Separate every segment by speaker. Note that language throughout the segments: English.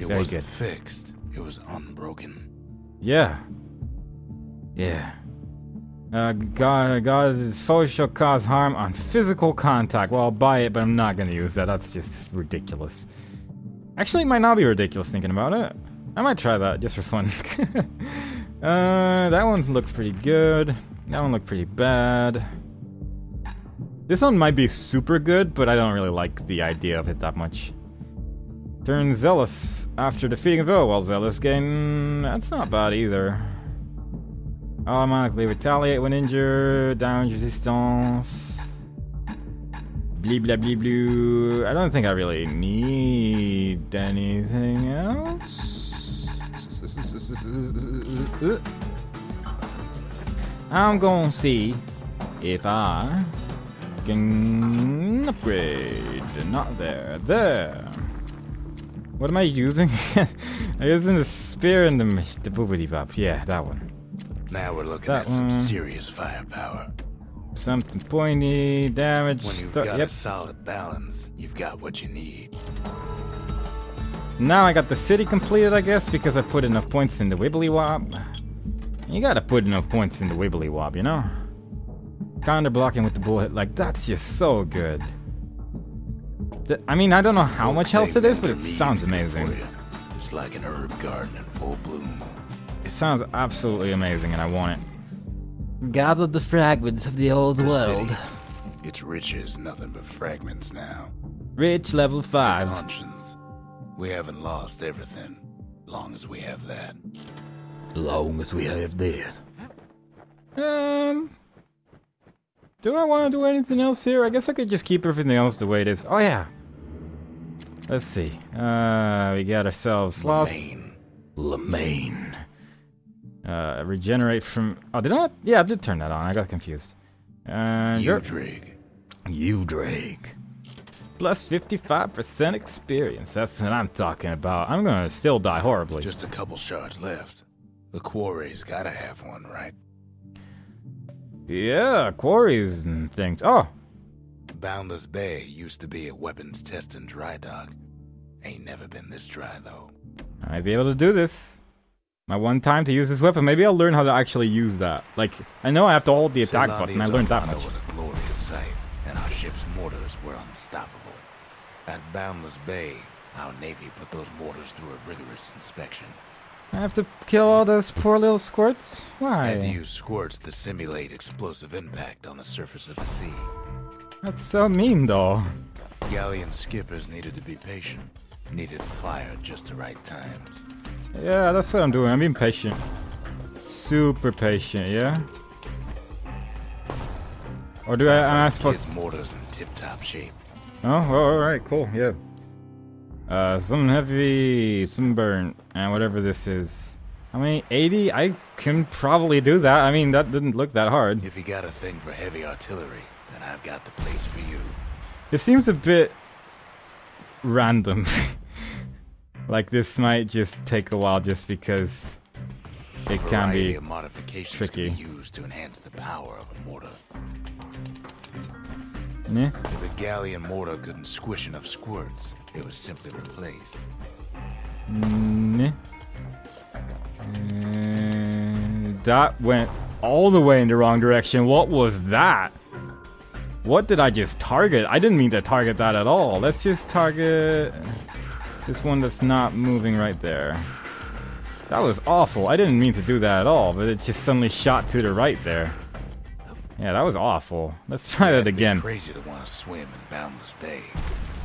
Speaker 1: It
Speaker 2: Very
Speaker 1: wasn't
Speaker 2: good.
Speaker 1: fixed. It was unbroken.
Speaker 2: Yeah. Yeah. God's foes shall cause harm on physical contact. Well, I'll buy it, but I'm not gonna use that. That's just ridiculous. Actually, it might not be ridiculous thinking about it. I might try that just for fun. That one looks pretty good. That one looked pretty bad. This one might be super good, but I don't really like the idea of it that much. Turn Zealous after defeating a foe. While Zealous gain... That's not bad either. Automatically retaliate when injured. Damage resistance. Blee blah blee blue. I don't think I really need anything else. I'm gonna see if I can upgrade. Not there. There. What am I using? I'm using the spear and the boobity bop. Yeah, that one.
Speaker 1: Now we're looking
Speaker 2: That
Speaker 1: at some
Speaker 2: one.
Speaker 1: serious firepower.
Speaker 2: Something pointy, damage.
Speaker 1: When you've got a solid balance, you've got what you need.
Speaker 2: Now I got the city completed, I guess, because I put enough points in the wibbly wob. You gotta put enough points in the wibbly wob, you know? Counter blocking with the bullet, like, that's just so good. I mean, I don't know how much health it is, but it sounds amazing.
Speaker 1: It's like an herb garden in full bloom.
Speaker 2: It sounds absolutely amazing, and I want it.
Speaker 3: Gather the fragments of the old world.
Speaker 1: City, its riches nothing but fragments now.
Speaker 2: Rich level 5.
Speaker 1: Conscience. We haven't lost everything, long as we have that.
Speaker 3: Long as we have that.
Speaker 2: Do I want to do anything else here? I guess I could just keep everything else the way it is. Oh, yeah. Let's see. We got ourselves Sloth.
Speaker 3: Lemaine.
Speaker 2: Regenerate from... Oh, did I not? Yeah, I did turn that on. I got confused.
Speaker 1: Udrig.
Speaker 3: Udrig.
Speaker 2: Plus 55% experience. That's what I'm talking about. I'm gonna still die horribly.
Speaker 1: Just a couple shards left. The quarry's gotta have one, right?
Speaker 2: Yeah, quarries and things. Oh!
Speaker 1: Boundless Bay used to be a weapons test and dry dock. Ain't never been this dry, though.
Speaker 2: I might be able to do this. My one time to use this weapon. Maybe I'll learn how to actually use that. Like, I know I have to hold the attack button. I learned that much.
Speaker 1: Was a glorious sight, and our ship's mortars were unstoppable. At Boundless Bay, our Navy put those mortars through a rigorous inspection.
Speaker 2: I have to kill all those poor little squirts? Why?
Speaker 1: Had to use squirts to simulate explosive impact on the surface of the sea.
Speaker 2: That's so mean, though.
Speaker 1: Galleon skippers needed to be patient. Needed to fire at just the right times.
Speaker 2: Yeah, that's what I'm doing. I'm being patient. Super patient, yeah? Or do am I supposed to...
Speaker 1: mortars in tip-top shape.
Speaker 2: Oh, well, alright, cool, yeah. Some heavy, some burnt, and whatever this is. How many? 80? I can probably do that. I mean, that didn't look that hard.
Speaker 1: If you got a thing for heavy artillery, then I've got the place for you.
Speaker 2: It seems a bit random. Like, this might just take a while just because it can be
Speaker 1: of modifications
Speaker 2: tricky.
Speaker 1: Can be used to enhance the power of a mortar.
Speaker 2: Yeah.
Speaker 1: If a galleon mortar couldn't squish enough squirts, it was simply replaced.
Speaker 2: That went all the way in the wrong direction. What was that? What did I just target? I didn't mean to target that at all. Let's just target this one that's not moving right there. That was awful. I didn't mean to do that at all, but it just suddenly shot to the right there. Yeah, that was awful. Let's try that again.
Speaker 1: Crazy to want to swim in Boundless Bay.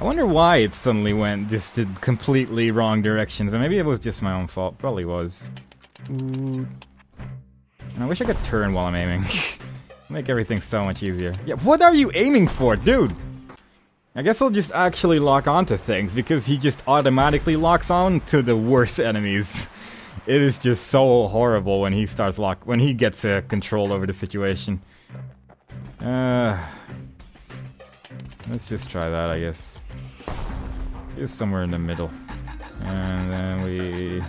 Speaker 2: I wonder why it suddenly went just in completely wrong directions, but maybe it was just my own fault. Probably was. Ooh. And I wish I could turn while I'm aiming. Make everything so much easier. Yeah, what are you aiming for, dude? I guess I'll just actually lock onto things, because he just automatically locks on to the worst enemies. It is just so horrible when he starts when he gets control over the situation. Let's just try that, I guess. Just somewhere in the middle. And then we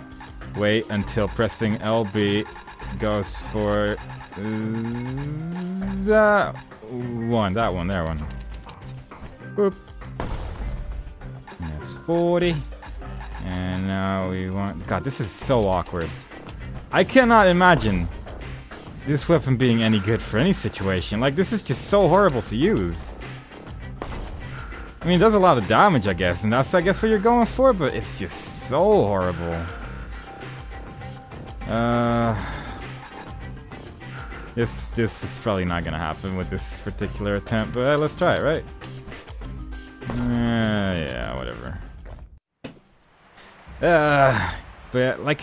Speaker 2: wait until pressing LB goes for that one, that one. Boop. And that's 40. And now God, this is so awkward. I cannot imagine this weapon being any good for any situation. Like, this is just so horrible to use. I mean, it does a lot of damage, I guess, and that's, I guess, what you're going for, but it's just so horrible. This is probably not gonna happen with this particular attempt, but let's try it, right? Yeah, whatever. But, like,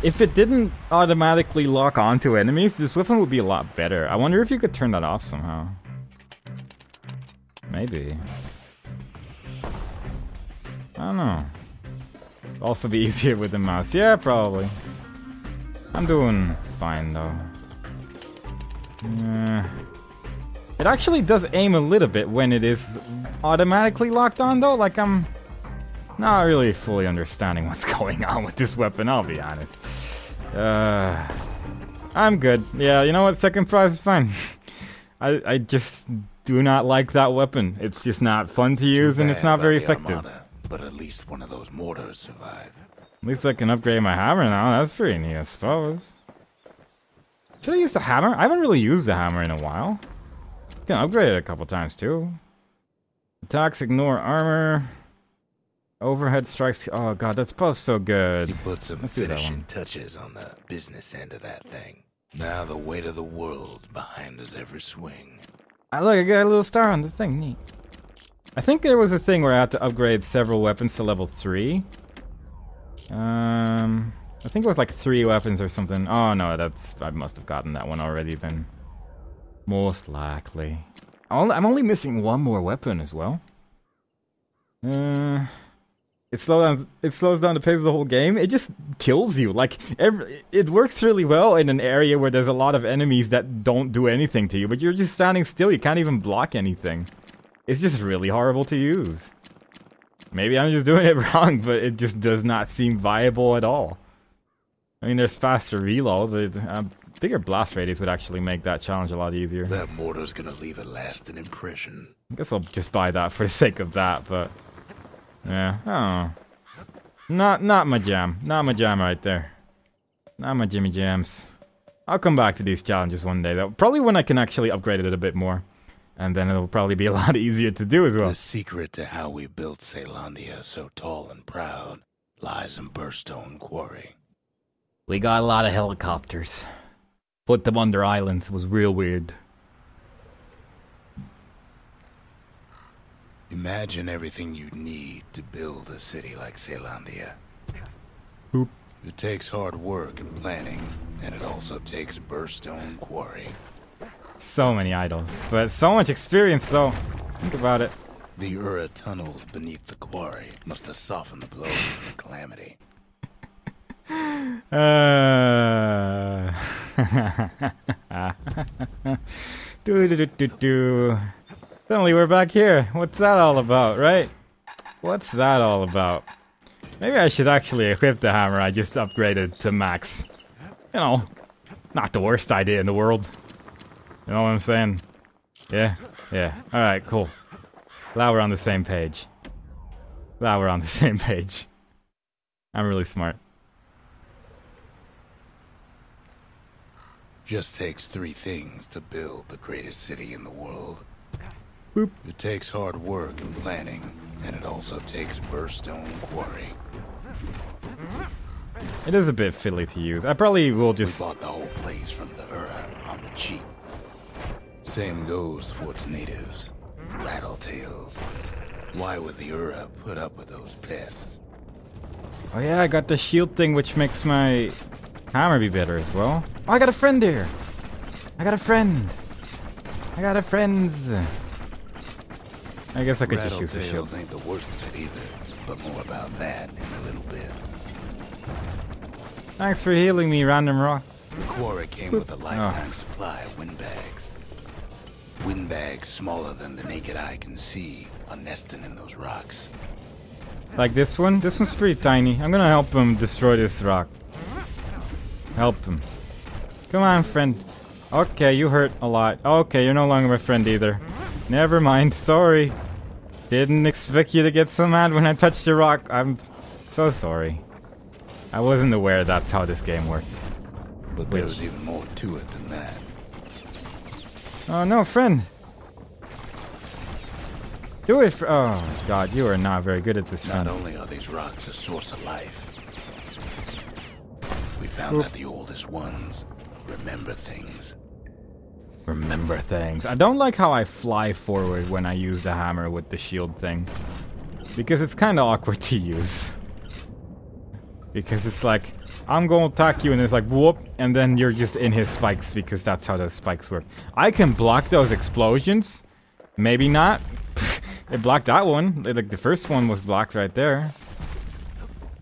Speaker 2: if it didn't automatically lock onto enemies, this weapon would be a lot better. I wonder if you could turn that off somehow. Maybe. I don't know. Also be easier with the mouse. Yeah, probably. I'm doing fine, though. It actually does aim a little bit when it is automatically locked on, though. Like, I'm not really fully understanding what's going on with this weapon, I'll be honest. I'm good. Yeah, you know what? Second prize is fine. I just do not like that weapon. It's just not fun to use, and it's not very effective.
Speaker 1: Armada, but at least one of those mortars survived.
Speaker 2: At least I can upgrade my hammer now. That's pretty neat, I suppose. Should I use the hammer? I haven't really used the hammer in a while. I can upgrade it a couple times, too. Attacks ignore armor. Overhead strikes. Oh god, that's both so good.
Speaker 1: You put some finishing touches on the business end of that thing. Now the weight of the world's behind us every swing.
Speaker 2: Look, I got a little star on the thing. Neat. I think there was a thing where I had to upgrade several weapons to level 3. I think it was like 3 weapons or something. Oh no, I must have gotten that one already then. Most likely. I'm only missing one more weapon as well. It slows down the pace of the whole game. It just kills you. Like, it works really well in an area where there's a lot of enemies that don't do anything to you, but you're just standing still. You can't even block anything. It's just really horrible to use. Maybe I'm just doing it wrong, but it just does not seem viable at all. I mean, there's faster reload, but bigger blast radius would actually make that challenge a lot easier.
Speaker 1: That mortar's gonna leave a lasting impression.
Speaker 2: I guess I'll just buy that for the sake of that, but... yeah, I don't know. Not my jam. Not my jam right there. Not my Jimmy Jams. I'll come back to these challenges one day, though. Probably when I can actually upgrade it a bit more. And then it'll probably be a lot easier to do as well.
Speaker 1: The secret to how we built Caelondia so tall and proud lies in Burstone Quarry.
Speaker 3: We got a lot of helicopters. Put them under islands. It was real weird.
Speaker 1: Imagine everything you'd need to build a city like Caelondia.
Speaker 2: Boop.
Speaker 1: It takes hard work and planning, and it also takes Burstone Quarry.
Speaker 2: So many idols, but so much experience though. Think about it.
Speaker 1: The Ura tunnels beneath the quarry must have softened the blow of the calamity.
Speaker 2: Suddenly we're back here. What's that all about, right? What's that all about? Maybe I should actually equip the hammer I just upgraded to max. You know, not the worst idea in the world. You know what I'm saying? Yeah? Yeah. Alright, cool. Glad we're on the same page. Glad we're on the same page. I'm really smart.
Speaker 1: Just takes 3 things to build the greatest city in the world.
Speaker 2: Boop.
Speaker 1: It takes hard work and planning, and it also takes Burstone Quarry.
Speaker 2: It is a bit fiddly to use. I probably will just...
Speaker 1: We bought the whole place from the Ura on the cheap. Same goes for its natives. Rattletails. Why would the Ura put up with those pests?
Speaker 2: Oh yeah, I got the shield thing which makes my hammer be better as well. Oh, I got a friend here! I got a friend! I got a friends! I guess I could just use the shield.
Speaker 1: Rattletails ain't the worst of it either, but more about that in a little bit.
Speaker 2: Thanks for healing me, random rock.
Speaker 1: The quarry came with a lifetime supply of windbags. Windbags smaller than the naked eye can see are nesting in those rocks.
Speaker 2: Like this one? This one's pretty tiny. I'm gonna help him destroy this rock. Help him. Come on, friend. Okay, you hurt a lot. Okay, you're no longer my friend either. Never mind, sorry. Didn't expect you to get so mad when I touched your rock. I'm so sorry. I wasn't aware that's how this game worked.
Speaker 1: But there was even more to it than that.
Speaker 2: Oh no, friend! Do it oh god, you are not very good at this, friend.
Speaker 1: Not only are these rocks a source of life, we found that the oldest ones remember things.
Speaker 2: Remember things. I don't like how I fly forward when I use the hammer with the shield thing. Because it's kind of awkward to use. Because it's like, I'm going to attack you and it's like, whoop, and then you're just in his spikes because that's how those spikes work. I can block those explosions. Maybe not. It blocked that one. Like, the first one was blocked right there.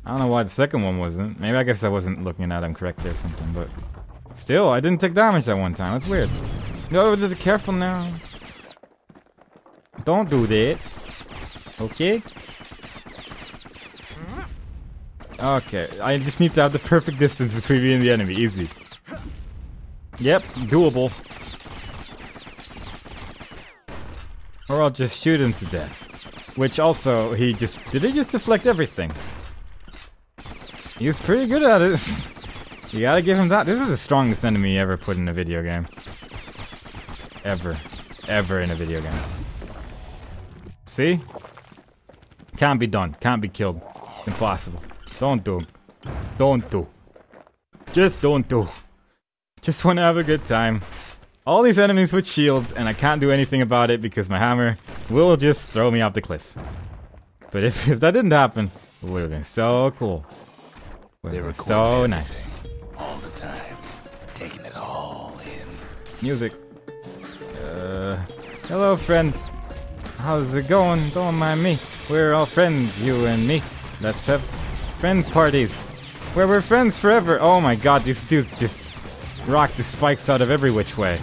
Speaker 2: I don't know why the second one wasn't. Maybe I guess I wasn't looking at him correctly or something, but... Still, I didn't take damage that one time. That's weird. No, be careful now. Don't do that. Okay? Okay, I just need to have the perfect distance between me and the enemy. Easy. Yep, doable. Or I'll just shoot him to death. Which also, he just... Did he just deflect everything? He was pretty good at it. You gotta give him that. This is the strongest enemy ever put in a video game. Ever. Ever in a video game. See? Can't be done. Can't be killed. Impossible. Don't do. Don't do. Just don't do. Just wanna have a good time. All these enemies with shields, and I can't do anything about it because my hammer will just throw me off the cliff. But if that didn't happen, it would have been so cool.
Speaker 1: They were
Speaker 2: so nice.
Speaker 1: All the time. Taking it all in.
Speaker 2: Music. Hello, friend. How's it going? Don't mind me. We're all friends, you and me. Let's have friend parties. Where we're friends forever. Oh my god, these dudes just rock the spikes out of every which way.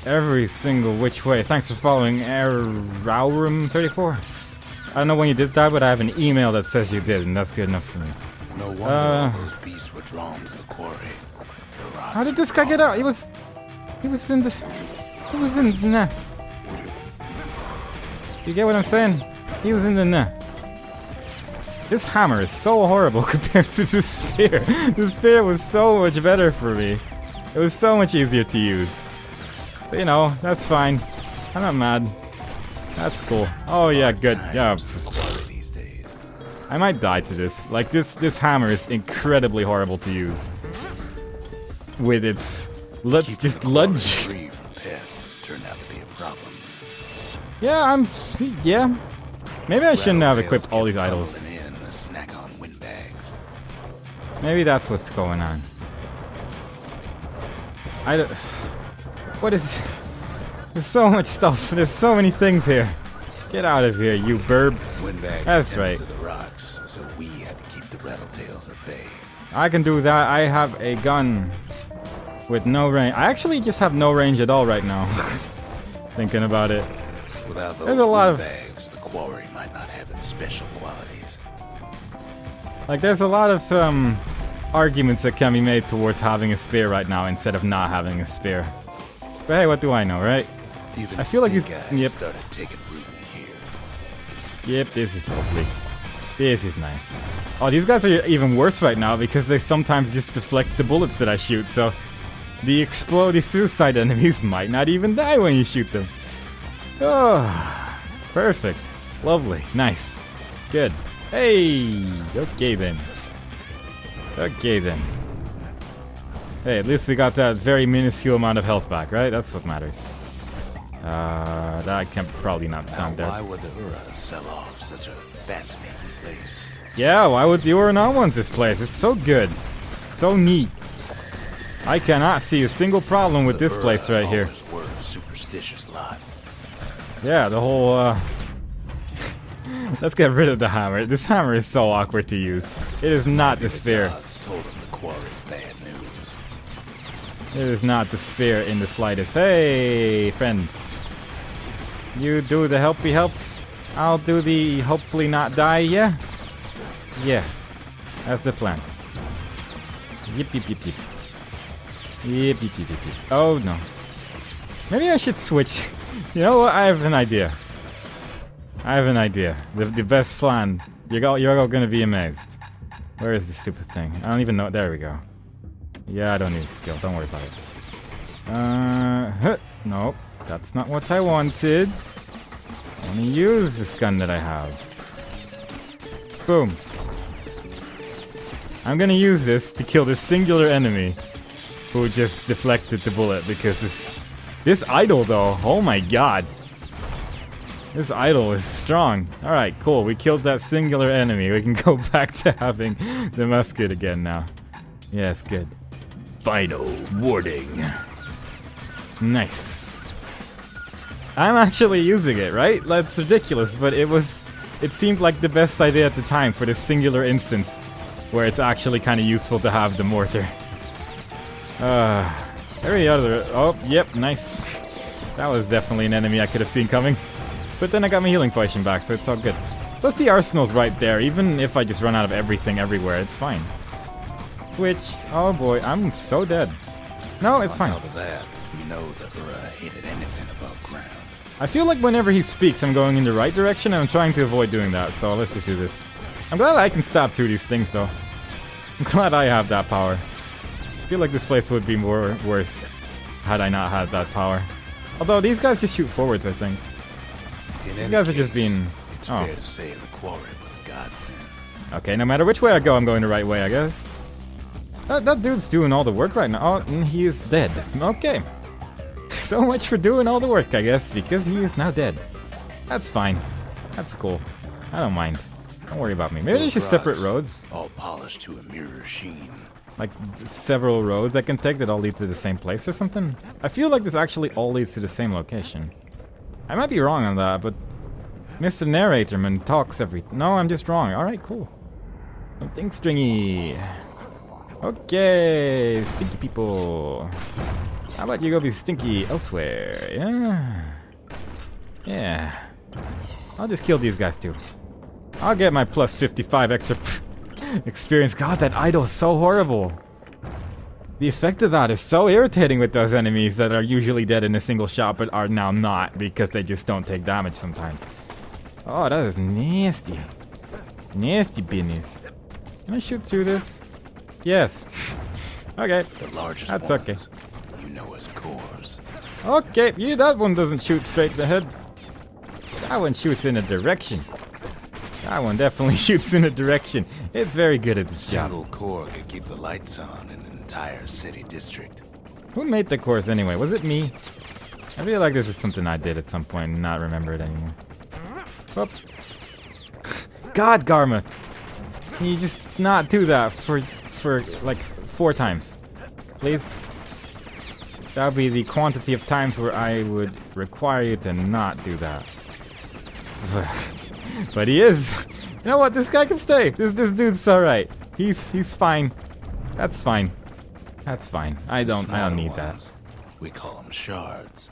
Speaker 2: Every single which way. Thanks for following Raurum34. I don't know when you did that, but I have an email that says you did, and that's good enough for me.
Speaker 1: No wonder all those beasts were drawn to the quarry. The rocks
Speaker 2: how did this guy get out? He was in the... He was in the... Nah. You get what I'm saying? He was in the... Nah. This hammer is so horrible compared to the spear. The spear was so much better for me. It was so much easier to use. But you know, that's fine. I'm not mad. That's cool. Oh yeah, good. Yeah. I might die to this. Like this hammer is incredibly horrible to use. With its let's just lunge.
Speaker 1: Turned out to be a problem.
Speaker 2: Yeah, yeah. Maybe I shouldn't have equipped all these idols.
Speaker 1: Snack on windbags.
Speaker 2: Maybe that's what's going on. I don't... What is... There's so much stuff. There's so many things here. Get out of here, you burb.
Speaker 1: Windbags
Speaker 2: that's right.
Speaker 1: To the rocks, so we had to keep the rattletails at bay.
Speaker 2: I can do that. I have a gun with no range. I actually just have no range at all right now. Thinking about it.
Speaker 1: Without those
Speaker 2: there's a lot
Speaker 1: windbags, the quarry might not have its special qualities.
Speaker 2: Like, there's a lot of arguments that can be made towards having a spear right now instead of not having a spear. But hey, what do I know, right?
Speaker 1: Even
Speaker 2: I feel like he's...
Speaker 1: Yep. Started taking root in here.
Speaker 2: Yep, this is lovely. This is nice. Oh, these guys are even worse right now because they sometimes just deflect the bullets that I shoot, so... The suicide enemies might not even die when you shoot them. Oh, perfect. Lovely. Nice. Good. Hey! Okay then. Okay then. Hey, at least we got that very minuscule amount of health back, right? That's what matters. That can probably not stand there.
Speaker 1: Why would the Ura sell off such a fascinating place?
Speaker 2: Yeah, why would the Ura not want this place? It's so good. So neat. I cannot see a single problem with this place right here.
Speaker 1: Were a superstitious lot.
Speaker 2: Yeah, the whole, Let's get rid of the hammer. This hammer is so awkward to use. It is not the spear.
Speaker 1: Told him the quarry's bad news.
Speaker 2: It is not the spear in the slightest. Hey, friend. You do the helpy helps. I'll do the hopefully not die, yeah? Yeah. That's the plan. Yip, yip, yip, yip. Yip, yip, yip, yip, yip. Oh, no. Maybe I should switch. You know what? I have an idea. I have an idea. The best plan. You're all gonna be amazed. Where is this stupid thing? I don't even know. There we go. Yeah, I don't need skill. Don't worry about it. Nope. That's not what I wanted. Let me use this gun that I have. Boom. I'm gonna use this to kill this singular enemy who just deflected the bullet because this idol though, oh my god. This idol is strong. Alright, cool. We killed that singular enemy. We can go back to having the musket again now. Yes, good. Final warning. Nice. I'm actually using it, right? That's ridiculous, but it seemed like the best idea at the time for this singular instance where it's actually kind of useful to have the mortar. Every other... Oh, yep, nice. That was definitely an enemy I could have seen coming. But then I got my healing potion back, so it's all good. Plus the arsenal's right there. Even if I just run out of everything everywhere, it's fine. Which... Oh boy, I'm so dead. No, it's fine.
Speaker 1: On top of that, we know the Ura hated anything above ground.
Speaker 2: I feel like whenever he speaks, I'm going in the right direction, and I'm trying to avoid doing that, so let's just do this. I'm glad I can stab through these things, though. I'm glad I have that power. I feel like this place would be worse had I not had that power. Although, these guys just shoot forwards, I think. These guys are just being...
Speaker 1: It's fair to say the quarry was a godsend.
Speaker 2: Okay, no matter which way I go, I'm going the right way, I guess. That dude's doing all the work right now. Oh, and he is dead. Okay. So much for doing all the work, I guess, because he is now dead. That's fine. That's cool. I don't mind. Don't worry about me. Maybe there's just separate roads.
Speaker 1: All polished to a mirror sheen.
Speaker 2: Like several roads I can take that all lead to the same place or something. I feel like this actually all leads to the same location. I might be wrong on that, but Mr. Narratorman talks every... No, I'm just wrong. Alright, cool. Something stringy. Okay, stinky people. How about you go be stinky elsewhere? Yeah. Yeah. I'll just kill these guys too. I'll get my plus 55 extra experience. God, that idol is so horrible. The effect of that is so irritating with those enemies that are usually dead in a single shot but are now not because they just don't take damage sometimes. Oh, that is nasty. Nasty business. Can I shoot through this? Yes. Okay.
Speaker 1: The largest
Speaker 2: That's
Speaker 1: ones,
Speaker 2: okay.
Speaker 1: you know as cores.
Speaker 2: Okay, yeah, that one doesn't shoot straight in the head. That one shoots in a direction. That one definitely shoots in a direction. It's very good at this job.
Speaker 1: Single core could keep the lights on in an entire city district.
Speaker 2: Who made the course anyway? Was it me? I feel like this is something I did at some point and not remember it anymore. Whoop. God, Garmuth! Can you just not do that for like 4 times? Please? That would be the quantity of times where I would require you to not do that. But he is. You know what? This guy can stay. This dude's alright. He's fine. That's fine. That's fine. I don't need that.
Speaker 1: We call them shards.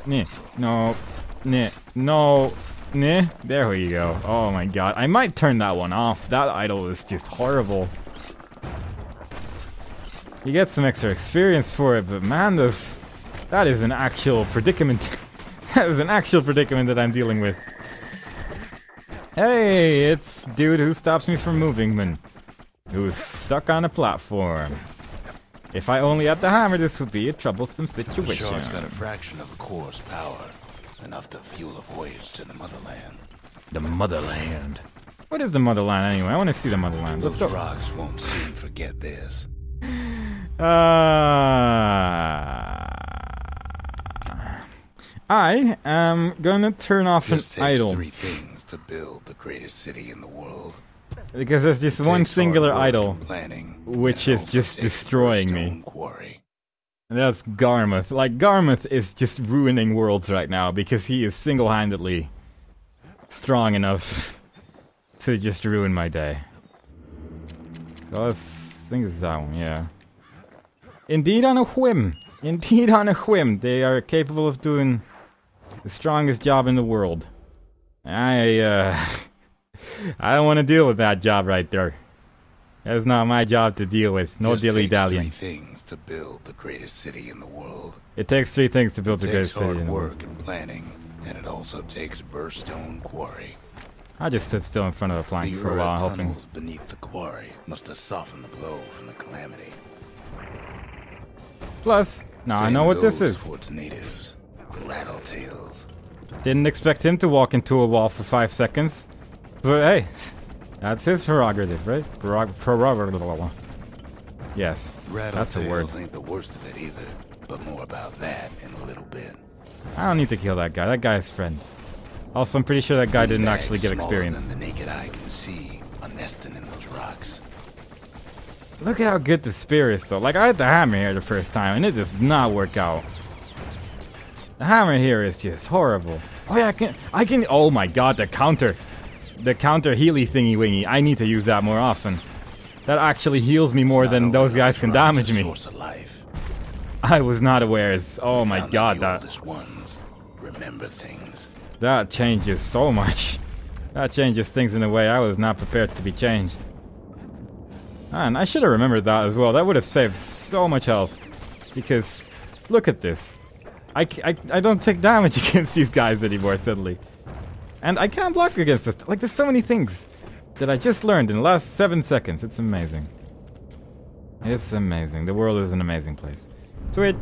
Speaker 2: Nah. No. Nah. No. Nah. There we go. Oh my god. I might turn that one off. That idol is just horrible. You get some extra experience for it, but man, that is an actual predicament. That is an actual predicament that I'm dealing with. Hey, it's dude who stops me from moving, man. Who's stuck on a platform. If I only had the hammer, this would be a troublesome situation.
Speaker 1: The shard's got a fraction of a core's power. Enough to fuel a voyage to the motherland.
Speaker 2: The motherland. What is the motherland anyway? I want to see the motherland. Let's go.
Speaker 1: Those rocks won't soon forget this.
Speaker 2: I am gonna turn off
Speaker 1: Just
Speaker 2: an idol.
Speaker 1: 3 things to build the greatest city in the world.
Speaker 2: Because there's just one singular idol,
Speaker 1: planning,
Speaker 2: which is just destroying me.
Speaker 1: Quarry.
Speaker 2: And that's Garmuth. Like, Garmuth is just ruining worlds right now because he is single-handedly strong enough to just ruin my day. So I think it's that one, yeah. Indeed on a whim. Indeed on a whim. They are capable of doing the strongest job in the world. I don't want to deal with that job right there. That's not my job to deal with. No dilly-dallying.
Speaker 1: Just takes 3 things to build the greatest city in the world.
Speaker 2: It takes 3 things to build the greatest city in the world.
Speaker 1: It takes hard work and planning, and it also takes a burstone quarry.
Speaker 2: I just stood still in front of a plank
Speaker 1: The
Speaker 2: for a while,
Speaker 1: Ura
Speaker 2: hoping.
Speaker 1: tunnels beneath the quarry must have softened the blow from the calamity.
Speaker 2: Plus, now I
Speaker 1: Same
Speaker 2: know what this
Speaker 1: goes
Speaker 2: is.
Speaker 1: for its natives, rattletails.
Speaker 2: Didn't expect him to walk into a wall for 5 seconds. But hey, that's his prerogative, right? Prerogative. Yes, that's a word.
Speaker 1: Rattletails ain't the worst of it either, but more about that in a little bit.
Speaker 2: I don't need to kill that guy. That guy's friend. Also, I'm pretty sure that guy didn't actually get experience.
Speaker 1: Than the naked eye can see, are nesting in those rocks.
Speaker 2: Look at how good the spear is, though. Like, I had the hammer here the first time, and it does not work out. The hammer here is just horrible. Oh yeah, I can, oh my god, the counter Healy thingy wingy. I need to use that more often. That actually heals me more than those guys can damage me.
Speaker 1: Source of life.
Speaker 2: I was not aware. Oh my god,
Speaker 1: the
Speaker 2: that
Speaker 1: oldest ones remember things.
Speaker 2: that changes so much. That changes things in a way I was not prepared to be changed. And I should have remembered that as well. That would have saved so much health. Because, look at this. I don't take damage against these guys anymore, suddenly. And I can't block against it. Like, there's so many things that I just learned in the last 7 seconds. It's amazing. It's amazing. The world is an amazing place. Switch.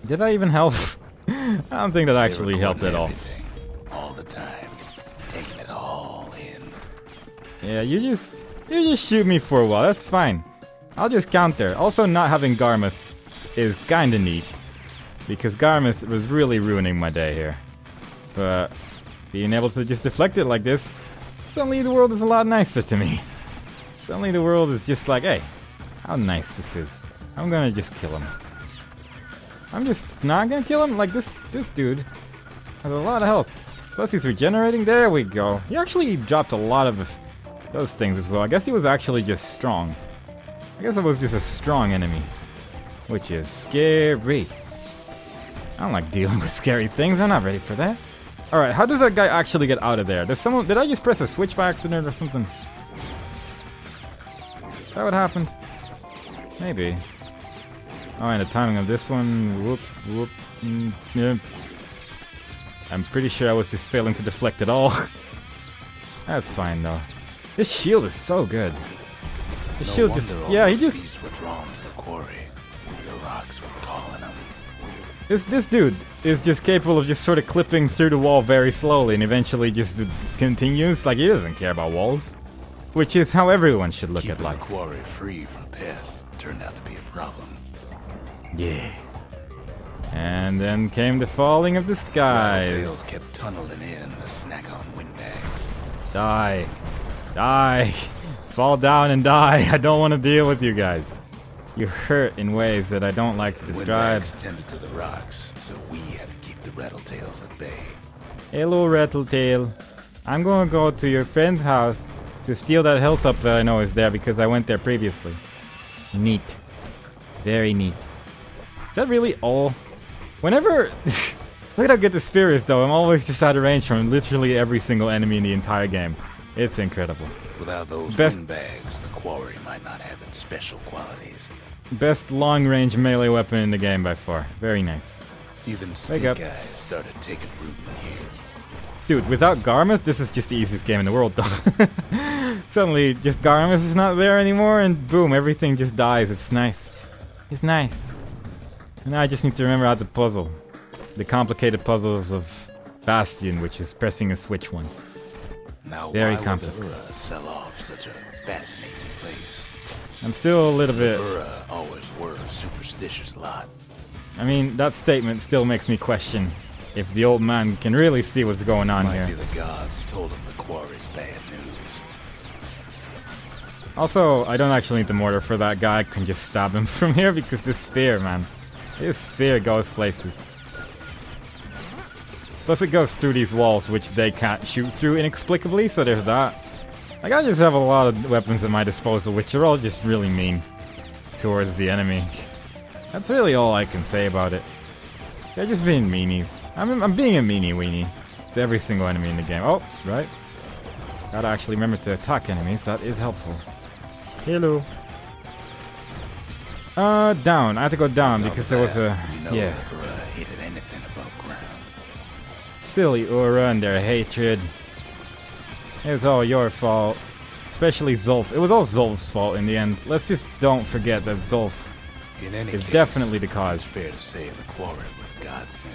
Speaker 2: Did I even help? I don't think that actually helped at all.
Speaker 1: Everything, all the time, taking it all in.
Speaker 2: Yeah, you just shoot me for a while. That's fine. I'll just counter. Also, not having Garmouth is kinda neat. Because Garmouth was really ruining my day here. But being able to just deflect it like this, suddenly the world is a lot nicer to me. Suddenly the world is just like, hey, how nice this is. I'm gonna just kill him. I'm just not gonna kill him. Like, this dude has a lot of health. Plus he's regenerating. There we go. He actually dropped a lot of those things as well. I guess he was actually just strong. I guess it was just a strong enemy. Which is scary. I don't like dealing with scary things. I'm not ready for that. Alright, how does that guy actually get out of there? Did I just press a switch by accident or something? Is that what happened? Maybe. Oh, and the timing of this one. Whoop, whoop. Yeah. I'm pretty sure I was just failing to deflect at all. That's fine though. This shield is so good. The shield just, yeah, he just.
Speaker 1: Were drawn to the quarry. The rocks were calling him.
Speaker 2: This dude is just capable of just sort of clipping through the wall very slowly and eventually just continues. Like, he doesn't care about walls. Which is how everyone should look at life.
Speaker 1: Keeping the quarry free from pests turned out to be a problem.
Speaker 2: Yeah. And then came the falling of the skies.
Speaker 1: Rattletails kept tunneling in to snack on windbags.
Speaker 2: Die. Die. Fall down and die. I don't want to deal with you guys. You hurt in ways that I don't like to describe.
Speaker 1: Windbags tended to the rocks, so we had to keep the rattletails at bay.
Speaker 2: Hello, Rattletail. I'm going to go to your friend's house to steal that health up that I know is there because I went there previously. Neat. Very neat. Is that really all? Whenever... Look at how good the spear is, though. I'm always just out of range from literally every single enemy in the entire game. It's incredible.
Speaker 1: Without those windbags, the quarry might not have its special qualities.
Speaker 2: Best long-range melee weapon in the game by far. Very nice.
Speaker 1: Even stink eyes started taking root in here.
Speaker 2: Dude, without Garmouth, this is just the easiest game in the world, though. Suddenly, just Garmouth is not there anymore, and boom, everything just dies. It's nice. It's nice. And now I just need to remember how to puzzle. The complicated puzzles of Bastion, which is pressing a switch once.
Speaker 1: Now,
Speaker 2: very
Speaker 1: why
Speaker 2: complex.
Speaker 1: would the Ura sell off such a fascinating place?
Speaker 2: I'm still a little bit...
Speaker 1: The Ura always were a superstitious lot.
Speaker 2: I mean, that statement still makes me question if the old man can really see what's going on here.
Speaker 1: Might be the gods told him the quarry's bad news.
Speaker 2: Also, I don't actually need the mortar for that guy. I can just stab him from here because this spear, man. This spear goes places. Plus it goes through these walls, which they can't shoot through inexplicably, so there's that. Like, I just have a lot of weapons at my disposal, which are all just really mean towards the enemy. That's really all I can say about it. They're just being meanies. I'm being a meanie weenie to every single enemy in the game. Oh, right. Gotta actually remember to attack enemies. That is helpful. Hello. Down. I had to go down because there was a... yeah.
Speaker 1: The Ura hated anything above ground.
Speaker 2: Silly Ura and their hatred. It was all your fault. Especially Zulf. It was all Zulf's fault in the end. Let's just don't forget that Zulf is definitely the cause.
Speaker 1: It's fair to say the quarry was a godsend.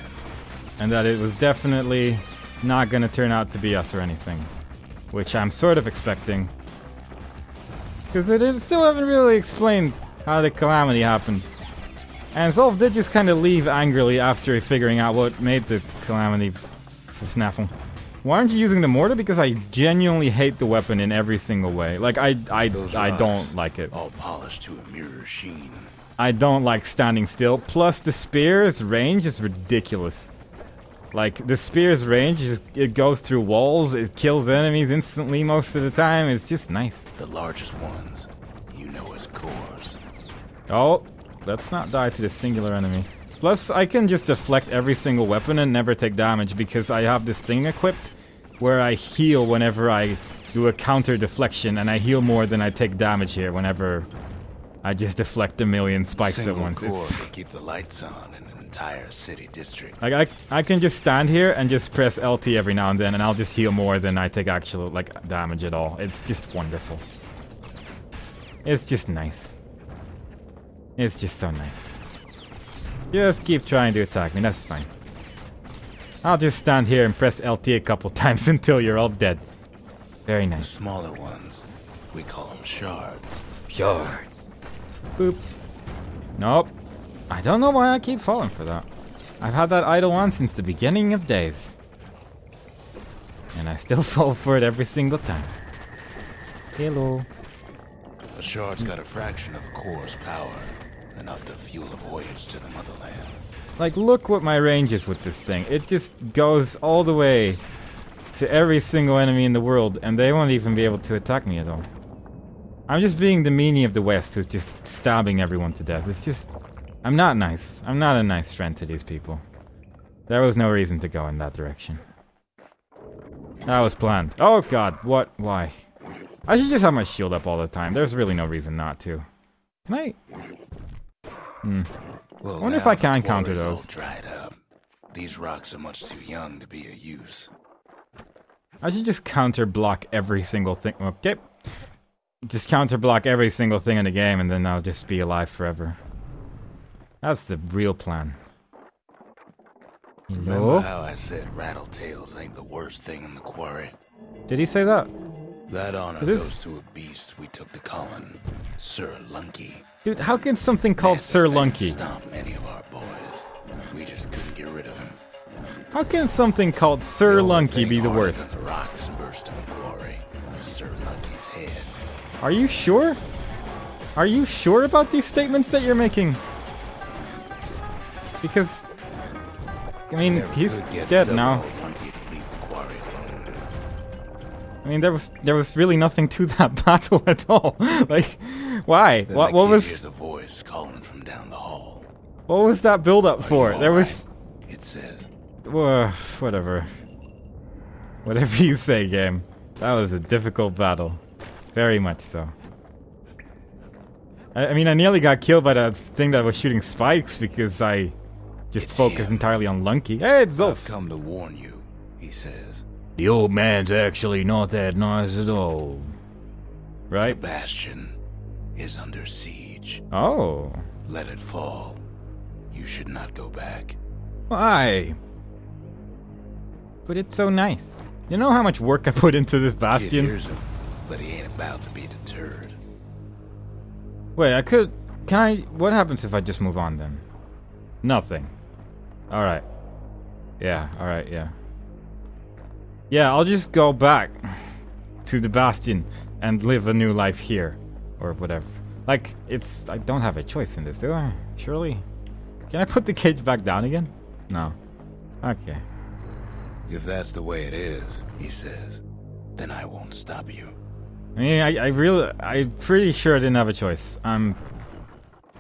Speaker 2: And that it was definitely not gonna turn out to be us or anything. Which I'm sort of expecting. Because it still haven't really explained how the calamity happened. And Zulf did just kind of leave angrily after figuring out what made the calamity snaffle. Why aren't you using the mortar? Because I genuinely hate the weapon in every single way. Like, I don't like it.
Speaker 1: All polished to a mirror sheen.
Speaker 2: I don't like standing still. Plus, the spear's range is ridiculous. Like, the spear's range, it goes through walls, it kills enemies instantly most of the time. It's just nice.
Speaker 1: The largest ones, you know as cores.
Speaker 2: Oh, let's not die to the singular enemy. Plus, I can just deflect every single weapon and never take damage because I have this thing equipped where I heal whenever I do a counter deflection, and I heal more than I take damage here whenever I just deflect a million spikes at once.
Speaker 1: It's to keep the lights on in an entire city district.
Speaker 2: Like I can just stand here and just press LT every now and then, and I'll just heal more than I take actual damage at all. It's just wonderful. It's just nice. It's just so nice. Just keep trying to attack me, that's fine. I'll just stand here and press LT a couple times until you're all dead. Very nice.
Speaker 1: The smaller ones, we call them shards.
Speaker 2: Shards. Boop. Nope. I don't know why I keep falling for that. I've had that idol on since the beginning of days. And I still fall for it every single time. Hello.
Speaker 1: A shard's got a fraction of a core's power. Enough to fuel a voyage to the motherland.
Speaker 2: Like, look what my range is with this thing. It just goes all the way to every single enemy in the world, and they won't even be able to attack me at all. I'm just being the meanie of the West who's just stabbing everyone to death. It's just... I'm not nice. I'm not a nice friend to these people. There was no reason to go in that direction. That was planned. Oh god, what? Why? I should just have my shield up all the time. There's really no reason not to. Can I...
Speaker 1: Well,
Speaker 2: I wonder if I can counter those.
Speaker 1: All dried up. These rocks are much too young to be of use.
Speaker 2: I should just counter block every single thing. Okay. Just counter block every single thing in the game, and then I'll just be alive forever. That's the real plan.
Speaker 1: Remember how I said rattletails ain't the worst thing in the quarry?
Speaker 2: Did he say that?
Speaker 1: That honor goes to a beast we took to Colin, Sir Lunky.
Speaker 2: Dude, how can something called Sir Lunky
Speaker 1: Stomp many of our boys. We just couldn't get rid of him.
Speaker 2: How can something called Sir Lunky be the worst?
Speaker 1: The rocks burst in the quarry is Sir Lunky's head.
Speaker 2: Are you sure? Are you sure about these statements that you're making? Because, I mean, he's dead now. I mean, there was really nothing to that battle at all. Like, why? What was?
Speaker 1: Here's a voice calling from down the hall.
Speaker 2: What was that build-up for? There was.
Speaker 1: It says.
Speaker 2: Whatever. Whatever you say, game. That was a difficult battle, very much so. I mean, I nearly got killed by that thing that was shooting spikes because I just focused entirely on Lunky. Hey, it's Zulf.
Speaker 1: I've come to warn you, he says.
Speaker 3: The old man's actually not that nice at all.
Speaker 2: Right?
Speaker 1: The Bastion is under siege.
Speaker 2: Oh.
Speaker 1: Let it fall. You should not go back.
Speaker 2: Why? But it's so nice. You know how much work I put into this Bastion?
Speaker 1: Kid hears him, but he ain't about to be deterred.
Speaker 2: Wait, what happens if I just move on then? Nothing. Alright. Yeah, alright, yeah. Yeah, I'll just go back to the Bastion and live a new life here. Or whatever. Like, I don't have a choice in this, do I? Surely? Can I put the cage back down again? No. Okay.
Speaker 1: If that's the way it is, he says, then I won't stop you.
Speaker 2: I mean, I'm pretty sure I didn't have a choice. I'm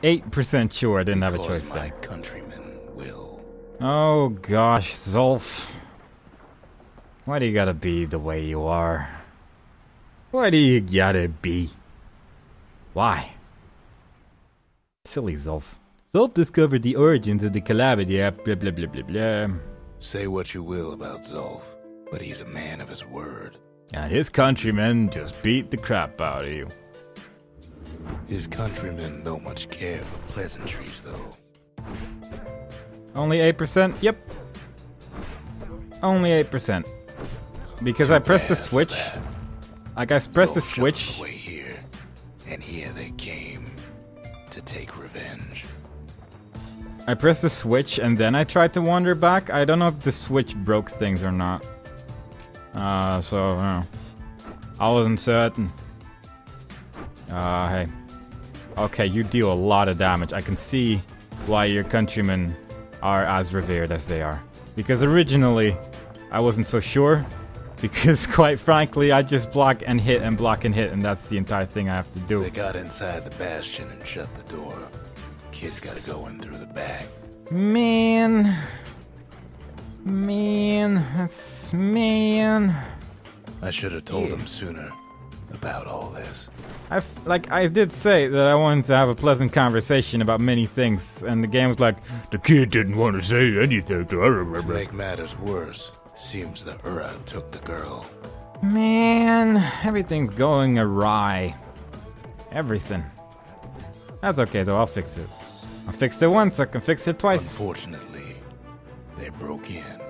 Speaker 2: 8% sure I didn't have a choice there.
Speaker 1: My countrymen will.
Speaker 2: Oh gosh, Zulf. Why do you gotta be the way you are? Why do you gotta be? Why? Silly Zulf. Zulf discovered the origins of the calamity after blah blah blah blah blah.
Speaker 1: Say what you will about Zulf, but he's a man of his word.
Speaker 3: And his countrymen just beat the crap out of you.
Speaker 1: His countrymen don't much care for pleasantries, though.
Speaker 2: Only 8%? Yep. Only 8%. Because
Speaker 1: Too
Speaker 2: I pressed the
Speaker 1: bad for
Speaker 2: switch.
Speaker 1: that.
Speaker 2: Like I pressed the
Speaker 1: Soldier on
Speaker 2: switch.
Speaker 1: the way here, and here they came to take revenge.
Speaker 2: I pressed the switch and then I tried to wander back. I don't know if the switch broke things or not. So, I wasn't certain. Hey. Okay, you deal a lot of damage. I can see why your countrymen are as revered as they are. Because originally, I wasn't so sure. Because quite frankly, I just block and hit and block and hit, and that's the entire thing I have to do.
Speaker 1: They got inside the Bastion and shut the door. Kids gotta go in through the back.
Speaker 2: Man.
Speaker 1: I should have told them sooner about all this.
Speaker 2: I did say that I wanted to have a pleasant conversation about many things, and the game was like, the kid didn't want to say anything to her.
Speaker 1: To make matters worse, seems the Ura took the girl.
Speaker 2: Man, everything's going awry. Everything. That's okay though, I'll fix it. I fixed it once, I can fix it twice.
Speaker 1: Unfortunately, they broke in,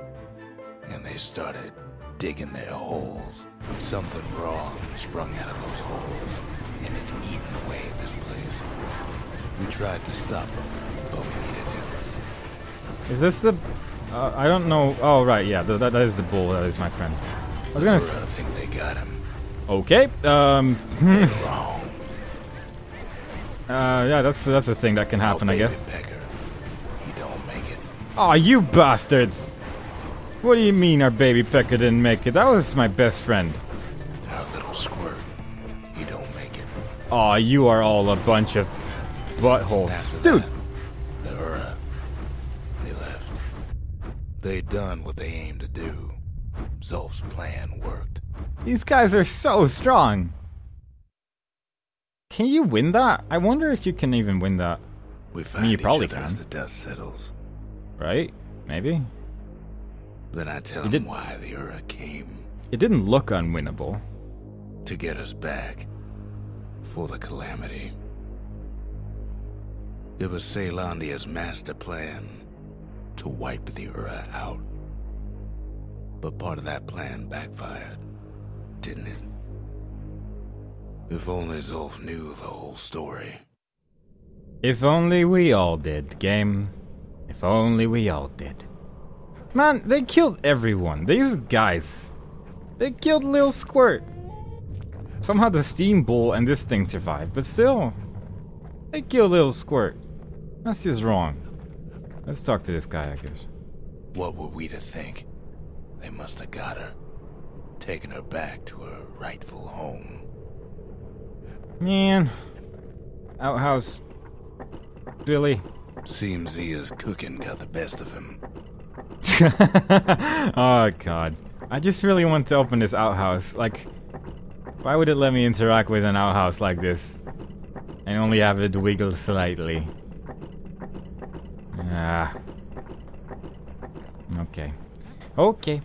Speaker 1: and they started digging their holes. Something wrong sprung out of those holes, and it's eating away at this place. We tried to stop him, but we needed him.
Speaker 2: Is this the... I don't know... Oh, right, yeah, that is the bull, that is my friend. I was gonna...
Speaker 1: I think they got him.
Speaker 2: Okay,
Speaker 1: They're wrong.
Speaker 2: yeah, that's a thing that can happen, I guess.
Speaker 1: Pecker. He don't make it.
Speaker 2: Aw, you bastards! What do you mean our baby Pecker didn't make it? That was my best friend.
Speaker 1: Our little squirt. He don't make it.
Speaker 2: Aw, you are all a bunch of buttholes.
Speaker 1: After
Speaker 2: Dude!
Speaker 1: that, the Ura, they left. They'd done what they aimed to do. Zolf's plan worked.
Speaker 2: These guys are so strong! Can you win that? I wonder if you can even win that.
Speaker 1: We find
Speaker 2: you
Speaker 1: each
Speaker 2: probably
Speaker 1: other
Speaker 2: can.
Speaker 1: as the dust settles.
Speaker 2: Right? Maybe?
Speaker 1: Then I tell
Speaker 2: You
Speaker 1: him
Speaker 2: didn't-
Speaker 1: why the Ura came.
Speaker 2: It didn't look unwinnable.
Speaker 1: To get us back. For the calamity. It was Caelandia's master plan to wipe the Ura out. But part of that plan backfired, didn't it? If only Zolf knew the whole story.
Speaker 2: If only we all did, game. If only we all did. Man, they killed everyone. These guys. They killed Lil Squirt. Somehow the Steam Bull and this thing survived, but still. They killed Lil Squirt. That's just wrong. Let's talk to this guy, I guess.
Speaker 1: What were we to think? They must have got her. Taken her back to her rightful home.
Speaker 2: Man. Outhouse. Billy.
Speaker 1: Seems Zia's cooking got the best of him.
Speaker 2: Oh god. I just really want to open this outhouse. Like, why would it let me interact with an outhouse like this? And only have it wiggle slightly. Ah. Okay. Okay.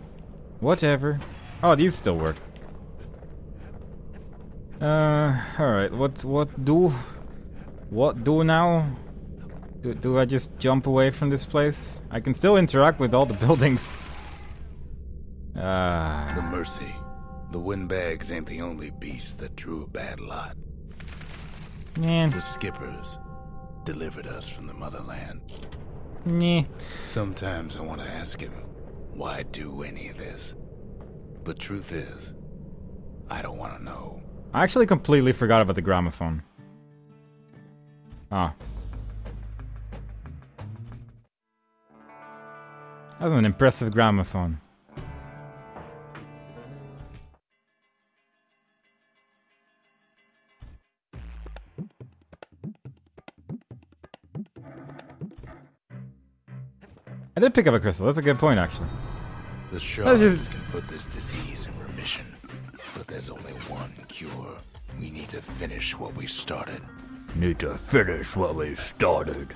Speaker 2: Whatever. Oh, these still work. Alright, what do now? Do I just jump away from this place? I can still interact with all the buildings.
Speaker 1: The Mercy. The windbags ain't the only beast that drew a bad lot.
Speaker 2: Man.
Speaker 1: The skippers delivered us from the motherland.
Speaker 2: Nah.
Speaker 1: Sometimes I want to ask him, why do any of this? But truth is, I don't want to know.
Speaker 2: I actually completely forgot about the gramophone. Ah. That was an impressive gramophone. I did pick up a crystal. That's a good point, actually.
Speaker 1: The shards can put this disease in remission, but there's only one cure. We need to finish what we started.
Speaker 3: Need to finish what we started.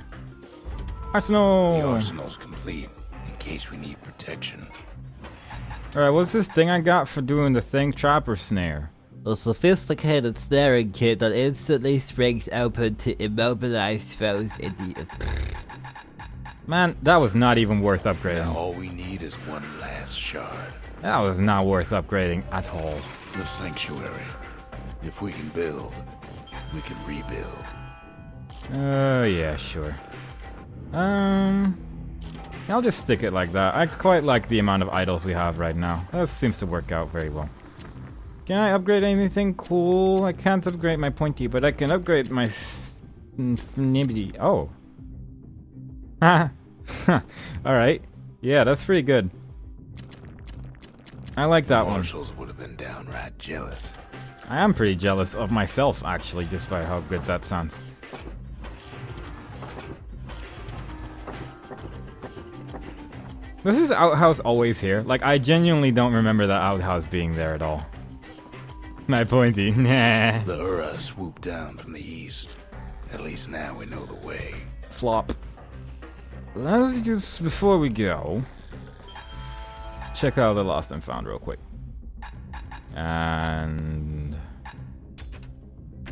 Speaker 2: Arsenal!
Speaker 1: The arsenal's complete, in case we need protection.
Speaker 2: Alright, what's this thing I got for doing the thing? Trapper snare.
Speaker 3: A sophisticated snaring kit that instantly springs open to immobilize foes in the...
Speaker 2: Man, that was not even worth upgrading.
Speaker 1: Now all we need is one last shard.
Speaker 2: That was not worth upgrading at all.
Speaker 1: The sanctuary. If we can build, we can rebuild.
Speaker 2: Yeah, sure. I'll just stick it like that. I quite like the amount of idols we have right now. That seems to work out very well. Can I upgrade anything cool? I can't upgrade my pointy, but I can upgrade my snibity. Oh. Alright. Yeah, that's pretty good. I like that one.
Speaker 1: Marshals would have been downright jealous.
Speaker 2: I am pretty jealous of myself, actually, just by how good that sounds. Was this outhouse always here? Like, I genuinely don't remember that outhouse being there at all. My pointy, nah.
Speaker 1: The Ura swooped down from the east. At least now we know the way.
Speaker 2: Flop. Let's just, before we go, check out the Lost and Found real quick. And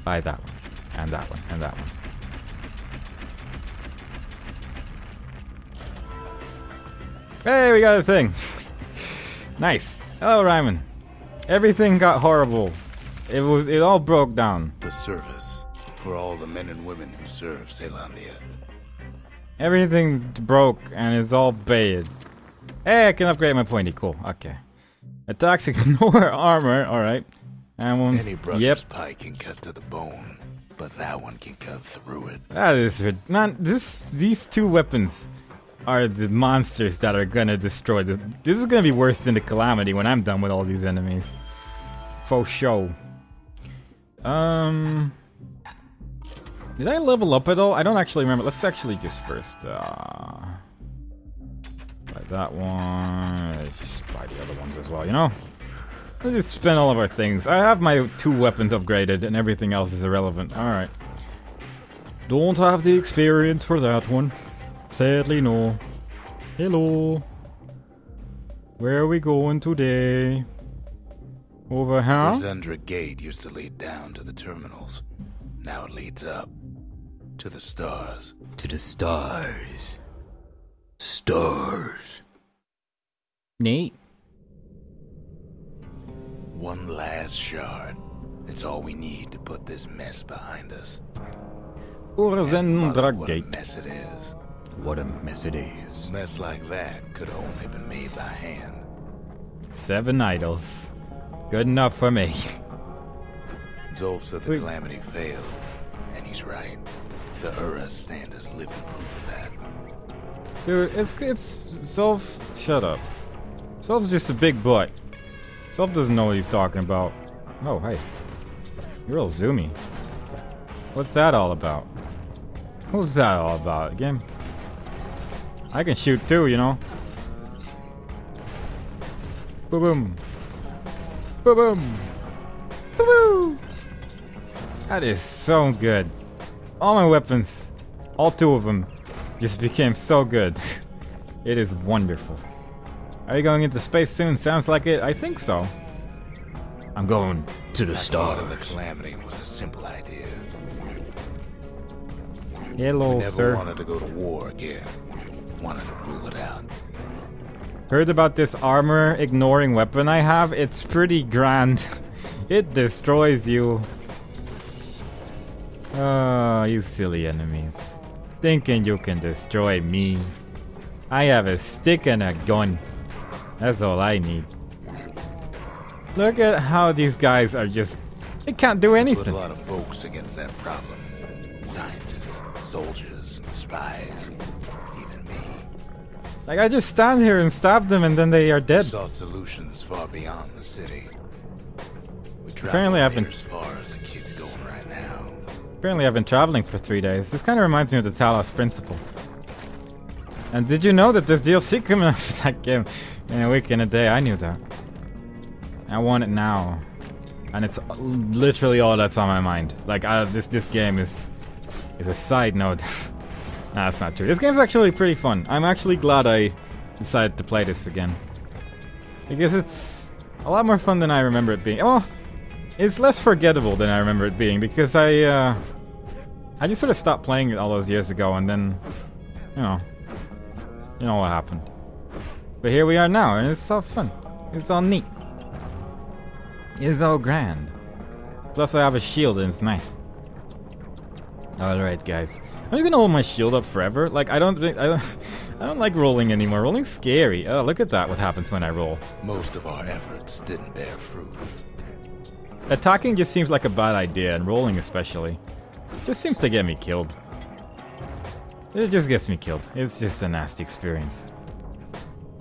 Speaker 2: buy that one, and that one, and that one. Hey, we got a thing. Nice. Hello, Ryman. Everything got horrible. It all broke down.
Speaker 1: The service for all the men and women who serve Celandia.
Speaker 2: Everything broke and it's all bad. Hey, I can upgrade my pointy. Cool. Okay. Attacks ignore armor. All right. And once.
Speaker 1: Any brush's pike can cut to the bone, but that one can cut through it.
Speaker 2: That is man. These two weapons are the monsters that are gonna destroy this. This is gonna be worse than the Calamity when I'm done with all these enemies. For sure. Did I level up at all? I don't actually remember. Let's actually just first buy that one. Let's just buy the other ones as well, you know? Let's just spend all of our things. I have my 2 weapons upgraded and everything else is irrelevant. Alright. Don't have the experience for that one. Sadly, no. Hello. Where are we going today? Over here?
Speaker 1: Zendra Gate used to lead down to the terminals. Now it leads up. To the stars.
Speaker 3: To the stars. Stars.
Speaker 2: Neat.
Speaker 1: One last shard. It's all we need to put this mess behind us.
Speaker 2: Zendra
Speaker 1: What a
Speaker 2: Gate.
Speaker 1: mess it is.
Speaker 3: What a mess it is.
Speaker 1: A mess like that could have only been made by hand.
Speaker 2: 7 idols. Good enough for me.
Speaker 1: Zolf said the Calamity failed, and he's right. The Uras stand as living proof of that.
Speaker 2: Dude, it's Zolf. Shut up. Zolf's just a big butt. Zolf doesn't know what he's talking about. Oh, hey. You're all zoomy. What's that all about? What's that all about? Game? I can shoot too, you know. Boom boom. Boom boom. Boom boom. That is so good. All my weapons, all 2 of them, just became so good. It is wonderful. Are you going into space soon? Sounds like it. I think so.
Speaker 3: I'm going to the
Speaker 1: I
Speaker 3: stars.
Speaker 1: thought of the Calamity was a simple idea.
Speaker 2: Hello,
Speaker 1: We never
Speaker 2: sir.
Speaker 1: wanted to go to war again. Wanted to rule it out.
Speaker 2: Heard about this armor ignoring weapon I have? It's pretty grand. It destroys you. Oh, you silly enemies. Thinking you can destroy me. I have a stick and a gun. That's all I need. Look at how these guys are just... They can't do
Speaker 1: Put a
Speaker 2: anything.
Speaker 1: lot of folks against that problem. Scientists, soldiers, spies, even me.
Speaker 2: Like, I just stand here and stab them and then they are
Speaker 1: We
Speaker 2: dead.
Speaker 1: sought solutions far beyond the city. We
Speaker 2: Apparently I've been-
Speaker 1: as far as the kid's going right now.
Speaker 2: Apparently I've been traveling for 3 days. This kind of reminds me of the Talos Principle. And did you know that there's DLC coming out for that game in a week and a day? I knew that. I want it now. And it's literally all that's on my mind. Like, this game is a side note. Nah, that's not true. This game's actually pretty fun. I'm actually glad I decided to play this again. Because it's a lot more fun than I remember it being. Oh, it's less forgettable than I remember it being because I just sort of stopped playing it all those years ago, and then, you know what happened. But here we are now, and it's all fun. It's all neat. It's all grand. Plus, I have a shield, and it's nice. Alright, guys. I'm just gonna hold my shield up forever. Like, I don't like rolling anymore. Rolling's scary. Oh, look at that, what happens when I roll.
Speaker 1: Most of our efforts didn't bear fruit.
Speaker 2: Attacking just seems like a bad idea, and rolling especially. Just seems to get me killed. It just gets me killed. It's just a nasty experience.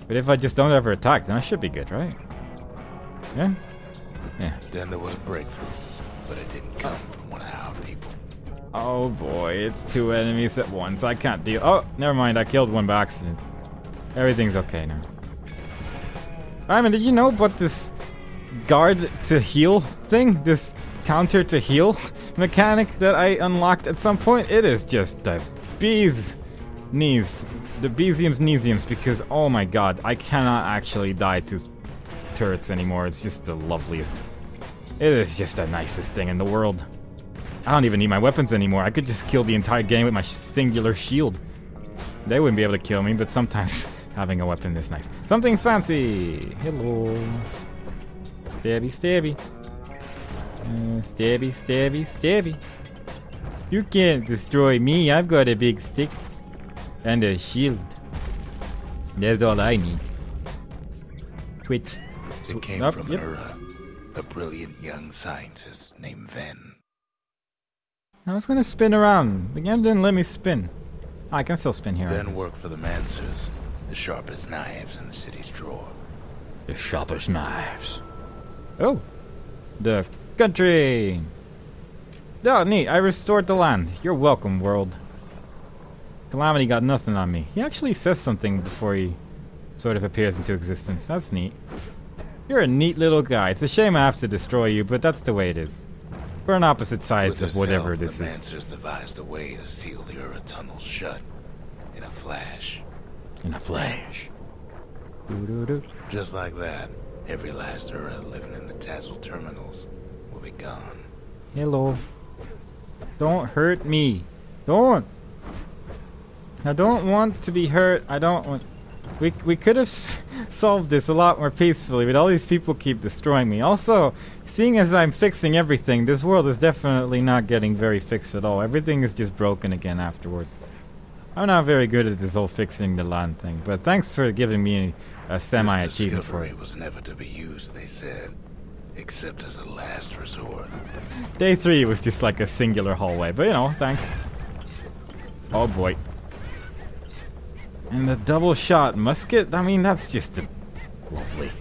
Speaker 2: But if I just don't ever attack, then I should be good, right? Yeah? Yeah.
Speaker 1: Then there was a breakthrough, but it didn't come from one of our people.
Speaker 2: Oh boy, it's 2 enemies at once. I can't deal. Oh, never mind. I killed one by accident. Everything's okay now. Ryman, did you know about this guard to heal thing? This counter to heal mechanic that I unlocked at some point? It is just the bee's knees. The beesium's kneesiums, because oh my god, I cannot actually die to turrets anymore. It's just the loveliest. It is just the nicest thing in the world. I don't even need my weapons anymore. I could just kill the entire game with my singular shield. They wouldn't be able to kill me, but sometimes having a weapon is nice. Something's fancy. Hello. Stabby, stabby. Stabby, stabby, stabby. You can't destroy me. I've got a big stick and a shield. That's all I need. Switch.
Speaker 1: It came from Ura, a brilliant young scientist named Ven.
Speaker 2: I was gonna spin around. The game didn't let me spin. Oh, I can still spin here.
Speaker 1: Ven worked for the Mancers, the sharpest knives in the city's drawer.
Speaker 2: The sharpest knives. Oh, the country. Oh, neat. I restored the land. You're welcome, world. Calamity got nothing on me. He actually says something before he sort of appears into existence. That's neat. You're a neat little guy. It's a shame I have to destroy you, but that's the way it is. We're on opposite sides of whatever this is.
Speaker 1: The Mancers devised a way to seal the Ura tunnel shut in a flash.
Speaker 2: In a flash.
Speaker 1: Just like that, every last Ura living in the Tassel terminals will be gone.
Speaker 2: Hello. Don't hurt me. Don't. I don't want to be hurt. I don't want... We could have solved this a lot more peacefully, but all these people keep destroying me. Also, seeing as I'm fixing everything, this world is definitely not getting very fixed at all. Everything is just broken again afterwards. I'm not very good at this whole fixing the land thing, but thanks for giving me a semi-achievement for it.
Speaker 1: This discovery was never to be used, they said, except as a last resort.
Speaker 2: Day 3 was just like a singular hallway, but you know, thanks. Oh boy. And the double shot musket, I mean, that's just lovely.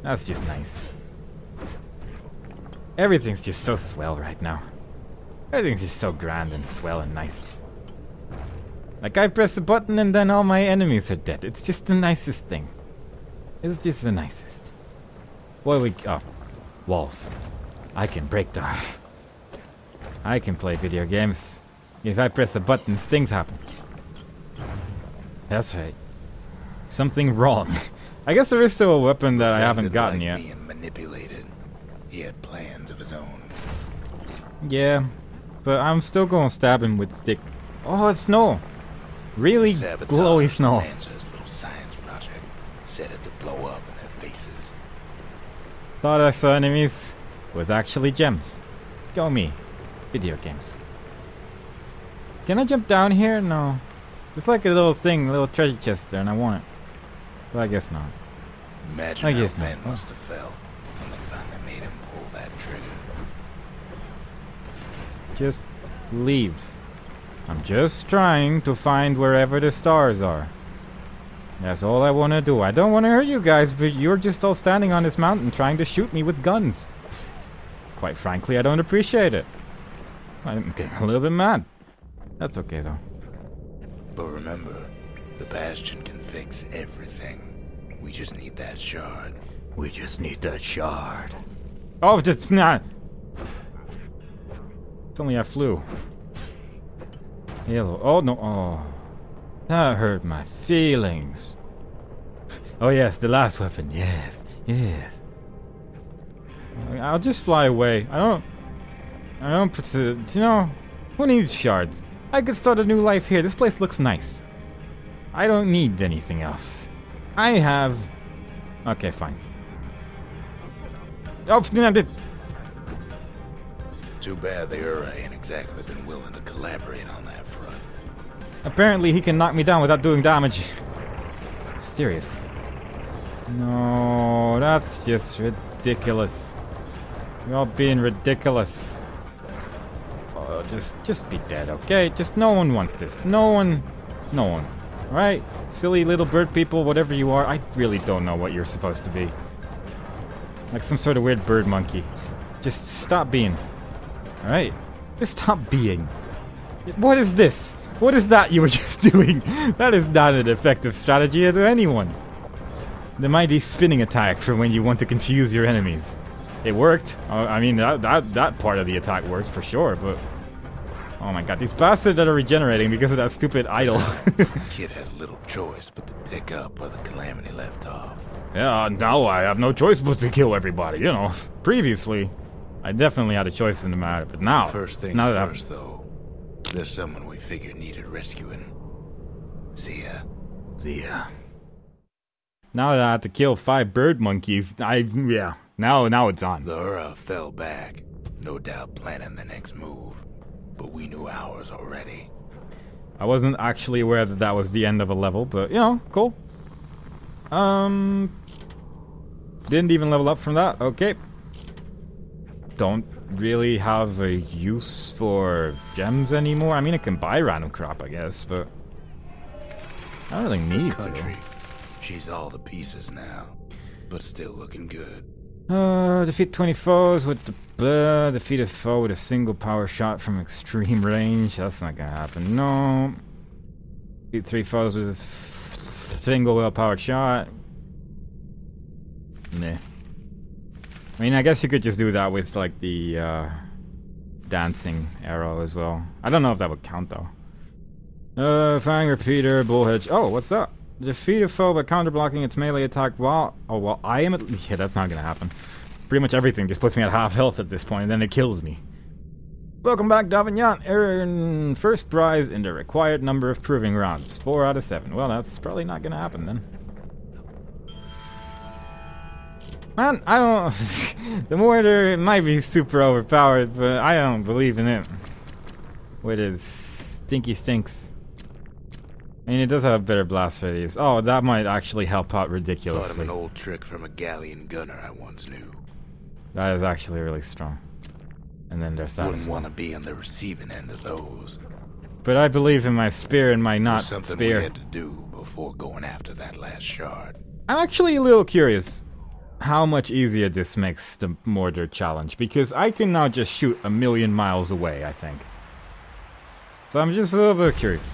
Speaker 2: That's just nice. Everything's just so swell right now. Everything's just so grand and swell and nice. Like, I press a button and then all my enemies are dead. It's just the nicest thing. It's just the nicest. What do we... Oh. Walls. I can break those. I can play video games. If I press a button, things happen. That's right. Something wrong. I guess there is still a weapon that I haven't gotten yet.
Speaker 1: Being manipulated. He had plans of his own.
Speaker 2: Yeah, but I'm still gonna stab him with stick. Oh, it's snow. Really glowy snow.
Speaker 1: Mancer's little science project set it to blow up in their faces.
Speaker 2: Thought I saw enemies. Was actually gems. Go me. Video games. Can I jump down here? No. It's like a little thing, a little treasure chest there, and I want it. But I guess not.
Speaker 1: Imagine how Ven must have felt when they finally made him pull that trigger.
Speaker 2: Just leave. I'm just trying to find wherever the stars are. That's all I want to do. I don't want to hurt you guys, but you're just all standing on this mountain trying to shoot me with guns. Quite frankly, I don't appreciate it. I'm getting a little bit mad. That's okay, though.
Speaker 1: But remember, the Bastion can fix everything. We just need that shard.
Speaker 2: We just need that shard. Oh, it's not. It's only I flew. Hello. Oh, no. Oh. That hurt my feelings. Oh yes, the last weapon. Yes, yes. I'll just fly away. I don't put you know, who needs shards? I could start a new life here. This place looks nice. I don't need anything else. I have... Okay, fine. Oh, snapped it!
Speaker 1: Too bad the Ura ain't exactly been willing to collaborate on that front.
Speaker 2: Apparently he can knock me down without doing damage. Mysterious. No, that's just ridiculous. You're all being ridiculous. Oh, just be dead, okay? Just no one wants this. No one. Alright? Silly little bird people, whatever you are, I really don't know what you're supposed to be. Like some sort of weird bird monkey. Just stop being. Alright? Just stop being. What is this? What is that you were just doing? That is not an effective strategy to anyone. The mighty spinning attack for when you want to confuse your enemies. It worked. I mean, that part of the attack worked for sure, but... Oh my god, these bastards that are regenerating because of that stupid idol.
Speaker 1: Kid had little choice but to pick up where the Calamity left off.
Speaker 2: Yeah, now I have no choice but to kill everybody, you know. Previously, I definitely had a choice in the matter, but now...
Speaker 1: First things first, though. There's someone we figured needed rescuing. Zia.
Speaker 2: Now that I have to kill 5 bird monkeys, yeah. Now it's on.
Speaker 1: The Ura fell back, no doubt planning the next move. But we knew ours already.
Speaker 2: I wasn't actually aware that that was the end of a level, but, you know, cool. Didn't even level up from that, okay. Don't really have a use for gems anymore. I mean, I can buy random crap, I guess, but... I don't really need
Speaker 1: Country. She's all to pieces now, but still looking good.
Speaker 2: Defeat 20 foes with the defeat a foe with a single power shot from extreme range. That's not gonna happen. No. Defeat 3 foes with a single well-powered shot. Meh. I mean, I guess you could just do that with like the dancing arrow as well. I don't know if that would count though. Fang repeater, bullhead. Oh, what's that? Defeat a foe by counterblocking its melee attack while... Oh, well, I am at... Yeah, that's not gonna happen. Pretty much everything just puts me at half health at this point, and then it kills me. Welcome back, Davignon. Earn first prize in the required number of proving rounds. 4 out of 7. Well, that's probably not gonna happen, then. Man, I don't... The mortar might be super overpowered, but I don't believe in it. With its stinky stinks. I mean, it does have a better blast radius. Oh, that might actually help out ridiculously.
Speaker 1: Taught him an old trick from a galleon gunner I once knew.
Speaker 2: That is actually really strong. And then there's that.
Speaker 1: Wouldn't want to be on the receiving end of those.
Speaker 2: But I believe in my spear and my not
Speaker 1: something
Speaker 2: spear.
Speaker 1: We had to do before going after that last shard.
Speaker 2: I'm actually a little curious how much easier this makes the mortar challenge, because I can now just shoot a million miles away, I think. So I'm just a little bit curious.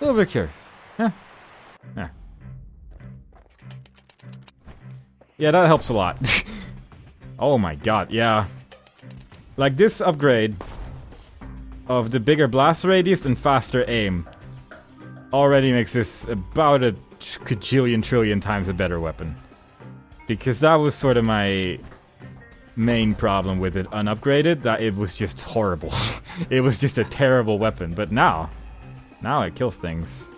Speaker 2: A little bit curious. Yeah. Yeah. Yeah, that helps a lot. Oh my god, yeah. Like this upgrade of the bigger blast radius and faster aim already makes this about a cajillion trillion times a better weapon. Because that was sort of my main problem with it unupgraded, that it was just horrible. It was just a terrible weapon, but now it kills things.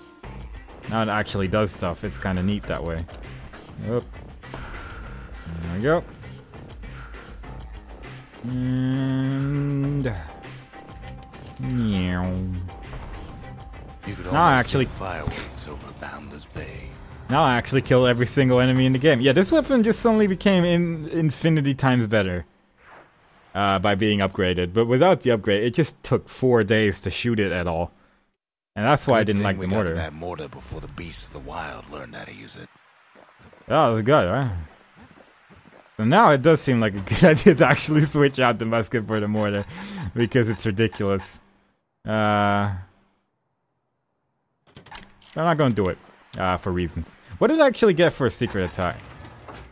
Speaker 2: Now it actually does stuff. It's kind of neat that way. Yep. There we go. And... Meow.
Speaker 1: You could
Speaker 2: now I actually...
Speaker 1: fireworks over Boundless Bay.
Speaker 2: Now I actually kill every single enemy in the game. Yeah, this weapon just suddenly became infinity times better. By being upgraded. But without the upgrade, it just took 4 days to shoot it at all. And that's why I didn't like the mortar.
Speaker 1: Got that mortar before the beasts of the wild learned how to use it.
Speaker 2: Oh, that was good, right? So now it does seem like a good idea to actually switch out the musket for the mortar, because it's ridiculous. I'm not gonna do it, for reasons. What did I actually get for a secret attack?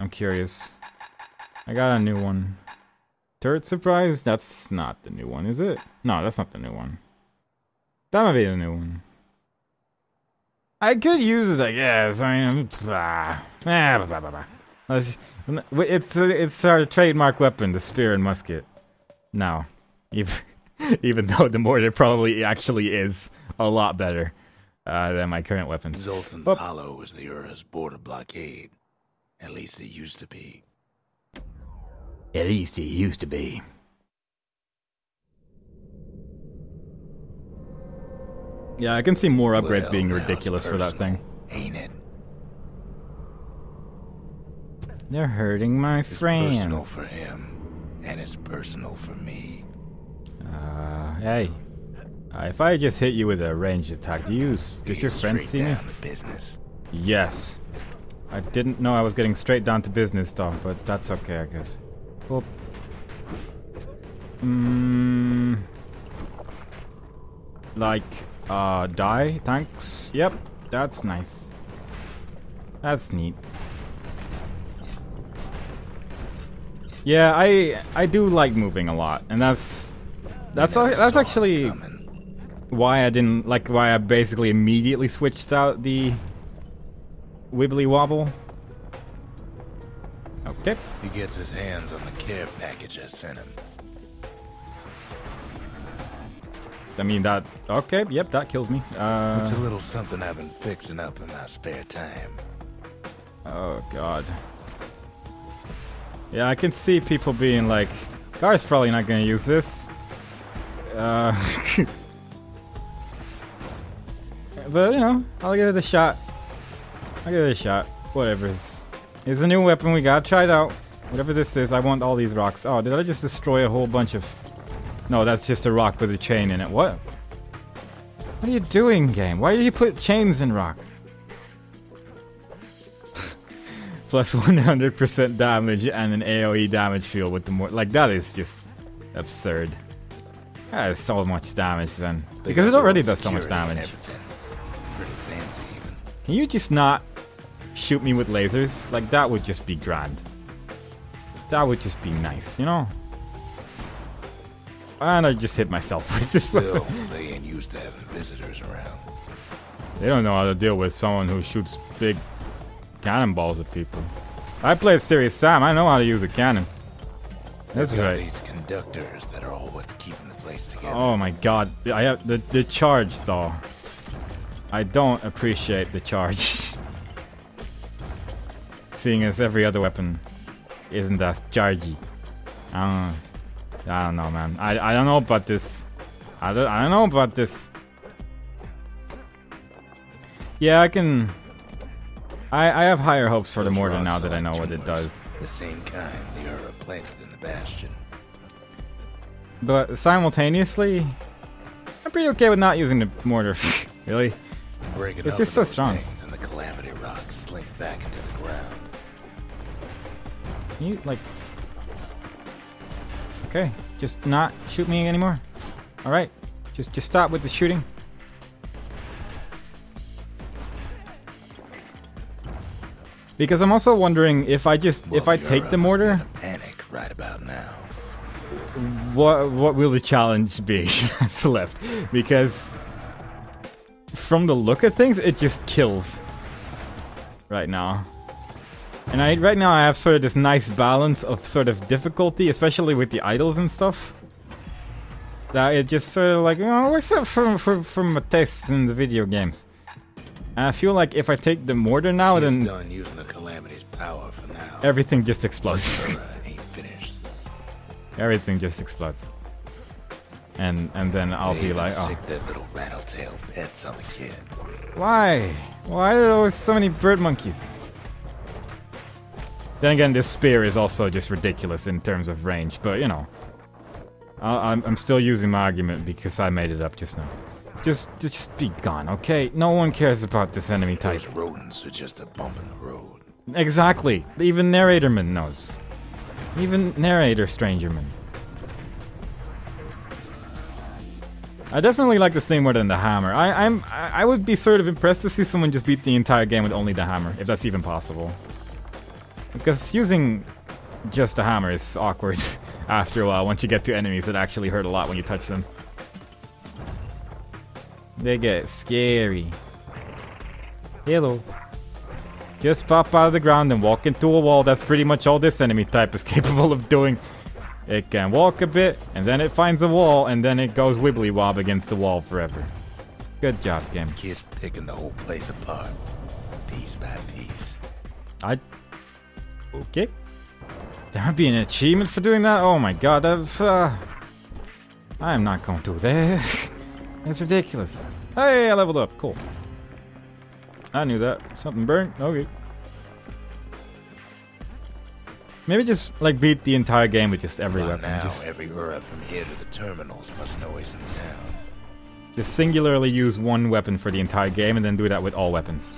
Speaker 2: I'm curious. I got a new one. Turret surprise? That's not the new one, is it? No, that's not the new one. That might be the new one. I could use it, I guess. I mean, it's our trademark weapon, the spear and musket. Now, even though the mortar probably actually is a lot better than my current weapons.
Speaker 1: Zoltan's Hollow is the Ura's border blockade. At least it used to be.
Speaker 2: At least it used to be. Yeah, I can see more upgrades being ridiculous for that thing.
Speaker 1: Ain't it?
Speaker 2: They're hurting my friend.
Speaker 1: It's personal for him, and it's personal for me.
Speaker 2: Hey. If I just hit you with a ranged attack, does your friend see me?
Speaker 1: Down to business.
Speaker 2: Yes. I didn't know I was getting straight down to business though, but that's okay, I guess. Well, die? Thanks. Yep, that's nice. That's neat. Yeah, I do like moving a lot, and that's actually why I basically immediately switched out the wibbly wobble. Okay.
Speaker 1: He gets his hands on the care package I sent him.
Speaker 2: I mean that. Okay, yep, that kills me.
Speaker 1: It's a little something I've been fixing up in my spare time.
Speaker 2: Oh god. Yeah, I can see people being like, Gar's probably not gonna use this. But you know, I'll give it a shot. Whatever. It's a new weapon we got. Try it out. Whatever this is, I want all these rocks. Oh, did I just destroy a whole bunch of... No, that's just a rock with a chain in it. What? What are you doing, game? Why do you put chains in rocks? Plus 100% damage and an AoE damage field with the more... Like, that is just absurd. That is so much damage then. Because it already does so much damage.
Speaker 1: Pretty fancy even.
Speaker 2: Can you just not shoot me with lasers? Like, that would just be grand. That would just be nice, you know? And I just hit myself with this
Speaker 1: Still, they ain't used to having visitors around.
Speaker 2: They don't know how to deal with someone who shoots big cannonballs at people. I played Serious Sam. I know how to use a cannon. That's right.
Speaker 1: These conductors that are all what's keeping the place together.
Speaker 2: Oh my god. I have the charge though. I don't appreciate the charge. Seeing as every other weapon isn't as chargy. I don't know, man. I don't know about this. I don't know about this. Yeah, I have higher hopes for the mortar now that I know what it does.
Speaker 1: The same kind the Ura planted in the Bastion.
Speaker 2: But simultaneously, I'm pretty okay with not using the mortar. Really? It's just so strong.
Speaker 1: And the calamity rocks slink back into the ground.
Speaker 2: Can you, like... Okay, just not shoot me anymore. Alright, just stop with the shooting. Because I'm also wondering if I take the mortar,
Speaker 1: panic right about now.
Speaker 2: what will the challenge be that's left? Because from the look of things, it just kills right now. And right now I have sort of this nice balance of sort of difficulty, especially with the idols and stuff. That it just sort of like, you know, works out from my tastes in the video games. And I feel like if I take the mortar now, then
Speaker 1: done using the calamity's power for now.
Speaker 2: Everything just explodes.
Speaker 1: Ain't finished.
Speaker 2: Everything just explodes. And then I'll be like, oh.
Speaker 1: Sick that little rattletail pets on the kid.
Speaker 2: Why? Why are there always so many bird monkeys? Then again, this spear is also just ridiculous in terms of range, but you know. I'm still using my argument because I made it up just now. Just be gone, okay? No one cares about this enemy type.
Speaker 1: Those rodents are just a bump in the road.
Speaker 2: Exactly. Even Narratorman knows. Even Narrator Strangerman. I definitely like this thing more than the hammer. I would be sort of impressed to see someone just beat the entire game with only the hammer, if that's even possible. Because using just the hammer is awkward after a while once you get to enemies that actually hurt a lot when you touch them. They get scary. Hello. Just pop out of the ground and walk into a wall. That's pretty much all this enemy type is capable of doing. It can walk a bit, and then it finds a wall, and then it goes wibbly-wob against the wall forever. Good job, game.
Speaker 1: Kids picking the whole place apart, piece by piece.
Speaker 2: Okay. There would be an achievement for doing that? Oh my god, I am not going to do that. It's ridiculous. Hey, I leveled up. Cool. I knew that. Something burnt. Okay. Maybe just, like, beat the entire game with just every weapon.
Speaker 1: Now,
Speaker 2: just,
Speaker 1: every Ura from here to the terminals must know he's in town.
Speaker 2: just singularly use one weapon for the entire game and then do that with all weapons.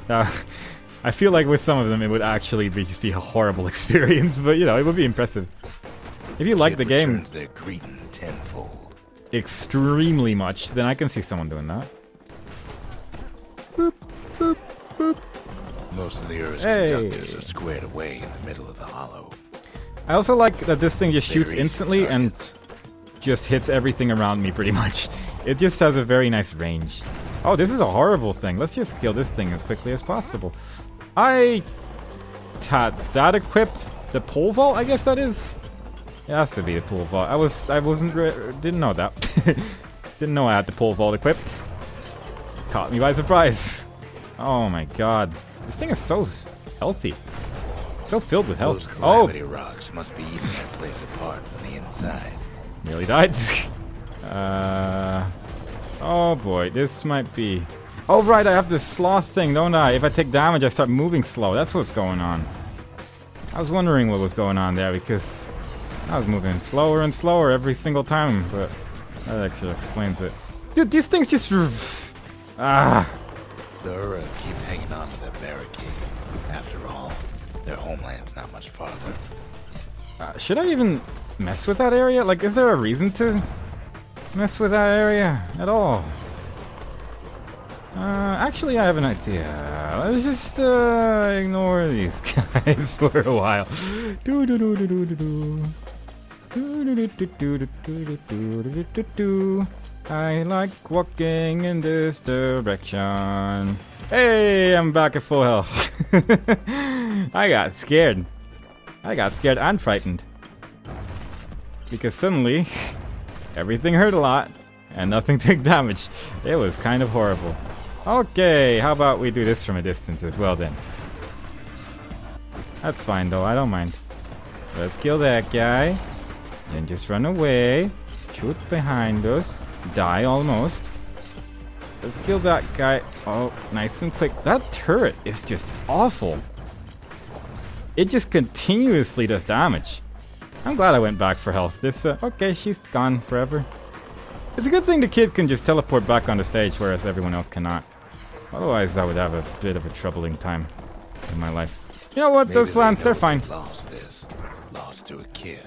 Speaker 2: I feel like with some of them it would actually just be a horrible experience, but, you know, it would be impressive. If you like the game
Speaker 1: their greeting tenfold.
Speaker 2: Extremely much, then I can see someone doing that. Boop, boop, boop.
Speaker 1: Most of the Ura's conductors are squared away in the middle of the hollow.
Speaker 2: I also like that this thing just shoots
Speaker 1: Very
Speaker 2: instantly and
Speaker 1: targets.
Speaker 2: just hits everything around me pretty much. It just has a very nice range. Oh, this is a horrible thing. Let's just kill this thing as quickly as possible. I had that equipped. The pole vault, I guess that is. It has to be the pole vault. Didn't know that. Didn't know I had the pole vault equipped. Caught me by surprise. Oh my god. This thing is so healthy. So filled with health.
Speaker 1: Those calamity rocks must be eating that place apart from the inside.
Speaker 2: Nearly died. Oh boy, this might be... Oh right, I have this sloth thing, don't I? If I take damage, I start moving slow. That's what's going on. I was wondering what was going on there because I was moving slower and slower every single time, but that actually explains it. Dude, these things just...
Speaker 1: The Ura keep hanging on to their barricade. After all, their homeland's not much farther.
Speaker 2: Should I even mess with that area? Like, is there a reason to mess with that area at all? Actually, I have an idea. Let's just ignore these guys for a while. I like walking in this direction. Hey, I'm back at full health. I got scared. I got scared and frightened. Because suddenly, everything hurt a lot, and nothing took damage. It was kind of horrible. Okay, how about we do this from a distance as well then? That's fine though, I don't mind. Let's kill that guy. Then just run away. Shoot behind us. Die almost. Let's kill that guy. Oh, nice and quick. That turret is just awful. It just continuously does damage. I'm glad I went back for health. This, okay, she's gone forever. It's a good thing the kid can just teleport back on the stage, whereas everyone else cannot. Otherwise, I would have a bit of a troubling time in my life. You know what? Those plants, they're fine.
Speaker 1: Lost to a kid.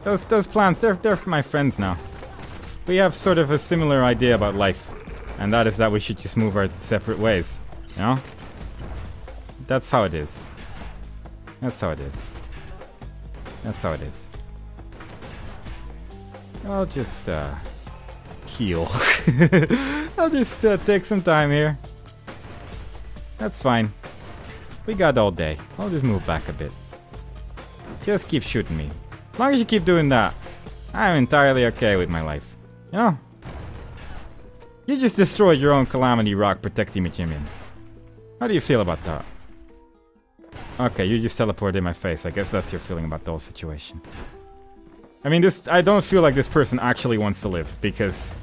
Speaker 2: Those plants, they're my friends now. We have sort of a similar idea about life, and that is that we should just move our separate ways. You know? That's how it is. That's how it is. That's how it is. I'll just heal. I'll just take some time here. That's fine. We got all day. I'll just move back a bit. Just keep shooting me. As long as you keep doing that, I'm entirely okay with my life. You know? You just destroyed your own Calamity Rock protecting me, Jimmy. How do you feel about that? Okay, you just teleported in my face. I guess that's your feeling about the whole situation. I mean, I don't feel like this person actually wants to live, because,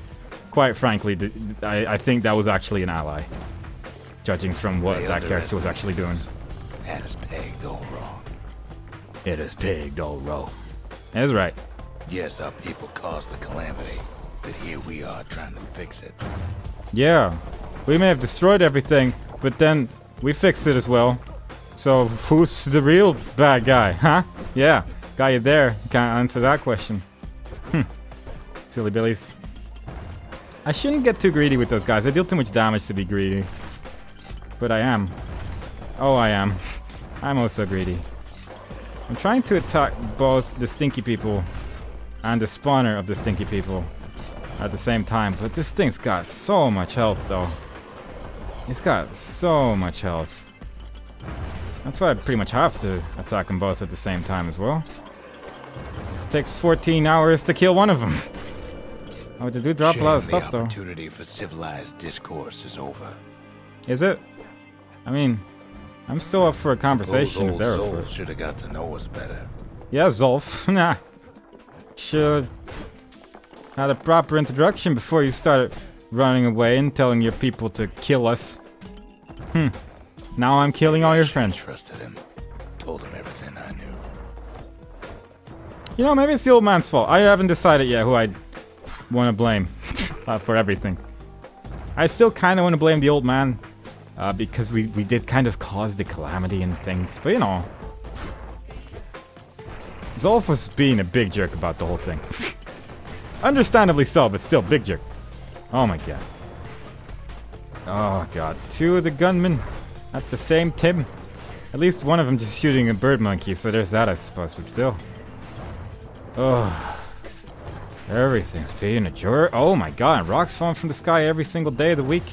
Speaker 2: quite frankly, I think that was actually an ally. Judging from what that character was actually doing.
Speaker 1: That is pegged all wrong.
Speaker 2: It is pegged all wrong. That's right.
Speaker 1: Yes, our people caused the calamity, but here we are trying to fix it.
Speaker 2: Yeah, we may have destroyed everything, but then we fixed it as well. So who's the real bad guy, huh? Yeah, got you there. Can't answer that question. Silly billies. I shouldn't get too greedy with those guys. I deal too much damage to be greedy. But I am. Oh, I am. I'm also greedy. I'm trying to attack both the stinky people and the spawner of the stinky people at the same time, but this thing's got so much health though. He's got so much health. That's why I pretty much have to attack them both at the same time as well. It takes 14 hours to kill one of them. Oh, they do drop a lot of stuff, though.
Speaker 1: The opportunity for civilized discourse is over.
Speaker 2: Is it? I mean, I'm still up for a conversation if they're
Speaker 1: Zolf should have got to know us better.
Speaker 2: Yeah, Zolf. Nah. Should had a proper introduction before you started running away and telling your people to kill us. Now I'm killing all your friends.
Speaker 1: I trusted him. Told him everything I knew.
Speaker 2: You know, maybe it's the old man's fault. I haven't decided yet who I want to blame for everything. I still kind of want to blame the old man because we did kind of cause the calamity and things. But you know, Zolf was being a big jerk about the whole thing. Understandably so, but still, big jerk. Oh my god. Oh god. Two of the gunmen at the same time. At least one of them just shooting a bird monkey, so there's that, I suppose, but still. Oh. Everything's being a jerk. Oh my god, and rocks falling from the sky every single day of the week.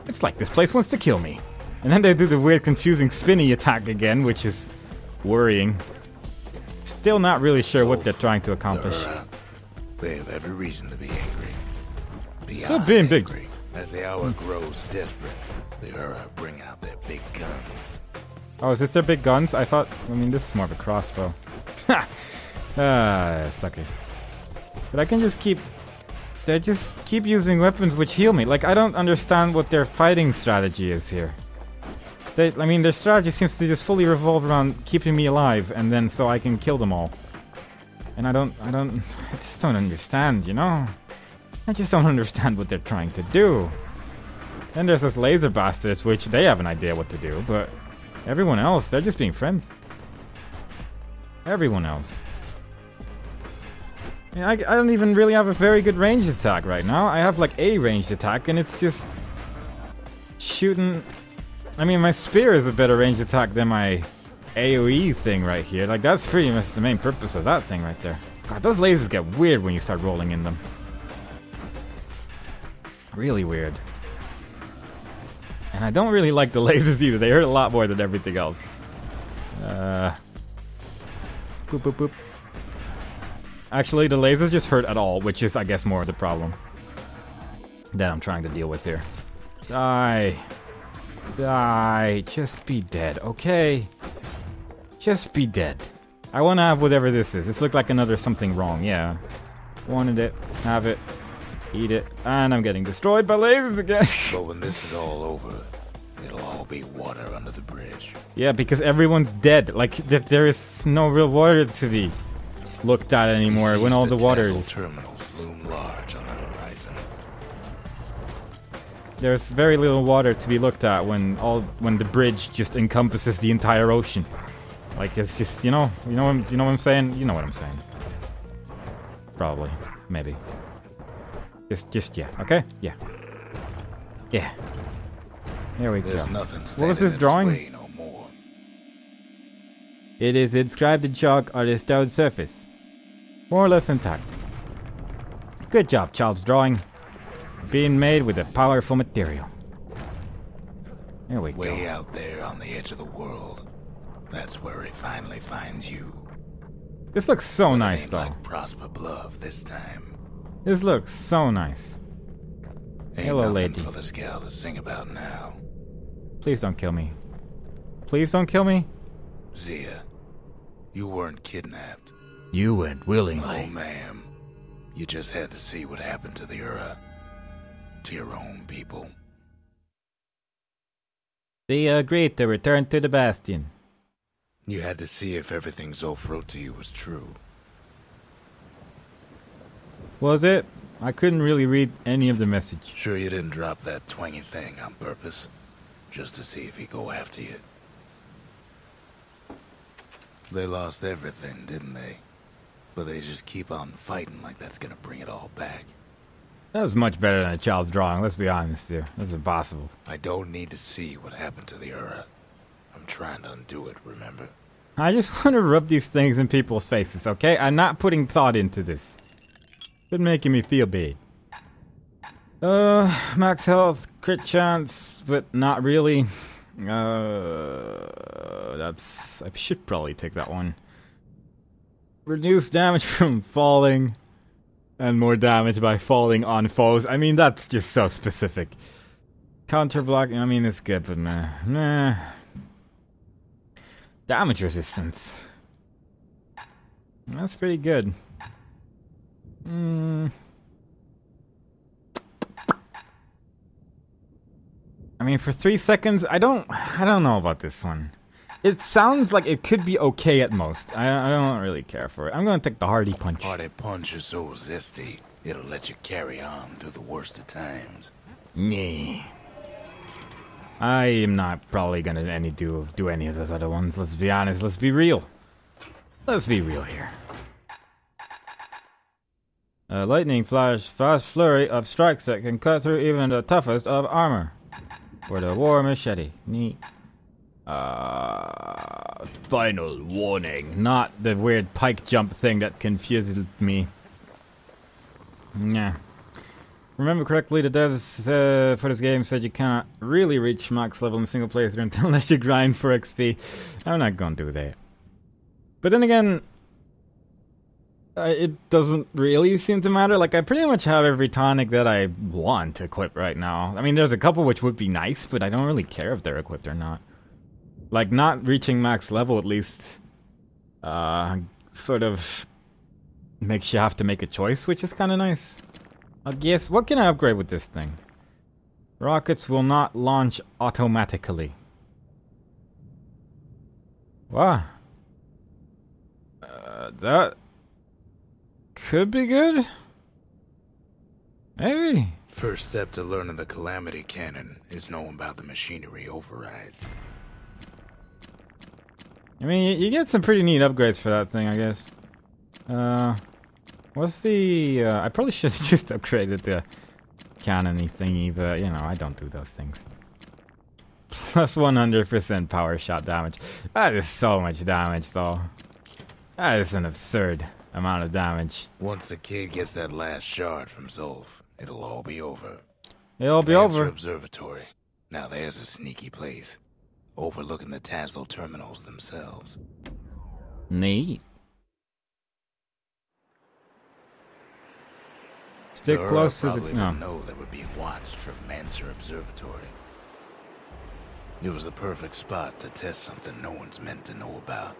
Speaker 2: It's like this place wants to kill me. And then they do the weird, confusing, spinny attack again, which is worrying. Still not really sure what they're trying to accomplish.
Speaker 1: They have every reason to be angry.
Speaker 2: Still being big.
Speaker 1: Angry. As the hour grows desperate, the Ura bring out their big guns.
Speaker 2: Oh, is this their big guns? I mean, this is more of a crossbow. Ha! Suckers. But I can just keep... They just keep using weapons which heal me. Like, I don't understand what their fighting strategy is here. I mean, their strategy seems to just fully revolve around keeping me alive, and then so I can kill them all. And I just don't understand, you know? I just don't understand what they're trying to do. Then there's those laser bastards, which they have an idea what to do, but everyone else, they're just being friends. Everyone else. I mean, I don't even really have a very good ranged attack right now. I have like a ranged attack, and it's just shooting. I mean, my spear is a better ranged attack than my AoE thing right here. Like, that's pretty much the main purpose of that thing right there. God, those lasers get weird when you start rolling in them. Really weird. And I don't really like the lasers either. They hurt a lot more than everything else. Boop, boop, boop. Actually, the lasers just hurt at all, which is, I guess, more of the problem that I'm trying to deal with here. Die. Die. Just be dead, okay? Just be dead. I want to have whatever this is. This looked like another something wrong, yeah. Wanted it. Have it. Eat it. And I'm getting destroyed by lasers again.
Speaker 1: But when this is all over, it'll all be water under the bridge.
Speaker 2: Yeah, because everyone's dead. Like, there is no real water to be looked at anymore when all the water is...
Speaker 1: terminals loom large on the horizon.
Speaker 2: There's very little water to be looked at when the bridge just encompasses the entire ocean. Like, it's just, you know what I'm saying? You know what I'm saying. Probably. Maybe. Just yeah, okay? Yeah. Yeah. There we go.
Speaker 1: Nothing
Speaker 2: what was this drawing?
Speaker 1: Way no more.
Speaker 3: It is inscribed in chalk on a stone surface.
Speaker 2: More or less intact. Good job, child's drawing. Being made with a powerful material. There we go.
Speaker 1: Way out there on the edge of the world. That's where he finally finds you.
Speaker 2: This looks so nice, though.
Speaker 1: Like Prosper Bluff this time.
Speaker 2: This looks so nice.
Speaker 1: Ain't
Speaker 2: Hello,
Speaker 1: nothing
Speaker 2: lady.
Speaker 1: for this gal to sing about now.
Speaker 2: Please don't kill me. Please don't kill me.
Speaker 1: Zia, you weren't kidnapped.
Speaker 3: You went willingly.
Speaker 1: Oh, ma'am. You just had to see what happened to the Ura. To your own people.
Speaker 3: They agreed to return to the Bastion.
Speaker 1: You had to see if everything Zolf wrote to you was true.
Speaker 2: Was it? I couldn't really read any of the message.
Speaker 1: Sure you didn't drop that twangy thing on purpose? Just to see if he'd go after you? They lost everything, didn't they? But they just keep on fighting like that's gonna bring it all back.
Speaker 2: That was much better than a child's drawing, let's be honest here. That's impossible.
Speaker 1: I don't need to see what happened to the Ura. I'm trying to undo it, remember?
Speaker 2: I just want to rub these things in people's faces, okay? I'm not putting thought into this. It's making me feel bad. Max health, crit chance, but not really. That's... I should probably take that one. Reduce damage from falling, and more damage by falling on foes. I mean, that's just so specific. Counter block, I mean, it's good, but nah. Damage resistance. That's pretty good. I mean, for 3 seconds, I don't know about this one. It sounds like it could be okay at most. I don't really care for it. I'm gonna take the Hardy Punch.
Speaker 1: Hardy Punch is so zesty, it'll let you carry on through the worst of times.
Speaker 2: Yeah. I am not probably gonna do any of those other ones. Let's be honest. Let's be real. Let's be real here. Lightning flash, fast flurry of strikes that can cut through even the toughest of armor. For the war machete. Neat. Final warning. Not the weird pike jump thing that confused me. Nah. Remember correctly, the devs for this game said you cannot really reach max level in single playthrough unless you grind for XP. I'm not gonna do that. But then again, it doesn't really seem to matter. Like, I pretty much have every tonic that I want equipped right now. I mean, there's a couple which would be nice, but I don't really care if they're equipped or not. Like, not reaching max level at least sort of makes you have to make a choice, which is kind of nice. I guess, what can I upgrade with this thing? Rockets will not launch automatically. Wow. That could be good. Maybe.
Speaker 1: First step to learning the Calamity Cannon is knowing about the machinery overrides.
Speaker 2: I mean, you get some pretty neat upgrades for that thing, I guess. What's the... I probably should have just upgraded the cannon-y thingy, but, you know, I don't do those things. Plus 100% power shot damage. That is so much damage, though. That is an absurd amount of damage.
Speaker 1: Once the kid gets that last shard from Zolf, it'll all be over.
Speaker 2: It'll be over.
Speaker 1: Observatory. Now there's a sneaky place, overlooking the Tassel terminals themselves.
Speaker 2: Neat. Stick close to the...
Speaker 1: didn't know they were being watched from Manser Observatory. It was the perfect spot to test something no one's meant to know about.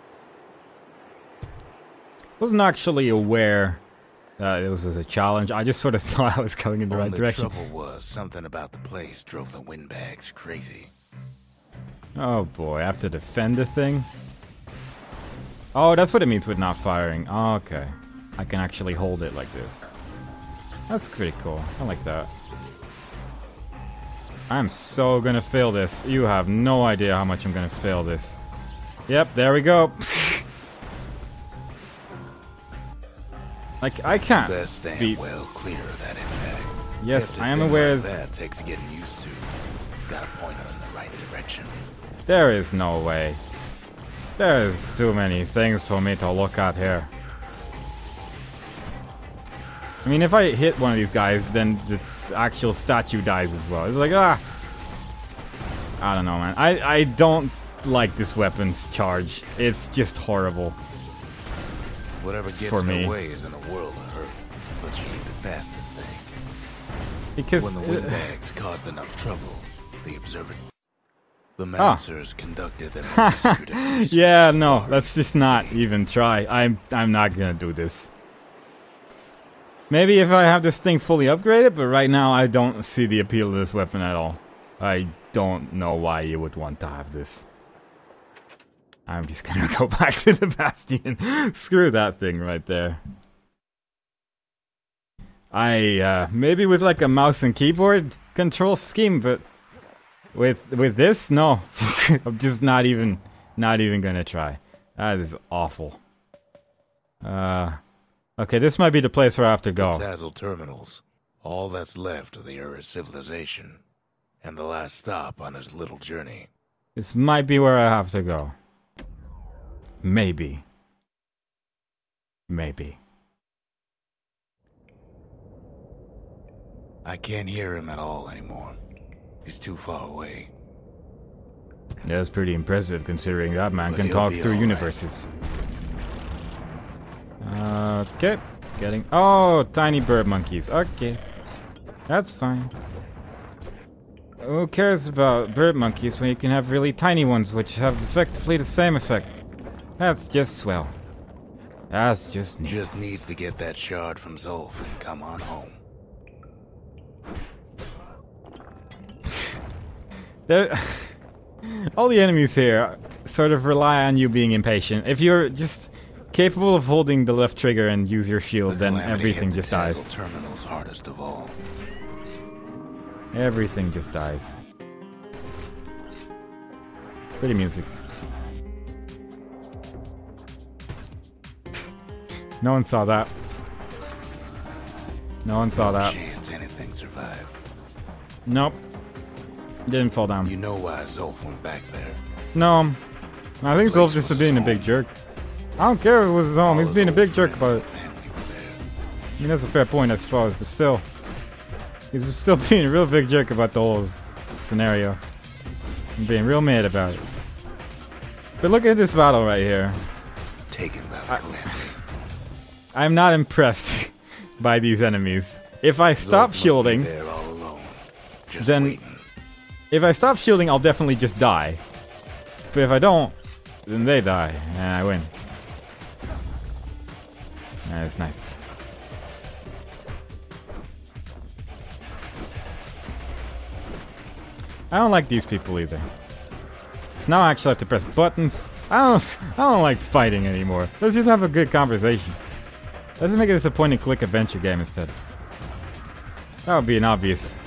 Speaker 2: Wasn't actually aware that it was a challenge. I just sort of thought I was going in the right direction.
Speaker 1: The trouble was, something about the place drove the windbags crazy.
Speaker 2: Oh boy, I have to defend the thing? Oh, that's what it means with not firing. Oh, okay. I can actually hold it like this. That's pretty cool. I like that. I'm so gonna fail this. You have no idea how much I'm gonna fail this. Yep, there we go. Like, I can't
Speaker 1: Best stand well clear of that impact.
Speaker 2: Yes, I am aware
Speaker 1: that takes getting used to. Gotta point her in the right direction.
Speaker 2: There is no way. There's too many things for me to look at here. I mean, if I hit one of these guys, then the actual statue dies as well. It's like, ah! I don't know, man. I don't like this weapon's charge. It's just horrible.
Speaker 1: Whatever gets in the way is in a world of hurt, but you ain't the fastest thing.
Speaker 2: Because
Speaker 1: when the windbags caused enough trouble, the Mansers conducted their most secretive.
Speaker 2: Yeah, no, let's just not even try. I'm not gonna do this. Maybe if I have this thing fully upgraded, but right now I don't see the appeal of this weapon at all. I don't know why you would want to have this. I'm just gonna go back to the Bastion. Screw that thing right there. Maybe with like a mouse and keyboard control scheme, but with this, no. I'm just not even gonna try. That is awful. Okay, this might be the place where I have to go.
Speaker 1: The Tassel terminals. All that's left of the Uri's civilization. And the last stop on his little journey.
Speaker 2: This might be where I have to go. Maybe. Maybe.
Speaker 1: I can't hear him at all anymore. He's too far away.
Speaker 2: That's pretty impressive considering that man
Speaker 1: But
Speaker 2: can
Speaker 1: he'll
Speaker 2: talk
Speaker 1: be
Speaker 2: through
Speaker 1: all right.
Speaker 2: universes. Okay. Getting... Oh, tiny bird monkeys. Okay. That's fine. Who cares about bird monkeys when you can have really tiny ones which have effectively the same effect? That's just swell. That's just neat.
Speaker 1: Just needs to get that shard from Zolf and come on home.
Speaker 2: There... All the enemies here sort of rely on you being impatient. If you're just capable of holding the left trigger and use your shield,
Speaker 1: The
Speaker 2: then
Speaker 1: Calamity
Speaker 2: everything
Speaker 1: hit the
Speaker 2: just dies.
Speaker 1: Tassel Terminal's hardest of all.
Speaker 2: Everything just dies. Pretty music. No one saw that. No one saw
Speaker 1: No
Speaker 2: that.
Speaker 1: chance anything survived.
Speaker 2: Nope. Didn't fall down.
Speaker 1: You know why Zolf went back there.
Speaker 2: No. I think
Speaker 1: Place
Speaker 2: Zolf just
Speaker 1: was
Speaker 2: being a
Speaker 1: his
Speaker 2: big
Speaker 1: home.
Speaker 2: jerk. I don't care if it was his home.
Speaker 1: All
Speaker 2: He's
Speaker 1: his
Speaker 2: being a
Speaker 1: old
Speaker 2: big jerk
Speaker 1: friends
Speaker 2: about it.
Speaker 1: and family were there.
Speaker 2: I mean, that's a fair point, I suppose, but still. He's still being a real big jerk about the whole scenario. And being real mad about it. But look at this battle right here.
Speaker 1: Taken by the Calamity.
Speaker 2: I'm not impressed by these enemies. If I stop
Speaker 1: Zolf must be
Speaker 2: shielding,
Speaker 1: there all alone, just
Speaker 2: then-
Speaker 1: waiting.
Speaker 2: if I stop shielding, I'll definitely just die. But if I don't, then they die, and I win. That's nice. I don't like these people either. Now I actually have to press buttons. I don't like fighting anymore. Let's just have a good conversation. Let's make this a point-and-click adventure game instead. That would be an obvious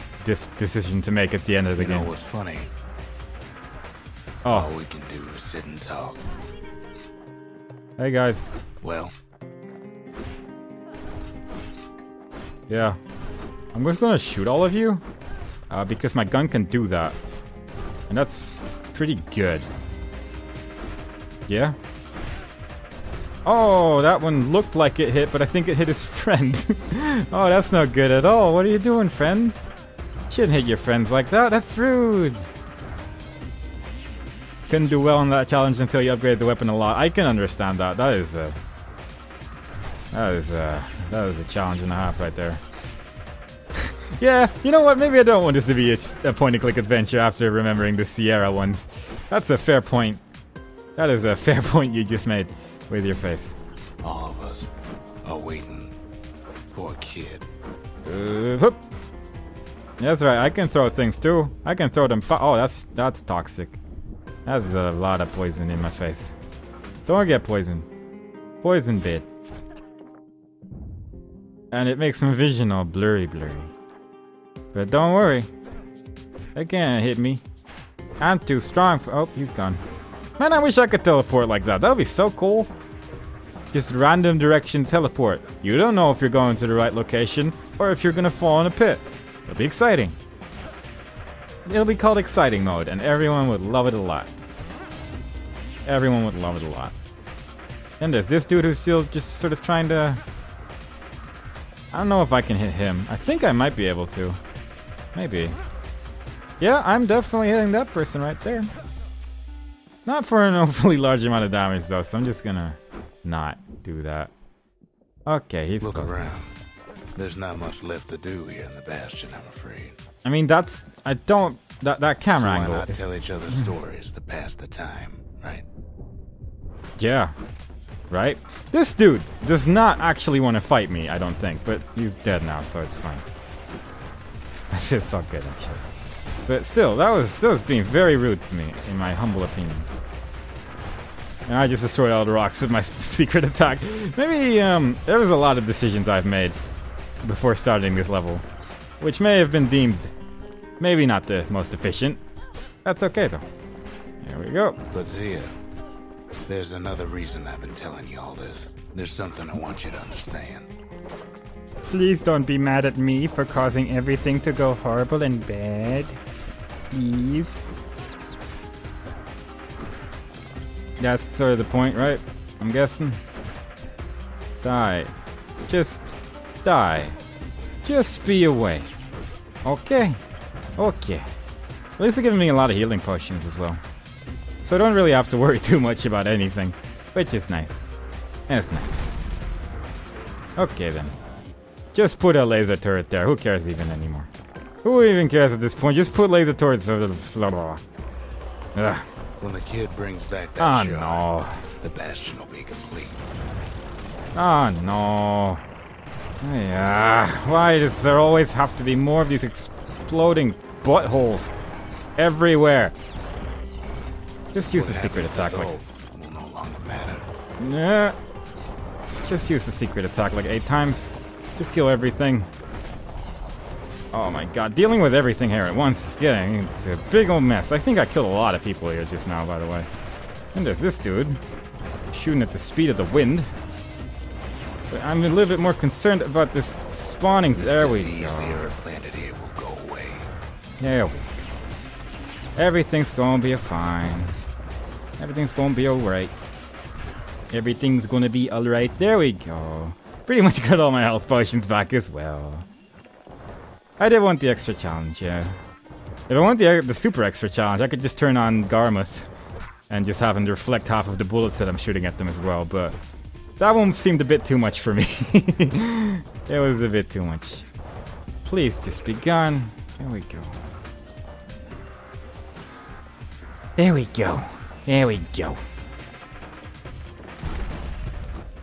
Speaker 2: decision to make at the end of the
Speaker 1: You know
Speaker 2: game.
Speaker 1: what's funny?
Speaker 2: Oh,
Speaker 1: All we can do is sit and talk.
Speaker 2: hey guys.
Speaker 1: Well,
Speaker 2: Yeah. I'm just gonna shoot all of you. Because my gun can do that. And that's pretty good. Yeah? Oh, that one looked like it hit, but I think it hit his friend. Oh, that's not good at all. What are you doing, friend? You shouldn't hit your friends like that. That's rude. Couldn't do well on that challenge until you upgrade the weapon a lot. I can understand that. That is a challenge and a half right there. Yeah, you know what? Maybe I don't want this to be a point-and-click adventure after remembering the Sierra ones. That's a fair point. That is a fair point you just made with your face.
Speaker 1: all of us are waiting for a kid.
Speaker 2: Whoop. That's right. I can throw things too. I can throw them. Oh, that's toxic. That's a lot of poison in my face. Don't get poisoned. Poison bit. And it makes my vision all blurry. But don't worry. They can't hit me. I'm too strong for... Oh, he's gone. Man, I wish I could teleport like that. That would be so cool. Just random direction teleport. You don't know if you're going to the right location or if you're gonna fall in a pit. It'll be exciting. It'll be called exciting mode, and everyone would love it a lot. Everyone would love it a lot. And there's this dude who's still just sort of trying to... I don't know if I can hit him. I think I might be able to. Maybe. Yeah, I'm definitely hitting that person right there. Not for an awfully large amount of damage though, so I'm just gonna not do that. Okay, he's
Speaker 1: Look
Speaker 2: close.
Speaker 1: around. There's not much left to do here in the Bastion, I'm afraid.
Speaker 2: I mean, that's... I don't... That
Speaker 1: So
Speaker 2: camera
Speaker 1: why
Speaker 2: angle
Speaker 1: not
Speaker 2: is...
Speaker 1: tell each other stories to pass the time, right?
Speaker 2: Yeah. Right? This dude does not actually want to fight me, I don't think. But he's dead now, so it's fine. That's just so good, actually. But still, that was being very rude to me, in my humble opinion. And I just destroyed all the rocks with my secret attack. Maybe, there was a lot of decisions I've made before starting this level, which may have been deemed maybe not the most efficient. That's okay, though. Here we go.
Speaker 1: But Zia, there's another reason I've been telling you all this. There's something I want you to understand.
Speaker 4: Please don't be mad at me for causing everything to go horrible and bad. Please.
Speaker 2: That's sort of the point, right? I'm guessing. Die. Just die. Just be away. Okay. Okay. At least they're giving me a lot of healing potions as well. So I don't really have to worry too much about anything. Which is nice. That's nice. Okay then. Just put a laser turret there. Who cares even anymore? Who even cares at this point? Just put laser turrets over the... Blah, blah, blah. Ugh.
Speaker 1: When the kid brings back that shard,
Speaker 2: no.
Speaker 1: the Bastion will be complete.
Speaker 2: Oh no. Yeah. Why does there always have to be more of these exploding buttholes everywhere? Just use the secret attack like...
Speaker 1: will no longer matter.
Speaker 2: Yeah. Just use the secret attack like 8 times. Just kill everything. Oh my god, dealing with everything here at once is getting into a big old mess. I think I killed a lot of people here just now, by the way. And there's this dude, shooting at the speed of the wind. But I'm a little bit more concerned about this spawning. There we go.
Speaker 1: The herb planted here will go away.
Speaker 2: There we go. Everything's gonna be fine. Everything's gonna be alright. Everything's gonna be alright. There we go. Pretty much got all my health potions back as well. I did want the extra challenge, yeah. If I want the super extra challenge, I could just turn on Garmuth and just have him reflect half of the bullets that I'm shooting at them as well, but that one seemed a bit too much for me. It was a bit too much. Please just be gone. There we go. There we go. There we go.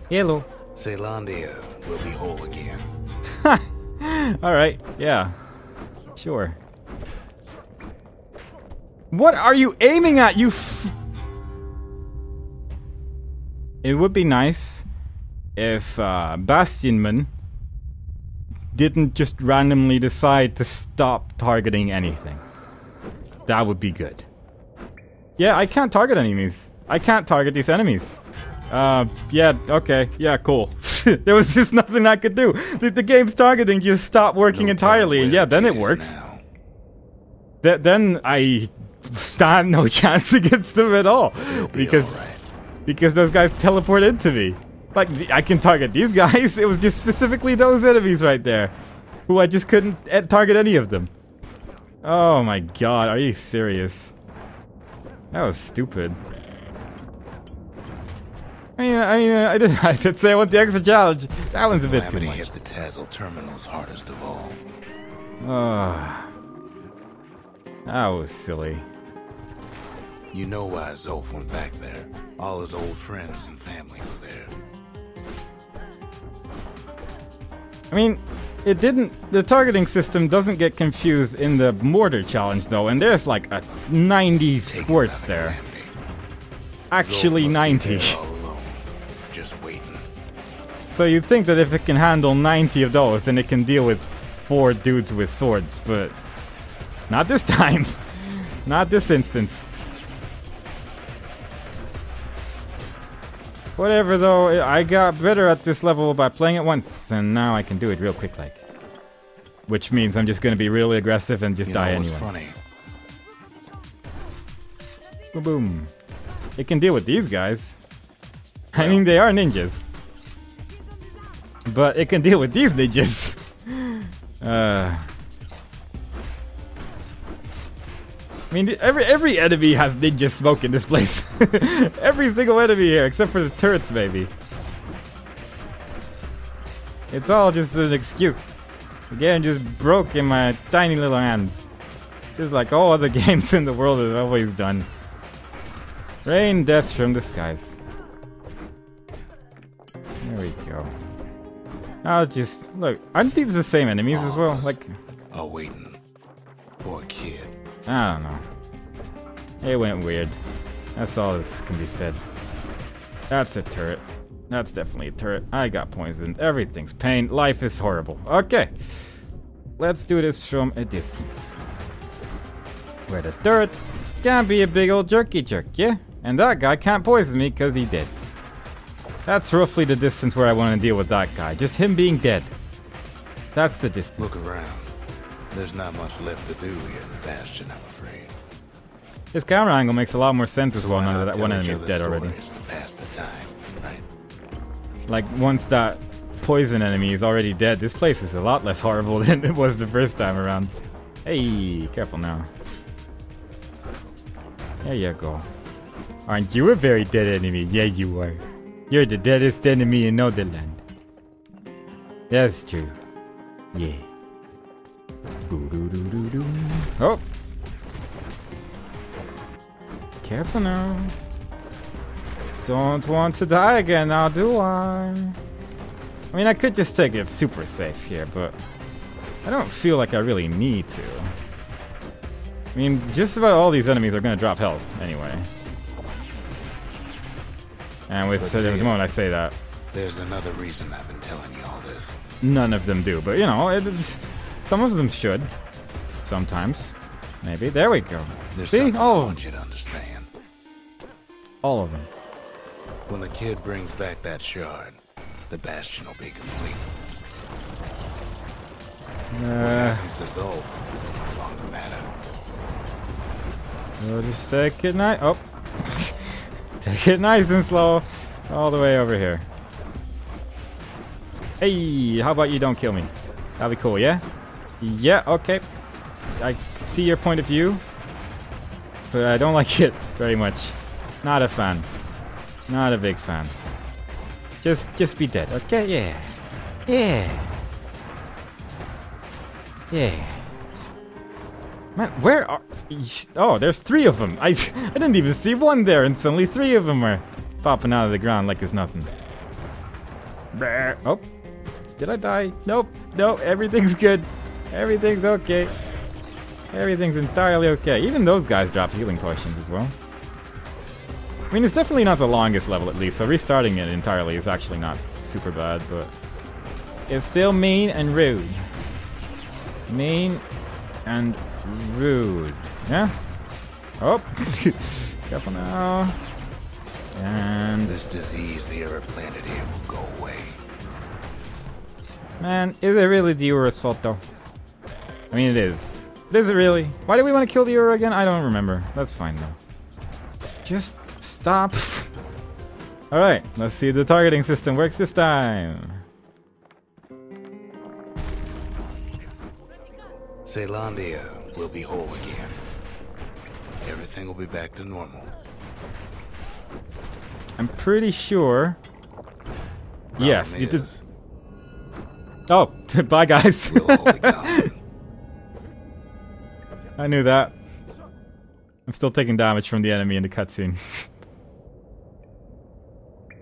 Speaker 2: Hello.
Speaker 1: Zealandia will be whole again.
Speaker 2: Alright, yeah. Sure. What are you aiming at, you It would be nice if Bastionman didn't just randomly decide to stop targeting anything. That would be good. Yeah, I can't target enemies. I can't target these enemies. Yeah, okay. Yeah, cool. There was just nothing I could do. The game's targeting just stopped working entirely, and yeah, then it works. Then I stand no chance against them at all. Because those guys teleport into me. Like, I can target these guys. It was just specifically those enemies right there. Who I just couldn't target any of them. Oh my god, are you serious? That was stupid. I did say I want the extra challenge. That one's a bit too much.
Speaker 1: Hit the Tazzle terminals hardest of all.
Speaker 2: That was silly.
Speaker 1: You know why Zolf went back there. All his old friends and family were there.
Speaker 2: I mean, it didn't... The targeting system doesn't get confused in the mortar challenge, though, and there's like a 90 squirts there. Actually 90.
Speaker 1: Just waiting.
Speaker 2: So you'd think that if it can handle 90 of those, then it can deal with 4 dudes with swords, but not this time. Not this instance. Whatever though, I got better at this level by playing it once, and now I can do it real quick like. Which means I'm just gonna be really aggressive and just die anyway.
Speaker 1: Funny?
Speaker 2: Boom boom. It can deal with these guys. I mean, they are ninjas. But it can deal with these ninjas. I mean, every enemy has ninja smoke in this place. Every single enemy here, except for the turrets, maybe. It's all just an excuse. The game just broke in my tiny little hands. Just like all other games in the world have always done. Rain death from the skies. There we go. I'll just... Look, aren't these the same enemies as well? Like...
Speaker 1: are waiting for a kid.
Speaker 2: I don't know. It went weird. That's all that can be said. That's a turret. That's definitely a turret. I got poisoned. Everything's pain. Life is horrible. Okay. Let's do this from a distance. Where the turret can be a big old jerky jerk, yeah? And that guy can't poison me because he did. That's roughly the distance where I want to deal with that guy. Just him being dead. That's the distance.
Speaker 1: Look around. There's not much left to do here in the Bastion, I'm afraid.
Speaker 2: This camera angle makes a lot more sense as well now that one enemy is dead already.
Speaker 1: To pass the time, right?
Speaker 2: Like once that poison enemy is already dead, this place is a lot less horrible than it was the first time around. Hey, careful now. There you go. Aren't you a very dead enemy? Yeah, you are. You're the deadest enemy in Northern. That's true. Yeah. Oh! Careful now. Don't want to die again now, do I? I mean, I could just take it super safe here, but I don't feel like I really need to. I mean, just about all these enemies are going to drop health anyway. And with the moment I say that,
Speaker 1: there's another reason I've been telling you all this.
Speaker 2: None of them do, but you know, some of them should. Sometimes. Maybe. There we go.
Speaker 1: There's
Speaker 2: See?
Speaker 1: something
Speaker 2: All
Speaker 1: I
Speaker 2: of
Speaker 1: want
Speaker 2: them.
Speaker 1: you to understand.
Speaker 2: All of them.
Speaker 1: When the kid brings back that shard, the Bastion will be complete. What happens to Zolf will no longer matter.
Speaker 2: We'll just take it nice. Oh. Take it nice and slow. All the way over here. Hey, how about you don't kill me? That'd be cool, yeah? Yeah, okay. I see your point of view, but I don't like it very much. Not a fan. Not a big fan. Just be dead, okay? Yeah. Yeah. Yeah. Man, where are... Oh, there's 3 of them. I didn't even see one there, and suddenly 3 of them are popping out of the ground like it's nothing. Oh. Did I die? Nope. No, everything's good. Everything's okay. Everything's entirely okay. Even those guys drop healing potions as well. I mean, it's definitely not the longest level at least, so restarting it entirely is actually not super bad, but it's still mean and rude. Mean and rude. Yeah? Oh. Careful now. And...
Speaker 1: This disease the Earth planted here will go away.
Speaker 2: Man, is it really the Ura's fault though? I mean, it is. But is it really? Why do we want to kill the Ura again? I don't remember. That's fine though. Just stop. Alright, let's see if the targeting system works this time.
Speaker 1: Caelondia will be whole again. Everything will be back to normal.
Speaker 2: I'm pretty sure. Yes,
Speaker 1: Problem
Speaker 2: you did.
Speaker 1: is,
Speaker 2: Oh, bye guys.
Speaker 1: we'll all be gone.
Speaker 2: I knew that. I'm still taking damage from the enemy in the cutscene.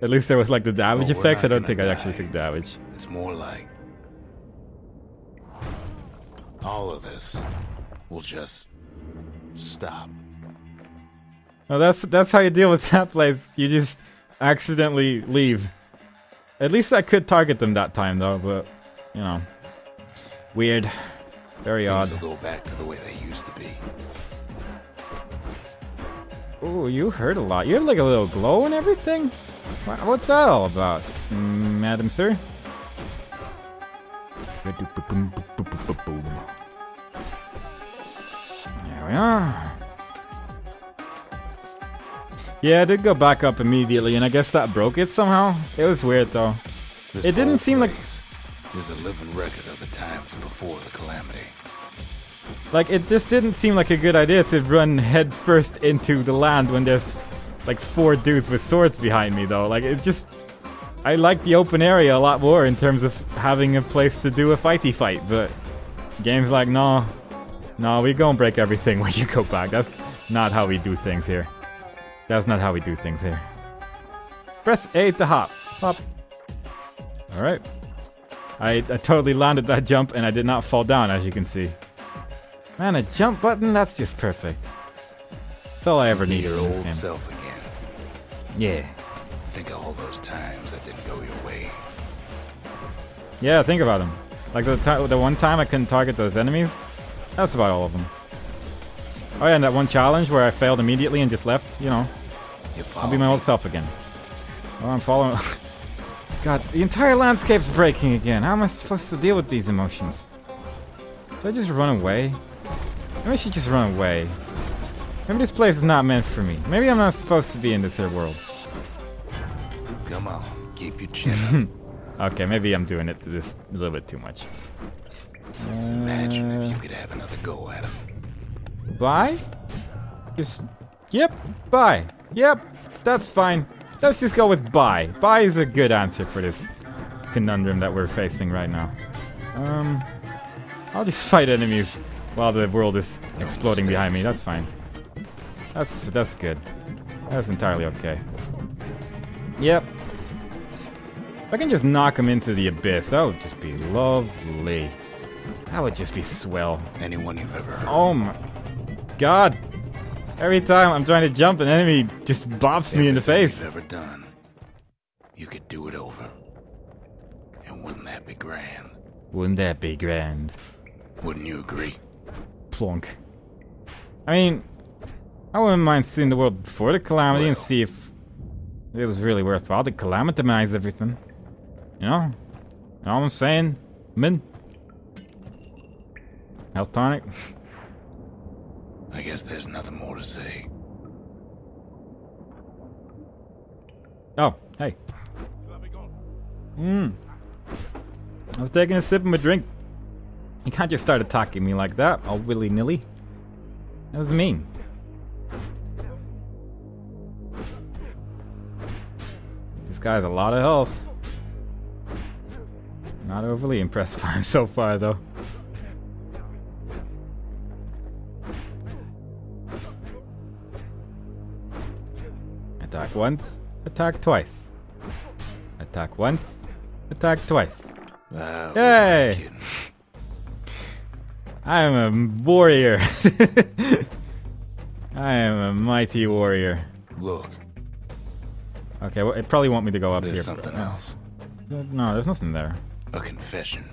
Speaker 2: At least there was like the damage
Speaker 1: Well, we're
Speaker 2: effects. I
Speaker 1: not
Speaker 2: don't think I
Speaker 1: gonna
Speaker 2: actually
Speaker 1: die.
Speaker 2: took damage.
Speaker 1: It's more like all of this will just stop.
Speaker 2: No, that's how you deal with that place. You just accidentally leave. At least I could target them that time though, but you know, weird, very odd.
Speaker 1: Things will go back to the way they used to be.
Speaker 2: Oh, you hurt a lot. You had like a little glow and everything. What's that all about, Madam Sir? There we are. Yeah, I did go back up immediately, and I guess that broke it somehow. It was weird though.
Speaker 1: This
Speaker 2: It didn't
Speaker 1: whole
Speaker 2: seem like-
Speaker 1: place is a living record of the times before the calamity.
Speaker 2: Like, it just didn't seem like a good idea to run head first into the land when there's like 4 dudes with swords behind me though. Like, it just... I like the open area a lot more in terms of having a place to do a fighty fight, but game's like, no, we gonna break everything when you go back. That's not how we do things here. That's not how we do things here. Press A to hop. Hop. Alright. I totally landed that jump and I did not fall down, as you can see. Man, a jump button? That's just perfect. That's all I ever
Speaker 1: Be
Speaker 2: needed
Speaker 1: your
Speaker 2: in this
Speaker 1: old
Speaker 2: game.
Speaker 1: self again.
Speaker 2: Yeah.
Speaker 1: Think of all those times that didn't go your way.
Speaker 2: Yeah, think about them. Like the one time I couldn't target those enemies. That's about all of them. Oh yeah, and that one challenge where I failed immediately and just left, you know.
Speaker 1: You
Speaker 2: I'll be
Speaker 1: follow
Speaker 2: my
Speaker 1: me?
Speaker 2: old self again. Oh, I'm following... God, the entire landscape's breaking again. How am I supposed to deal with these emotions? Do I just run away? Maybe I should just run away. Maybe this place is not meant for me. Maybe I'm not supposed to be in this here world.
Speaker 1: Come on, keep your chin
Speaker 2: Okay, maybe I'm doing it to this a little bit too much.
Speaker 1: Imagine if you could have another go at him.
Speaker 2: Bye? Just... Yep, bye. Yep, that's fine. Let's just go with bye. Bye is a good answer for this conundrum that we're facing right now. I'll just fight enemies while the world is exploding behind me. That's fine. That's good. That's entirely okay. Yep. If I can just knock him into the abyss, that would just be lovely. That would just be swell.
Speaker 1: Anyone you've ever heard?
Speaker 2: Oh my god. Every time I'm trying to jump, an enemy just bops me in the face.
Speaker 1: You've ever done, you could do it over. And wouldn't that be grand?
Speaker 2: Wouldn't that be grand?
Speaker 1: Wouldn't you agree?
Speaker 2: Plonk. I mean, I wouldn't mind seeing the world before the calamity and see if it was really worthwhile to calamitize everything. You know? You know what I'm saying? Health tonic?
Speaker 1: I guess there's nothing more to say.
Speaker 2: Oh, hey. I was taking a sip of my drink. You can't just start attacking me like that, all willy-nilly. That was mean. This guy has a lot of health. Not overly impressed by him so far, though. Attack once, attack twice. Attack once, attack twice. Hey! I am a warrior. I am a mighty warrior.
Speaker 1: Look.
Speaker 2: Okay, well, it probably want me to go up
Speaker 1: There's
Speaker 2: here.
Speaker 1: something else.
Speaker 2: No, there's nothing there.
Speaker 1: A confession.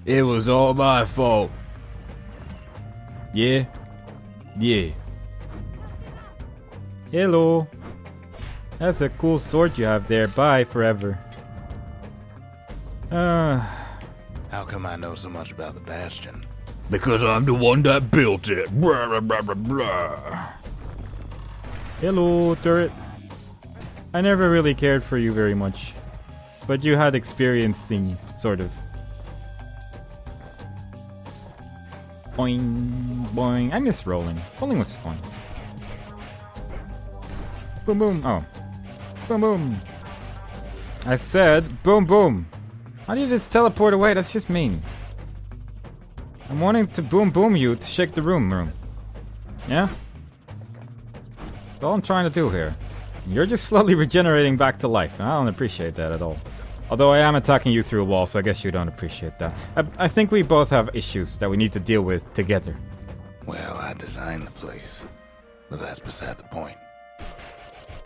Speaker 2: It was all my fault. Yeah? Yeah. Hello. That's a cool sword you have there. Bye forever.
Speaker 1: How come I know so much about the Bastion?
Speaker 5: Because I'm the one that built it. Blah, blah, blah, blah, blah.
Speaker 2: Hello, turret. I never really cared for you very much. But you had experience thingies, sort of. Boing, boing. I miss rolling. Rolling was fun. Boom, boom. Oh. Boom, boom. I said boom, boom. How do you just teleport away? That's just mean. I'm wanting to boom, boom you to shake the room. Yeah? That's all I'm trying to do here. You're just slowly regenerating back to life. I don't appreciate that at all. Although I am attacking you through a wall, so I guess you don't appreciate that. I think we both have issues that we need to deal with together.
Speaker 1: Well, I designed the place. But that's beside the point.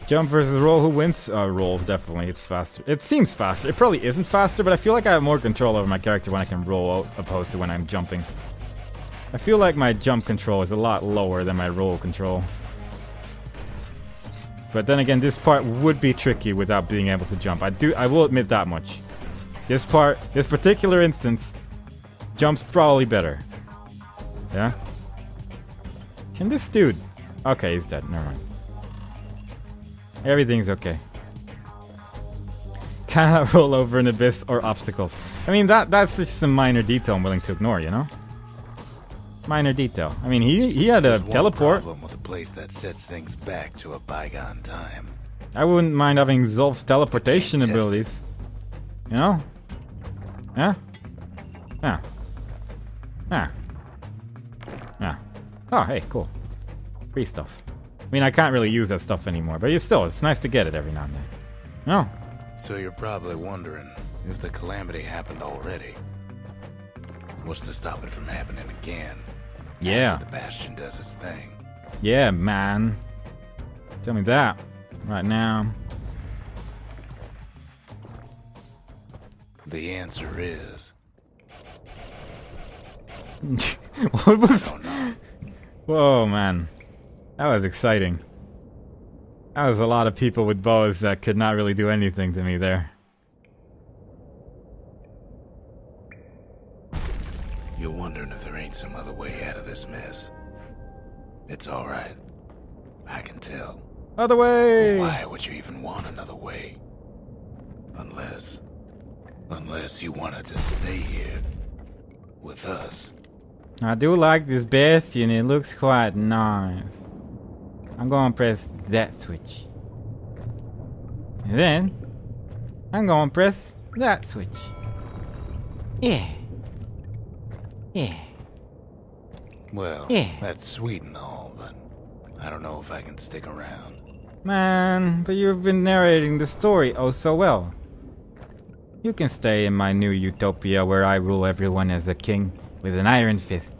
Speaker 2: Jump versus roll, who wins? Roll, definitely. It's faster. It seems faster. It probably isn't faster, but I feel like I have more control over my character when I can roll opposed to when I'm jumping. I feel like my jump control is a lot lower than my roll control. But then again, this part would be tricky without being able to jump. I will admit that much. This particular instance, jump's probably better. Yeah? Can this dude... Okay, he's dead. Never mind. Everything's okay. Cannot roll over an abyss or obstacles. I mean, that's just some minor detail I'm willing to ignore, you know? Minor detail. I mean, he had a teleport.
Speaker 1: Problem with a place that sets things back to a bygone time.
Speaker 2: I wouldn't mind having Zolf's teleportation abilities. You know? Yeah? Yeah. Yeah. Yeah. Oh, hey, cool. Free stuff. I mean, I can't really use that stuff anymore, but it's nice to get it every now and then. No.
Speaker 1: So you're probably wondering if the calamity happened already. What's to stop it from happening again?
Speaker 2: Yeah.
Speaker 1: After the Bastion does its thing.
Speaker 2: Yeah, man. Tell me that. Right now.
Speaker 1: The answer is...
Speaker 2: What was...
Speaker 1: I don't know.
Speaker 2: Whoa, man. That was exciting. That was a lot of people with bows that could not really do anything to me there.
Speaker 1: You're wondering if there ain't some other way out of this mess. It's alright. I can tell.
Speaker 2: Other way!
Speaker 1: Why would you even want another way? Unless Unless you wanted to stay here with us.
Speaker 2: I do like this Bastion, it looks quite nice. I'm gonna press that switch. And then, I'm gonna press that switch. Yeah. Yeah.
Speaker 1: Well,
Speaker 2: Yeah.
Speaker 1: that's sweet and all, but I don't know if I can stick around.
Speaker 2: Man, but you've been narrating the story oh so well. You can stay in my new utopia where I rule everyone as a king with an iron fist.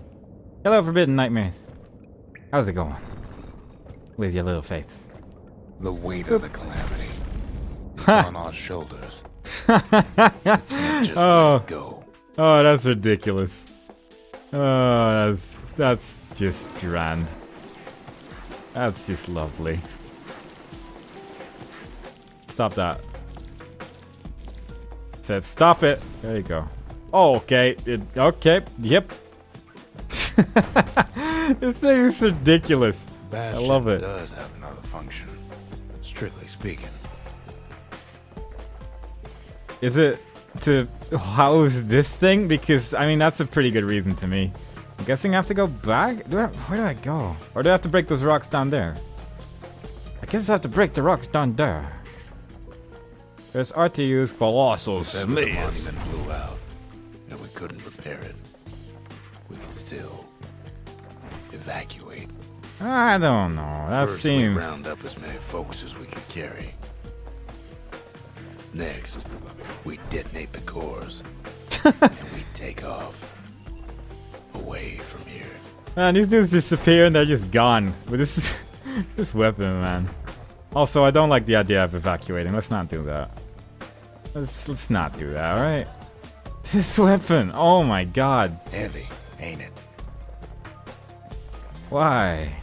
Speaker 2: Hello, Forbidden Nightmares. How's it going? With your little face.
Speaker 1: The weight of the calamity. It's on our shoulders. We can't just let it go.
Speaker 2: Oh, that's ridiculous. Oh, that's just grand. That's just lovely. Stop that. Said stop it. There you go. Oh, okay. Okay. Yep. This thing is ridiculous.
Speaker 1: Bastion
Speaker 2: I love it.
Speaker 1: does have another function, strictly speaking.
Speaker 2: Is it to house this thing? Because, I mean, that's a pretty good reason to me. I'm guessing I have to go back? Where do I go? Or do I have to break those rocks down there? I guess I have to break the rocks down there. There's RTU's Colossal
Speaker 1: If ever the
Speaker 2: Smash.
Speaker 1: monument blew out and we couldn't repair it, we could still evacuate.
Speaker 2: I don't know. That
Speaker 1: First,
Speaker 2: seems...
Speaker 1: we round up as many folks as we could carry. Next, we detonate the cores, and we take off away from here.
Speaker 2: Man, these dudes disappear and they're just gone. But this this weapon, man. Also, I don't like the idea of evacuating. Let's not do that. Let's not do that, alright? This weapon, oh my god.
Speaker 1: Heavy, ain't it?
Speaker 2: Why?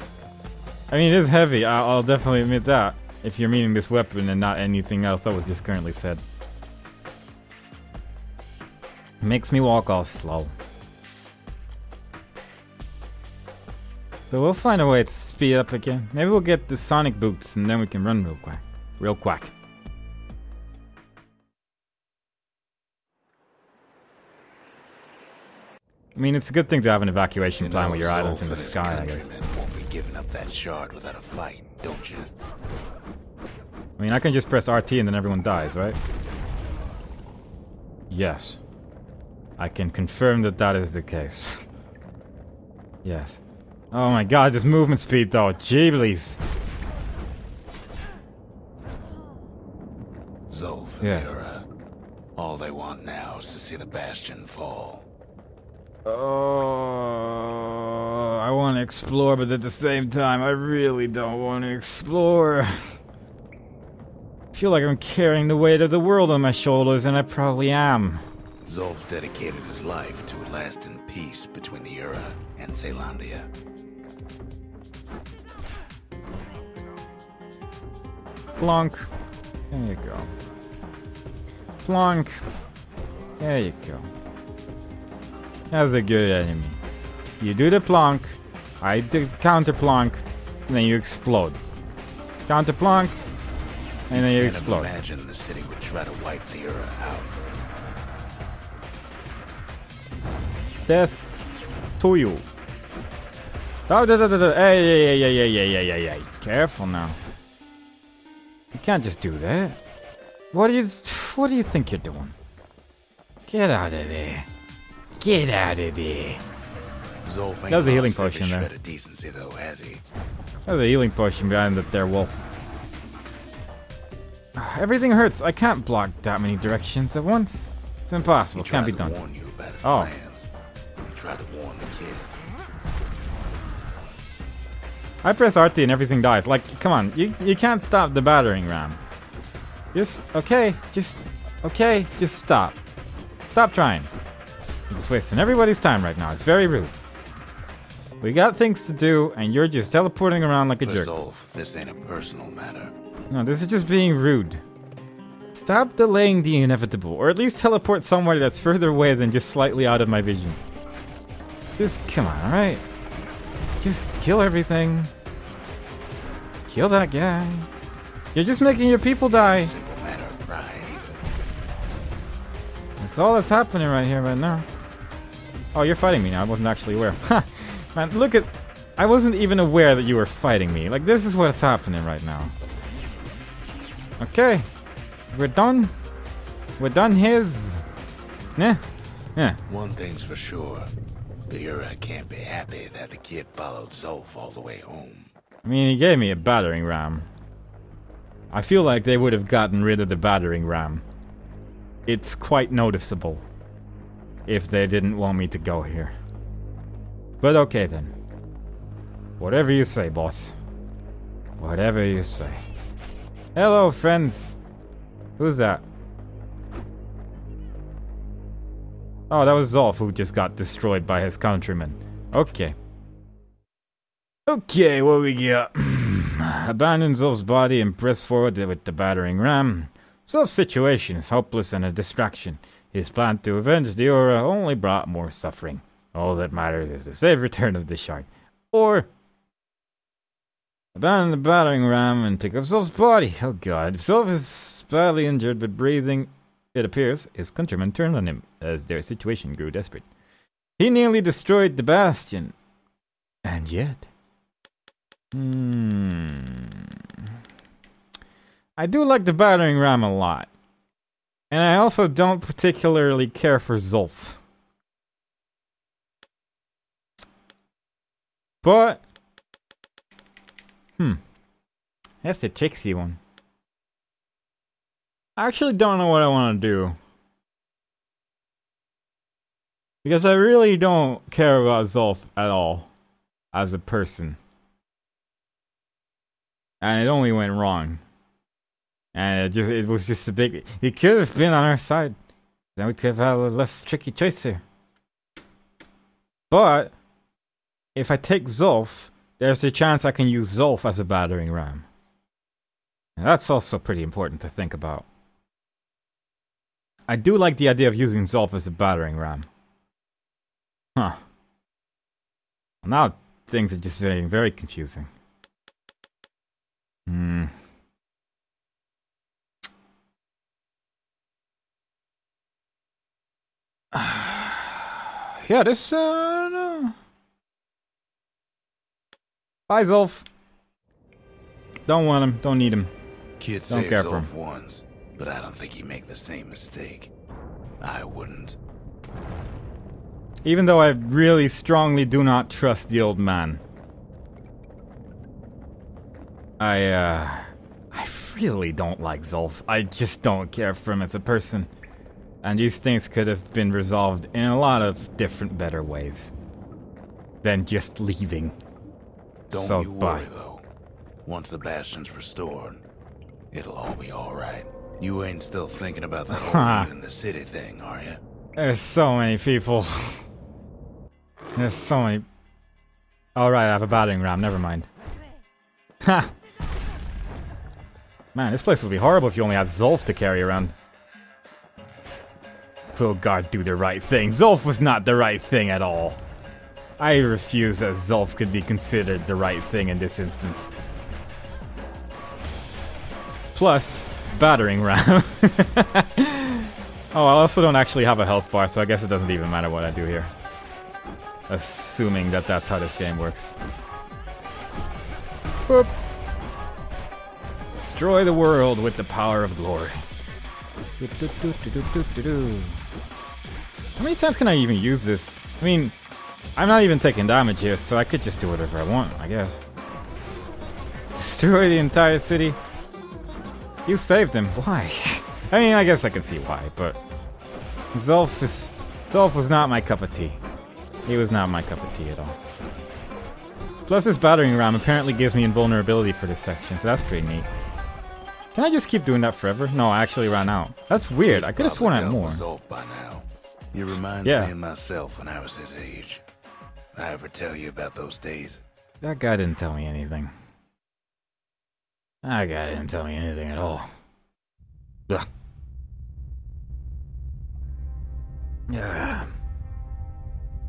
Speaker 2: I mean, it is heavy. I'll definitely admit that. If you're meaning this weapon and not anything else that was just currently said. Makes me walk all slow. But we'll find a way to speed up again. Maybe we'll get the sonic boots and then we can run real quick. Real quick. I mean, it's a good thing to have an evacuation plan with your islands in the sky, I guess.
Speaker 1: Won't be giving up that shard without a fight, don't you?
Speaker 2: I mean, I can just press RT and then everyone dies, right? Yes. I can confirm that that is the case. Yes. Oh my god, this movement speed though. Jeeblies.
Speaker 1: Zulf and
Speaker 2: Yeah.
Speaker 1: Yura, all they want now is to see the Bastion fall.
Speaker 2: Oh, I want to explore, but at the same time, I really don't want to explore. I feel like I'm carrying the weight of the world on my shoulders, and I probably am.
Speaker 1: Zulf dedicated his life to a lasting peace between the Yura and Caelondia.
Speaker 2: Plonk. There you go. Plonk. There you go. That's a good enemy. You do the plonk, I do counter plonk, and then you explode. Counter plonk, and then you
Speaker 1: Can't
Speaker 2: explode.
Speaker 1: imagine the city would try to wipe the Yura out.
Speaker 2: Death to you. Oh, hey. Careful now. You can't just do that. What do you think you're doing? Get out of there. Get out of there.
Speaker 1: Zulf ain't
Speaker 2: That was a healing
Speaker 1: lost every
Speaker 2: potion there.
Speaker 1: shred of decency though, has he?
Speaker 2: There's a healing potion behind that there wall. Everything hurts. I can't block that many directions at once. It's impossible.
Speaker 1: He
Speaker 2: Can't
Speaker 1: tried
Speaker 2: be
Speaker 1: to
Speaker 2: done.
Speaker 1: warn you about his
Speaker 2: Oh.
Speaker 1: plans. He tried to warn the kid.
Speaker 2: I press RT and everything dies. Like, come on. You can't stop the battering ram. Just stop. Stop trying. You're just wasting everybody's time right now. It's very rude. We got things to do, and you're just teleporting around like a
Speaker 1: For
Speaker 2: jerk.
Speaker 1: Zulf, this ain't a personal matter.
Speaker 2: No, this is just being rude. Stop delaying the inevitable, or at least teleport somewhere that's further away than just slightly out of my vision. Just, come on, alright? Just kill everything. Kill that guy. You're just making your people die.
Speaker 1: It's a simple matter of pride, either.
Speaker 2: That's all that's happening right here, right now. Oh, you're fighting me now. I wasn't actually aware. Ha! Man, look at... I wasn't even aware that you were fighting me. Like, this is what's happening right now. Okay. We're done. We're done his. Nah. Yeah.
Speaker 1: One thing's for sure. The Ura can't be happy that the kid followed Zolf all the way home.
Speaker 2: I mean, he gave me a battering ram. I feel like they would have gotten rid of the battering ram. It's quite noticeable if they didn't want me to go here. But okay then. Whatever you say, boss. Whatever you say. Hello, friends. Who's that? Oh, that was Zolf who just got destroyed by his countrymen. Okay. Okay, what we got? Abandon Zolf's body and press forward with the battering ram. Zolf's situation is hopeless and a distraction. His plan to avenge the Aura only brought more suffering. All that matters is the safe return of the shard. Or... abandon the battering ram and pick up Zolf's body. Oh god. Zolf is badly injured but breathing. It appears his countrymen turned on him as their situation grew desperate. He nearly destroyed the Bastion. And yet... I do like the battering ram a lot. And I also don't particularly care for Zolf. But... that's the tricksy one. I actually don't know what I want to do. Because I really don't care about Zolf at all. As a person. And it only went wrong. And it was just a big... He could have been on our side. Then we could have had a less tricky choice here. But... if I take Zolf, there's a chance I can use Zolf as a battering ram. And that's also pretty important to think about. I do like the idea of using Zolf as a battering ram. Huh. Well, now things are just getting very confusing. Yeah, this, I don't know. Bye, Zolf. Don't want him, don't need him.
Speaker 1: Kid
Speaker 2: Don't
Speaker 1: saved
Speaker 2: care for him.
Speaker 1: Zolf once, but I don't think he'd make the same mistake. I wouldn't.
Speaker 2: Even though I really strongly do not trust the old man. I really don't like Zolf. I just don't care for him as a person. And these things could have been resolved in a lot of different, better ways. Than just leaving.
Speaker 1: Don't you worry, though. Once the Bastion's restored, it'll all be alright. You ain't still thinking about that whole leaving the city thing, are you?
Speaker 2: There's so many people. There's so many... Alright, I have a battering ram, never mind. Ha! Man, this place would be horrible if you only had Zolf to carry around. Will God do the right thing? Zolf was not the right thing at all. I refuse that Zolf could be considered the right thing in this instance. Plus, battering ram. Oh, I also don't actually have a health bar, so I guess it doesn't even matter what I do here. Assuming that that's how this game works. Boop. Destroy the world with the power of glory. How many times can I even use this? I mean, I'm not even taking damage here, so I could just do whatever I want, I guess. Destroy the entire city? You saved him. Why? I mean, I guess I can see why, but... Zolf was not my cup of tea. He was not my cup of tea at all. Plus this battering ram apparently gives me invulnerability for this section, so that's pretty neat. Can I just keep doing that forever? No, I actually ran out. That's weird. I could have sworn I had more.
Speaker 1: By now. It reminds me of myself when I was his age. I ever tell you about those days?
Speaker 2: That guy didn't tell me anything. That guy didn't tell me anything at all. Ugh. Yeah.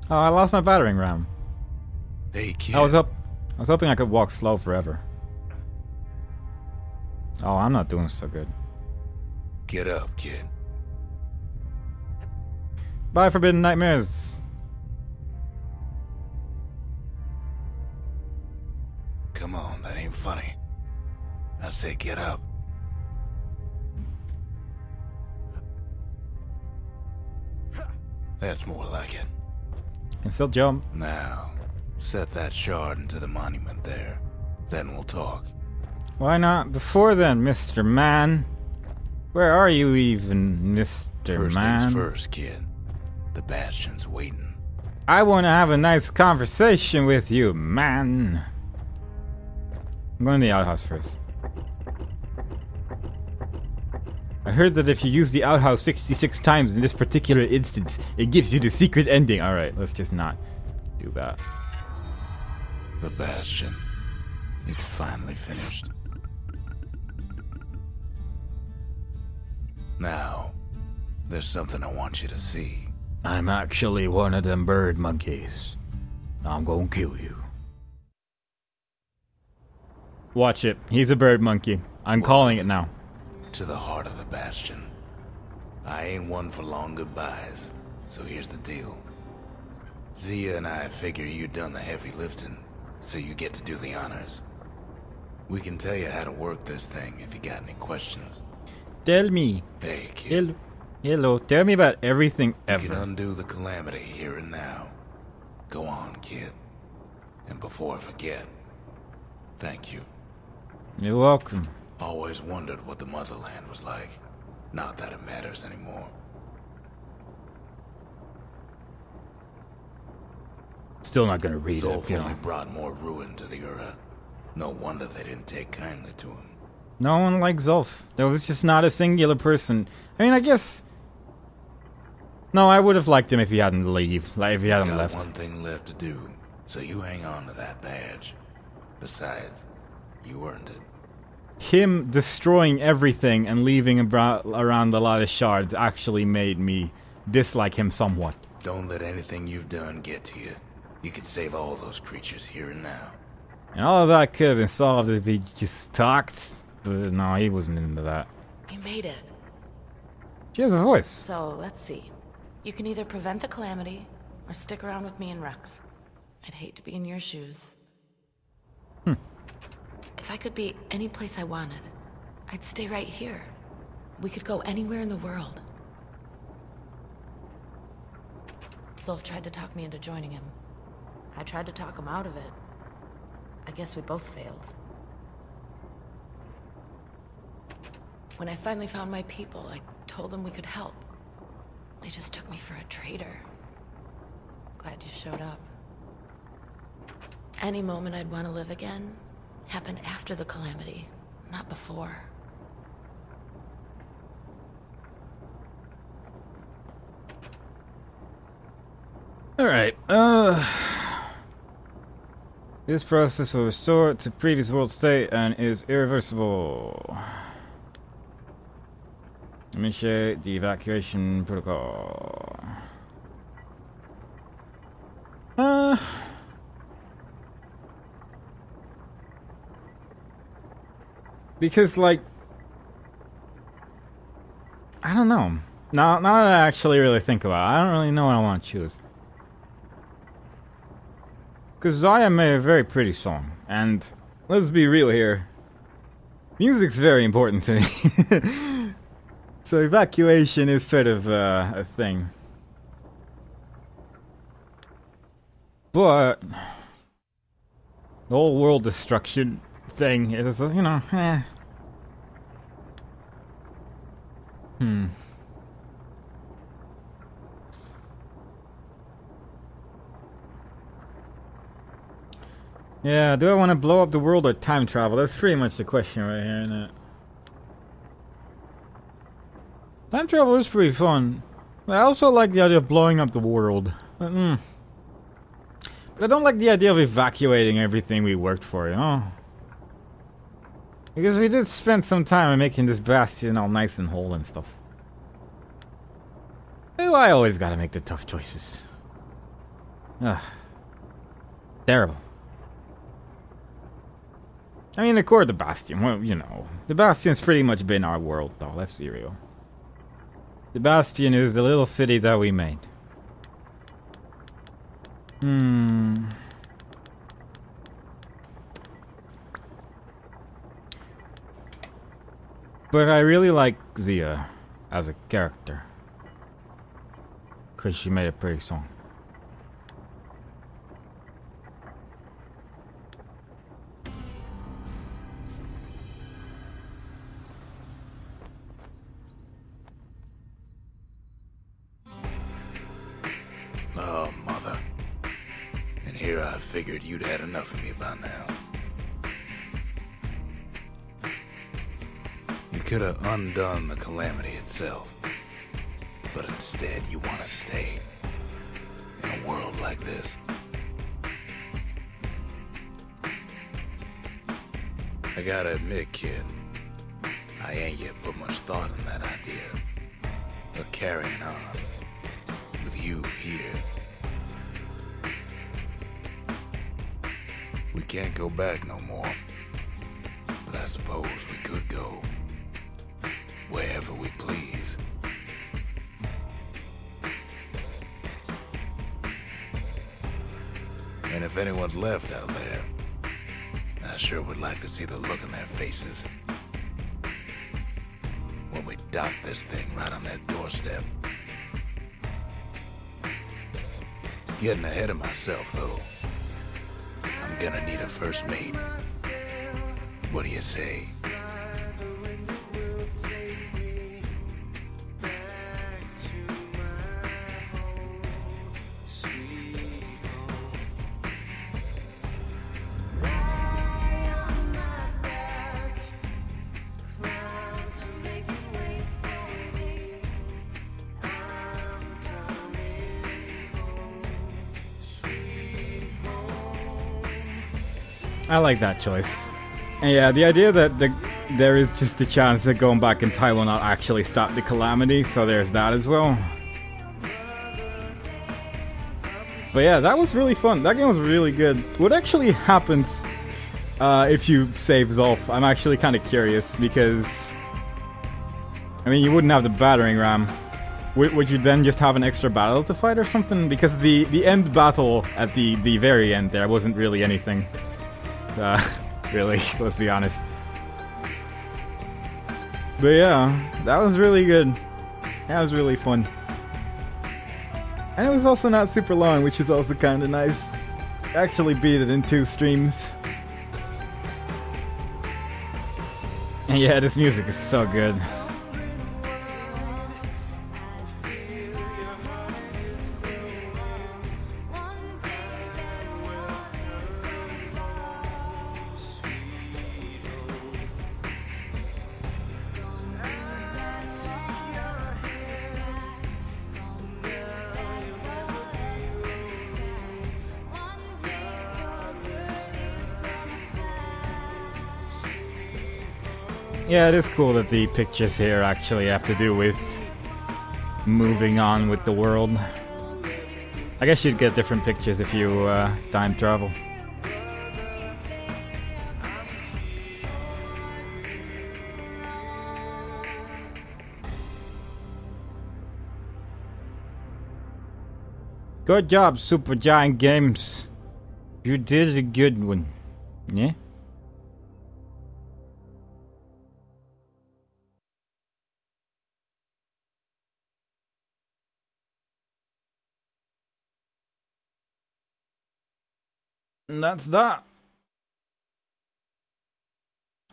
Speaker 2: Oh, I lost my battering ram.
Speaker 1: Hey, kid.
Speaker 2: I was hoping I could walk slow forever. Oh, I'm not doing so good.
Speaker 1: Get up, kid.
Speaker 2: Bye, Forbidden Nightmares.
Speaker 1: Come on, that ain't funny. I say get up. That's more like it.
Speaker 2: Can still jump.
Speaker 1: Now, set that shard into the monument there. Then we'll talk.
Speaker 2: Why not before then, Mr. Man? Where are you even, Mr.
Speaker 1: First
Speaker 2: Man?
Speaker 1: things first, kid. The Bastion's waiting.
Speaker 2: I want to have a nice conversation with you, man. I'm going to the outhouse first. I heard that if you use the outhouse 66 times in this particular instance, it gives you the secret ending. Alright, let's just not do that.
Speaker 1: The Bastion. It's finally finished. Now, there's something I want you to see.
Speaker 5: I'm actually one of them bird monkeys. I'm gonna kill you.
Speaker 2: Watch it. He's a bird monkey. I'm calling it now.
Speaker 1: To the heart of the Bastion. I ain't one for long goodbyes, so here's the deal. Zia and I figure you done the heavy lifting, so you get to do the honors. We can tell you how to work this thing if you got any questions.
Speaker 2: Tell me.
Speaker 1: Hey, kid.
Speaker 2: Hello. Tell me about everything
Speaker 1: You
Speaker 2: ever.
Speaker 1: can undo the calamity here and now. Go on, kid. And before I forget, thank you.
Speaker 2: You're welcome.
Speaker 1: Always wondered what the motherland was like. Not that it matters anymore.
Speaker 5: Still not gonna read
Speaker 1: Zolf
Speaker 5: it, you
Speaker 1: only
Speaker 5: know.
Speaker 1: brought more ruin to the Ura. No wonder they didn't take kindly to him.
Speaker 2: No one likes Zolf. There was just not a singular person. I mean, I guess... No, I would have liked him if he hadn't if he hadn't
Speaker 1: Got
Speaker 2: left.
Speaker 1: one thing left to do, so you hang on to that badge. Besides, you earned it.
Speaker 2: Him destroying everything and leaving around a lot of shards actually made me dislike him somewhat.
Speaker 1: Don't let anything you've done get to you. You could save all those creatures here and now.
Speaker 2: And all of that could have been solved if he just talked. But no, he wasn't into that.
Speaker 6: You made it.
Speaker 2: She has a voice.
Speaker 6: So, let's see. You can either prevent the calamity, or stick around with me and Rex. I'd hate to be in your shoes. If I could be any place I wanted, I'd stay right here. We could go anywhere in the world. Zolf tried to talk me into joining him. I tried to talk him out of it. I guess we both failed. When I finally found my people, I told them we could help. They just took me for a traitor. Glad you showed up. Any moment I'd want to live again happened after the calamity, not before.
Speaker 2: Alright, this process will restore it to previous world state and is irreversible. Initiate the evacuation protocol. Because, like, I don't know. Now that I actually really think about it, I don't really know what I want to choose. Because Zaya made a very pretty song, and let's be real here. Music's very important to me. So evacuation is sort of a thing. But the whole world destruction thing is, you know, Yeah, do I want to blow up the world or time travel? That's pretty much the question right here, isn't it? Time travel is pretty fun. I also like the idea of blowing up the world. But I don't like the idea of evacuating everything we worked for, you know? Because we did spend some time in making this bastion all nice and whole and stuff. Well, I always gotta make the tough choices. Ugh. Terrible. I mean, accord the Bastion, well, you know. The Bastion's pretty much been our world, though, let's be real. The Bastion is the little city that we made. But I really like Zia as a character. Because she made a pretty song.
Speaker 1: Oh, mother. And here I figured you'd had enough of me by now. You could have undone the calamity itself. But instead you want to stay in a world like this. I gotta admit, kid, I ain't yet put much thought in that idea of carrying on with you here. We can't go back no more, but I suppose we could go wherever we please. And if anyone's left out there, I sure would like to see the look in their faces when we dock this thing right on their doorstep. Getting ahead of myself, though. I'm gonna need a first mate. What do you say?
Speaker 2: I like that choice. And yeah, the idea that there is just a chance that going back in time will not actually stop the calamity, so there's that as well. But yeah, that was really fun. That game was really good. What actually happens if you save Zolf? I'm actually kind of curious, because I mean, you wouldn't have the battering ram. Would you then just have an extra battle to fight or something? Because the end battle at the very end there wasn't really anything. Really, let's be honest. But yeah, that was really good. That was really fun. And it was also not super long, which is also kind of nice. Actually beat it in 2 streams. And yeah, this music is so good. Yeah, it is cool that the pictures here actually have to do with moving on with the world. I guess you'd get different pictures if you time travel. Good job, Super Giant Games. You did a good one. Yeah? And that's that.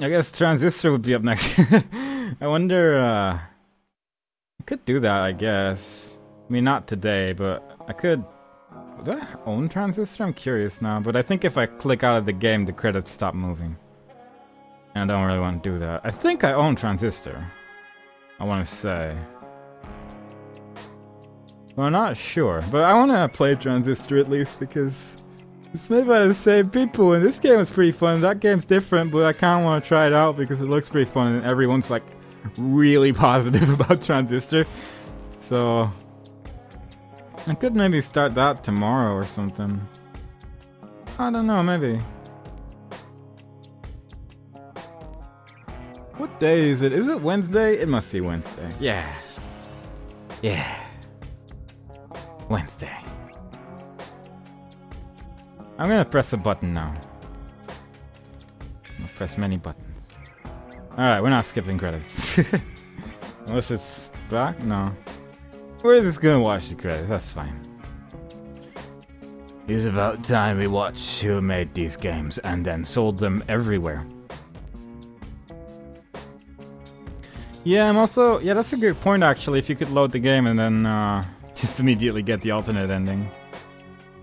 Speaker 2: I guess Transistor would be up next. I wonder, I could do that, I guess. I mean, not today, but I could... Do I own Transistor? I'm curious now, but I think if I click out of the game, the credits stop moving. And I don't really want to do that. I think I own Transistor. I want to say. Well, I'm not sure, but I want to play Transistor at least, because... it's made by the same people, and this game is pretty fun. That game's different, but I kind of want to try it out because it looks pretty fun, and everyone's like really positive about Transistor. So I could maybe start that tomorrow or something. I don't know, maybe. What day is it? Is it Wednesday? It must be Wednesday. Yeah. Yeah. Wednesday. I'm gonna press a button now. I'll press many buttons. Alright, we're not skipping credits. Unless it's back? No. We're just gonna watch the credits, that's fine. It's about time we watch who made these games and then sold them everywhere. Yeah, I'm also... Yeah, that's a good point actually, if you could load the game and then just immediately get the alternate ending.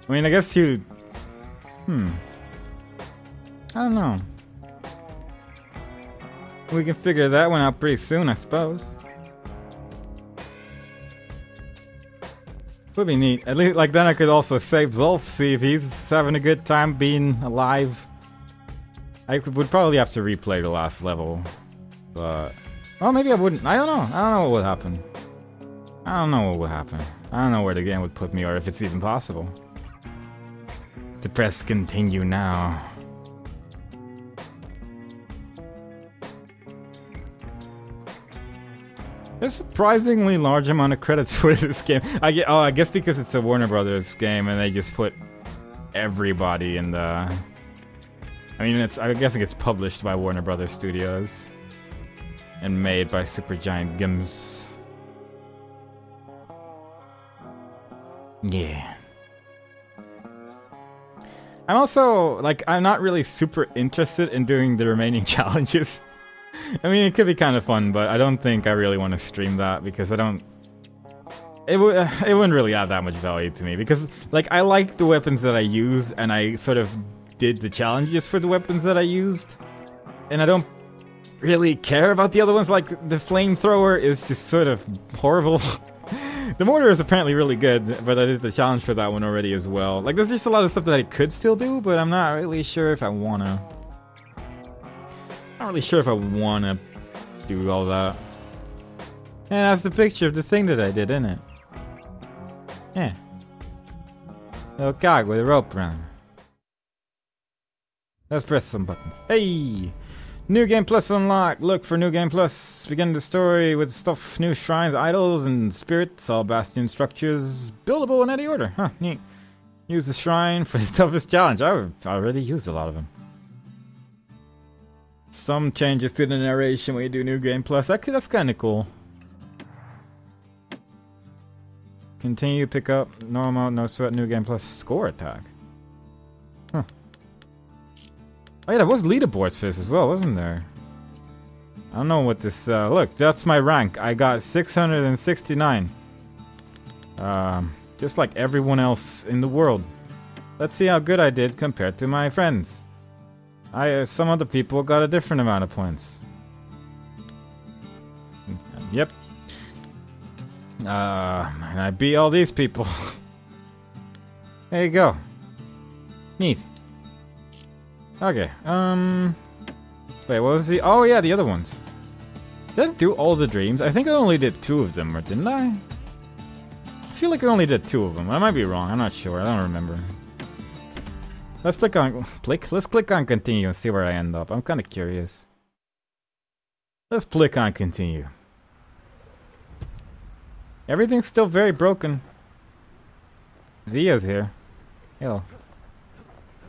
Speaker 2: I mean, I guess you... I don't know. We can figure that one out pretty soon, I suppose. Would be neat. At least, like, then I could also save Zolf, see if he's having a good time being alive. I would probably have to replay the last level. But... Well, maybe I wouldn't. I don't know. I don't know what would happen. I don't know what would happen. I don't know where the game would put me or if it's even possible. To press continue now. There's a surprisingly large amount of credits for this game. I guess because it's a Warner Brothers game and they just put everybody in the... I mean, I guess it gets published by Warner Brothers Studios. And made by Supergiant Games. Yeah. I'm also, like, I'm not really super interested in doing the remaining challenges. I mean, it could be kind of fun, but I don't think I really want to stream that because I don't... It wouldn't really add that much value to me because, like, I like the weapons that I use and I sort of did the challenges for the weapons that I used. And I don't really care about the other ones. Like, the flamethrower is just sort of horrible. The mortar is apparently really good, but I did the challenge for that one already as well. Like, there's just a lot of stuff that I could still do, but I'm not really sure if I wanna. Not really sure if I wanna do all that. And that's the picture of the thing that I did, isn't it? Yeah. Little cog with a rope around. Let's press some buttons. Hey! New Game Plus unlocked. Look for New Game Plus. Begin the story with stuff, new shrines, idols, and spirits. All Bastion structures buildable in any order. Huh, neat. Use the shrine for the toughest challenge. I've already used a lot of them. Some changes to the narration when you do New Game Plus. That's kind of cool. Continue, pick up, normal, no sweat, New Game Plus score attack. Huh. Oh yeah, there was leaderboards for this as well, wasn't there? I don't know what this, look, that's my rank. I got 669. Just like everyone else in the world. Let's see how good I did compared to my friends. Some other people got a different amount of points. Yep. And I beat all these people. There you go. Neat. Okay, wait, what was the... Oh yeah, the other ones. Did I do all the dreams? I think I only did 2 of them, or didn't I? I feel like I only did 2 of them. I might be wrong, I'm not sure, I don't remember. Let's click on... Let's click on continue and see where I end up. I'm kinda curious. Let's click on continue. Everything's still very broken. Zia's here. Hello.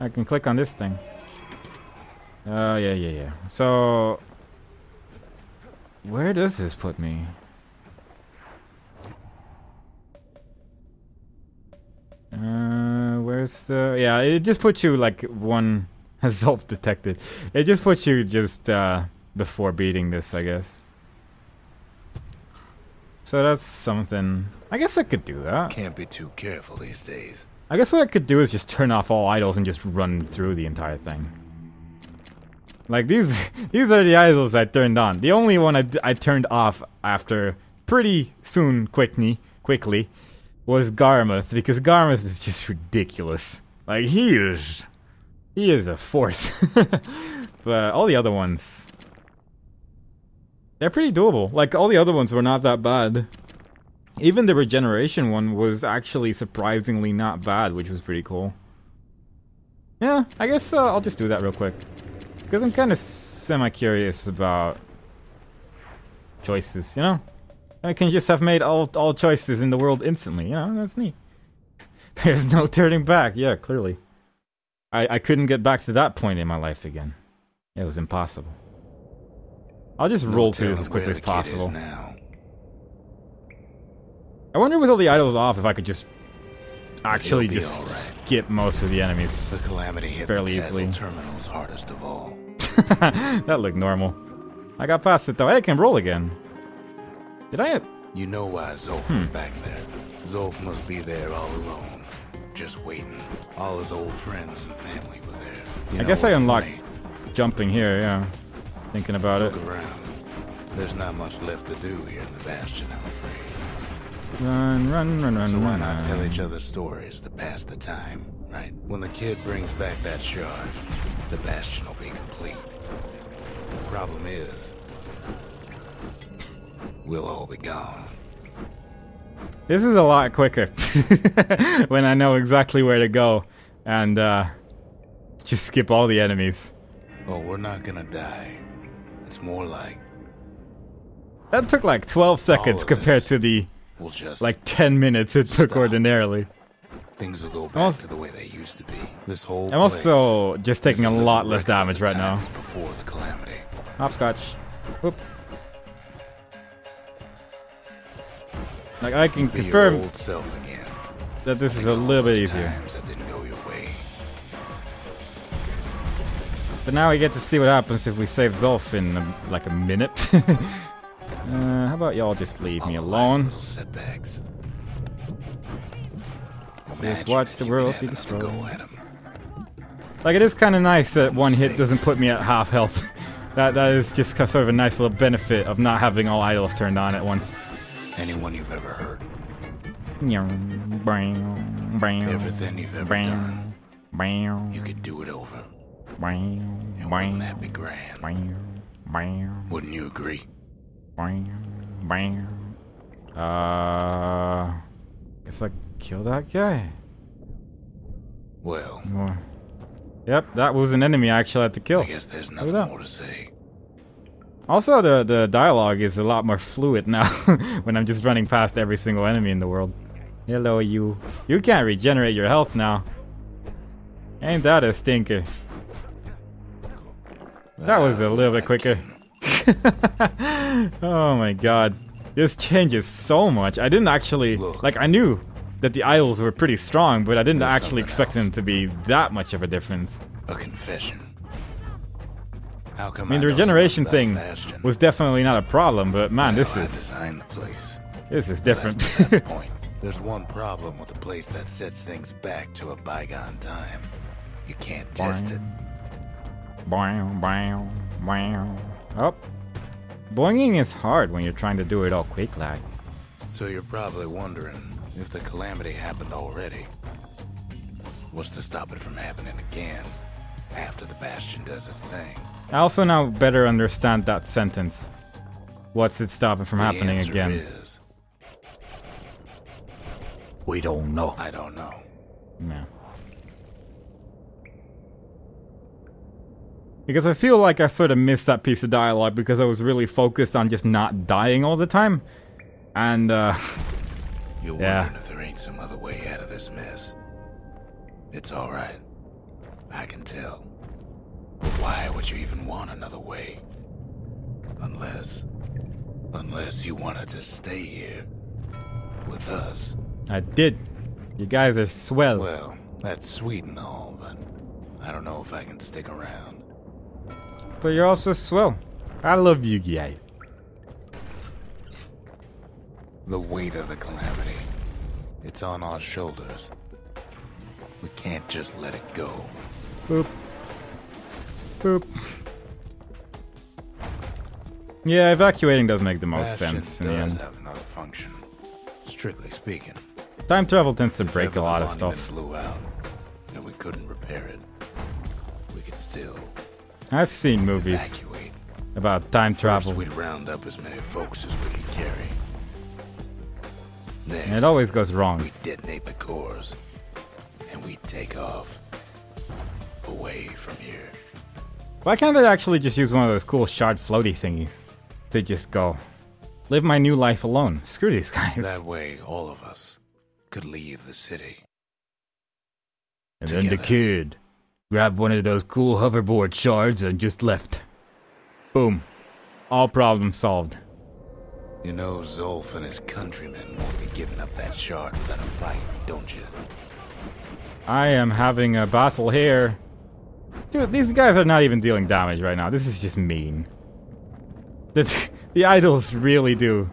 Speaker 2: I can click on this thing. Yeah. So... Where does this put me? Where's the... Yeah, it just puts you like one self-detected. It just puts you just before beating this, I guess. So that's something... I guess I could do that.
Speaker 1: Can't be too careful these days.
Speaker 2: I guess what I could do is just turn off all idols and just run through the entire thing. Like, these are the idols I turned on. The only one I turned off after pretty soon, quickly, was Garmuth, because Garmuth is just ridiculous. Like, he is a force. But all the other ones, they're pretty doable. Like, all the other ones were not that bad. Even the regeneration one was actually surprisingly not bad, which was pretty cool. Yeah, I guess I'll just do that real quick. Because I'm kind of semi-curious about choices, you know? I can just have made all choices in the world instantly, you know? That's neat. There's no turning back, yeah, clearly. I couldn't get back to that point in my life again. It was impossible. I'll just roll through this as quickly as possible. I wonder with all the idols off if I could just actually just skip most of the enemies
Speaker 1: The Calamity hit
Speaker 2: fairly
Speaker 1: the
Speaker 2: easily.
Speaker 1: Tassel terminals hardest of all.
Speaker 2: That looked normal. I got past it though. Hey, I can roll again. Did I?
Speaker 1: You know why Zolf was back there. Zolf must be there all alone, just waiting. All his old friends and family were there. You
Speaker 2: I
Speaker 1: know
Speaker 2: guess I
Speaker 1: what's
Speaker 2: unlocked
Speaker 1: funny?
Speaker 2: jumping here, yeah. Thinking about
Speaker 1: Look
Speaker 2: it.
Speaker 1: around. There's not much left to do here in the Bastion, I'm afraid.
Speaker 2: Run, run, run, run,
Speaker 1: So why
Speaker 2: run,
Speaker 1: not tell
Speaker 2: run.
Speaker 1: each other stories to pass the time, right? When the kid brings back that shard, the Bastion will be complete. The problem is, we'll all be gone.
Speaker 2: This is a lot quicker when I know exactly where to go and just skip all the enemies.
Speaker 1: Oh, we're not gonna die. It's more like
Speaker 2: That took like 12 seconds
Speaker 1: of
Speaker 2: compared
Speaker 1: this
Speaker 2: to the
Speaker 1: we'll just
Speaker 2: like 10 minutes it took
Speaker 1: Stop.
Speaker 2: ordinarily.
Speaker 1: things will go back
Speaker 2: Also-
Speaker 1: to the way they used to be. This whole
Speaker 2: I'm also
Speaker 1: place
Speaker 2: just taking
Speaker 1: is
Speaker 2: a
Speaker 1: living
Speaker 2: lot less
Speaker 1: record of
Speaker 2: damage
Speaker 1: the
Speaker 2: right now.
Speaker 1: times before the Calamity.
Speaker 2: Hopscotch. Whoop. Like I can
Speaker 1: Be your
Speaker 2: confirm
Speaker 1: old self again.
Speaker 2: that this is
Speaker 1: Think
Speaker 2: a
Speaker 1: of all
Speaker 2: little bit
Speaker 1: those
Speaker 2: easier.
Speaker 1: times that didn't go your way.
Speaker 2: But now we get to see what happens if we save Zolf in like a minute. How about y'all just leave me
Speaker 1: All life's
Speaker 2: alone?
Speaker 1: little setbacks.
Speaker 2: Just
Speaker 1: Imagine
Speaker 2: watch
Speaker 1: if
Speaker 2: the
Speaker 1: you
Speaker 2: world
Speaker 1: could
Speaker 2: be
Speaker 1: have another
Speaker 2: destroyed.
Speaker 1: go at 'em.
Speaker 2: Like it is kind of nice that one hit
Speaker 1: Mistakes.
Speaker 2: doesn't put me at half health. That is just sort of a nice little benefit of not having all idols turned on at once.
Speaker 1: Anyone you've ever hurt,
Speaker 2: Everything
Speaker 1: you've ever done, you could do it over. And wouldn't that be grand? Wouldn't you agree?
Speaker 2: Guess I kill that guy.
Speaker 1: Well,
Speaker 2: Yep, that was an enemy I actually had to kill.
Speaker 1: I guess there's nothing
Speaker 2: that.
Speaker 1: more to say.
Speaker 2: Also, the dialogue is a lot more fluid now when I'm just running past every single enemy in the world. Hello, you. You can't regenerate your health now. Ain't that a stinker? That was a little bit quicker. Oh my god. This changes so much. I didn't actually...
Speaker 1: Look.
Speaker 2: Like, I knew that the idols were pretty strong, but I didn't
Speaker 1: There's
Speaker 2: actually
Speaker 1: something
Speaker 2: expect them
Speaker 1: else.
Speaker 2: to be that much of a difference.
Speaker 1: A confession. How come
Speaker 2: I mean, the
Speaker 1: know so much
Speaker 2: regeneration
Speaker 1: about
Speaker 2: thing
Speaker 1: Bastion?
Speaker 2: was definitely not a problem, but man,
Speaker 1: Well,
Speaker 2: this
Speaker 1: I
Speaker 2: is
Speaker 1: designed the place.
Speaker 2: different.
Speaker 1: That's beside the point. There's one problem with a place that sets things back to a bygone time. You can't test it.
Speaker 2: Oh. Boinging is hard when you're trying to do it all quick like.
Speaker 1: So you're probably wondering if the Calamity happened already. What's to stop it from happening again after the Bastion does its thing?
Speaker 2: I also now better understand that sentence. What's it stopping from
Speaker 1: The
Speaker 2: happening
Speaker 1: answer
Speaker 2: again?
Speaker 1: is,
Speaker 5: We don't know.
Speaker 1: I don't know.
Speaker 2: No. Because I feel like I sort of missed that piece of dialogue because I was really focused on just not dying all the time. And,
Speaker 1: You're
Speaker 2: Yeah.
Speaker 1: wondering if there ain't some other way out of this mess. It's alright. I can tell. But why would you even want another way? Unless you wanted to stay here with us.
Speaker 2: I did. You guys are swell.
Speaker 1: Well, that's sweet and all, but I don't know if I can stick around.
Speaker 2: But you're also swell. I love you guys.
Speaker 1: The weight of the Calamity. It's on our shoulders. We can't just let it go.
Speaker 2: Boop. Boop. Yeah, evacuating does make the most
Speaker 1: Bastion
Speaker 2: sense in the
Speaker 1: does
Speaker 2: end.
Speaker 1: have another function. Strictly speaking.
Speaker 2: Time travel tends to
Speaker 1: If
Speaker 2: break
Speaker 1: ever
Speaker 2: a
Speaker 1: the
Speaker 2: lot of
Speaker 1: monument
Speaker 2: stuff.
Speaker 1: blew out and we couldn't repair it, we could still
Speaker 2: I've seen movies
Speaker 1: evacuate.
Speaker 2: about time
Speaker 1: First,
Speaker 2: travel,
Speaker 1: we'd round up as many folks as we could carry. Next,
Speaker 2: and it always goes wrong.
Speaker 1: we'd detonate the cores, and we'd take off away from here.
Speaker 2: Why can't they actually just use one of those cool shard floaty thingies to just go live my new life alone? Screw these guys.
Speaker 1: That way, all of us could leave the city.
Speaker 2: And then the
Speaker 1: together.
Speaker 2: kid Grabbed one of those cool hoverboard shards and just left. Boom. All problems solved.
Speaker 1: You know Zolf and his countrymen won't be giving up that shard without a fight, don't you?
Speaker 2: I am having a battle here. Dude, these guys are not even dealing damage right now. This is just mean. The idols really do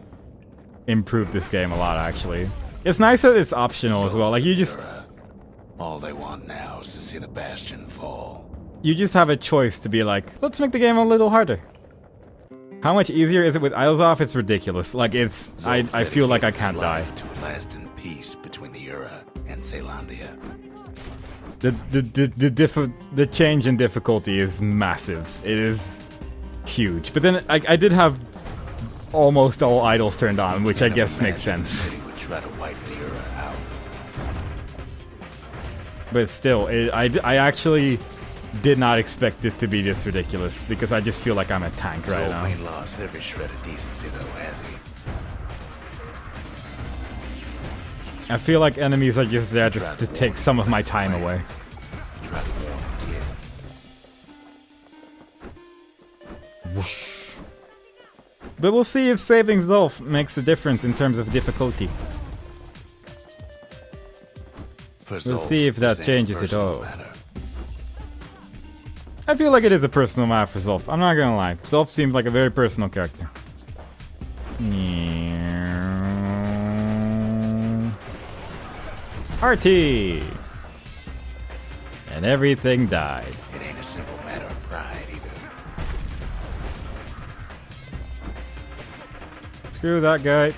Speaker 2: improve this game a lot, actually. It's nice that it's optional as well. Like, you just...
Speaker 1: All they want now is to see the Bastion fall.
Speaker 2: You just have a choice to be like, let's make the game a little harder. How much easier is it with idols off? It's ridiculous. Like, it's... I feel like I can't die.
Speaker 1: To a lasting peace between the Ura and Caelondia.
Speaker 2: The change in difficulty is massive. It is huge. But then I did have almost all idols turned on, which I guess makes sense.
Speaker 1: The city would try to wipe the Ura out.
Speaker 2: But still, I actually did not expect it to be this ridiculous, because I just feel like I'm a tank right now.
Speaker 1: Zolf ain't lost every shred of decency though, has he?
Speaker 2: I feel like enemies are just there just to take some of my time away.
Speaker 1: Try to warn the kid.
Speaker 2: Whoosh. But we'll see if saving Zolf makes a difference in terms of difficulty. We'll see if that changes it all. I feel like it is a personal matter for Zolf. I'm not gonna lie. Zolf seems like a very personal character. RT! And everything died.
Speaker 1: It ain't a simple matter of pride either.
Speaker 2: Screw that guy.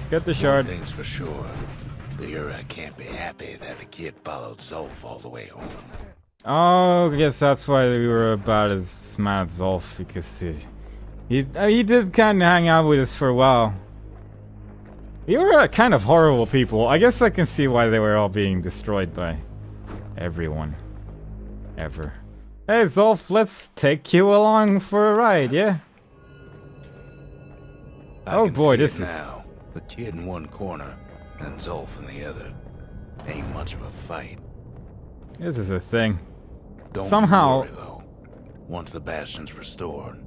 Speaker 2: Get the shard.
Speaker 1: One thing's for sure. The Ura can't be happy that the kid followed Zolf all the way home.
Speaker 2: Oh, I guess that's why we were about as mad as Zolf, because he did kind of hang out with us for a while. You were kind of horrible people. I guess I can see why they were all being destroyed by everyone. Ever. Hey Zolf, let's take you along for a ride, yeah? Oh boy, this is...
Speaker 1: now. The kid in one corner, and Zolf in the other. Ain't much of a fight.
Speaker 2: This is a thing.
Speaker 1: Don't
Speaker 2: Somehow...
Speaker 1: worry, though. Once the Bastion's restored,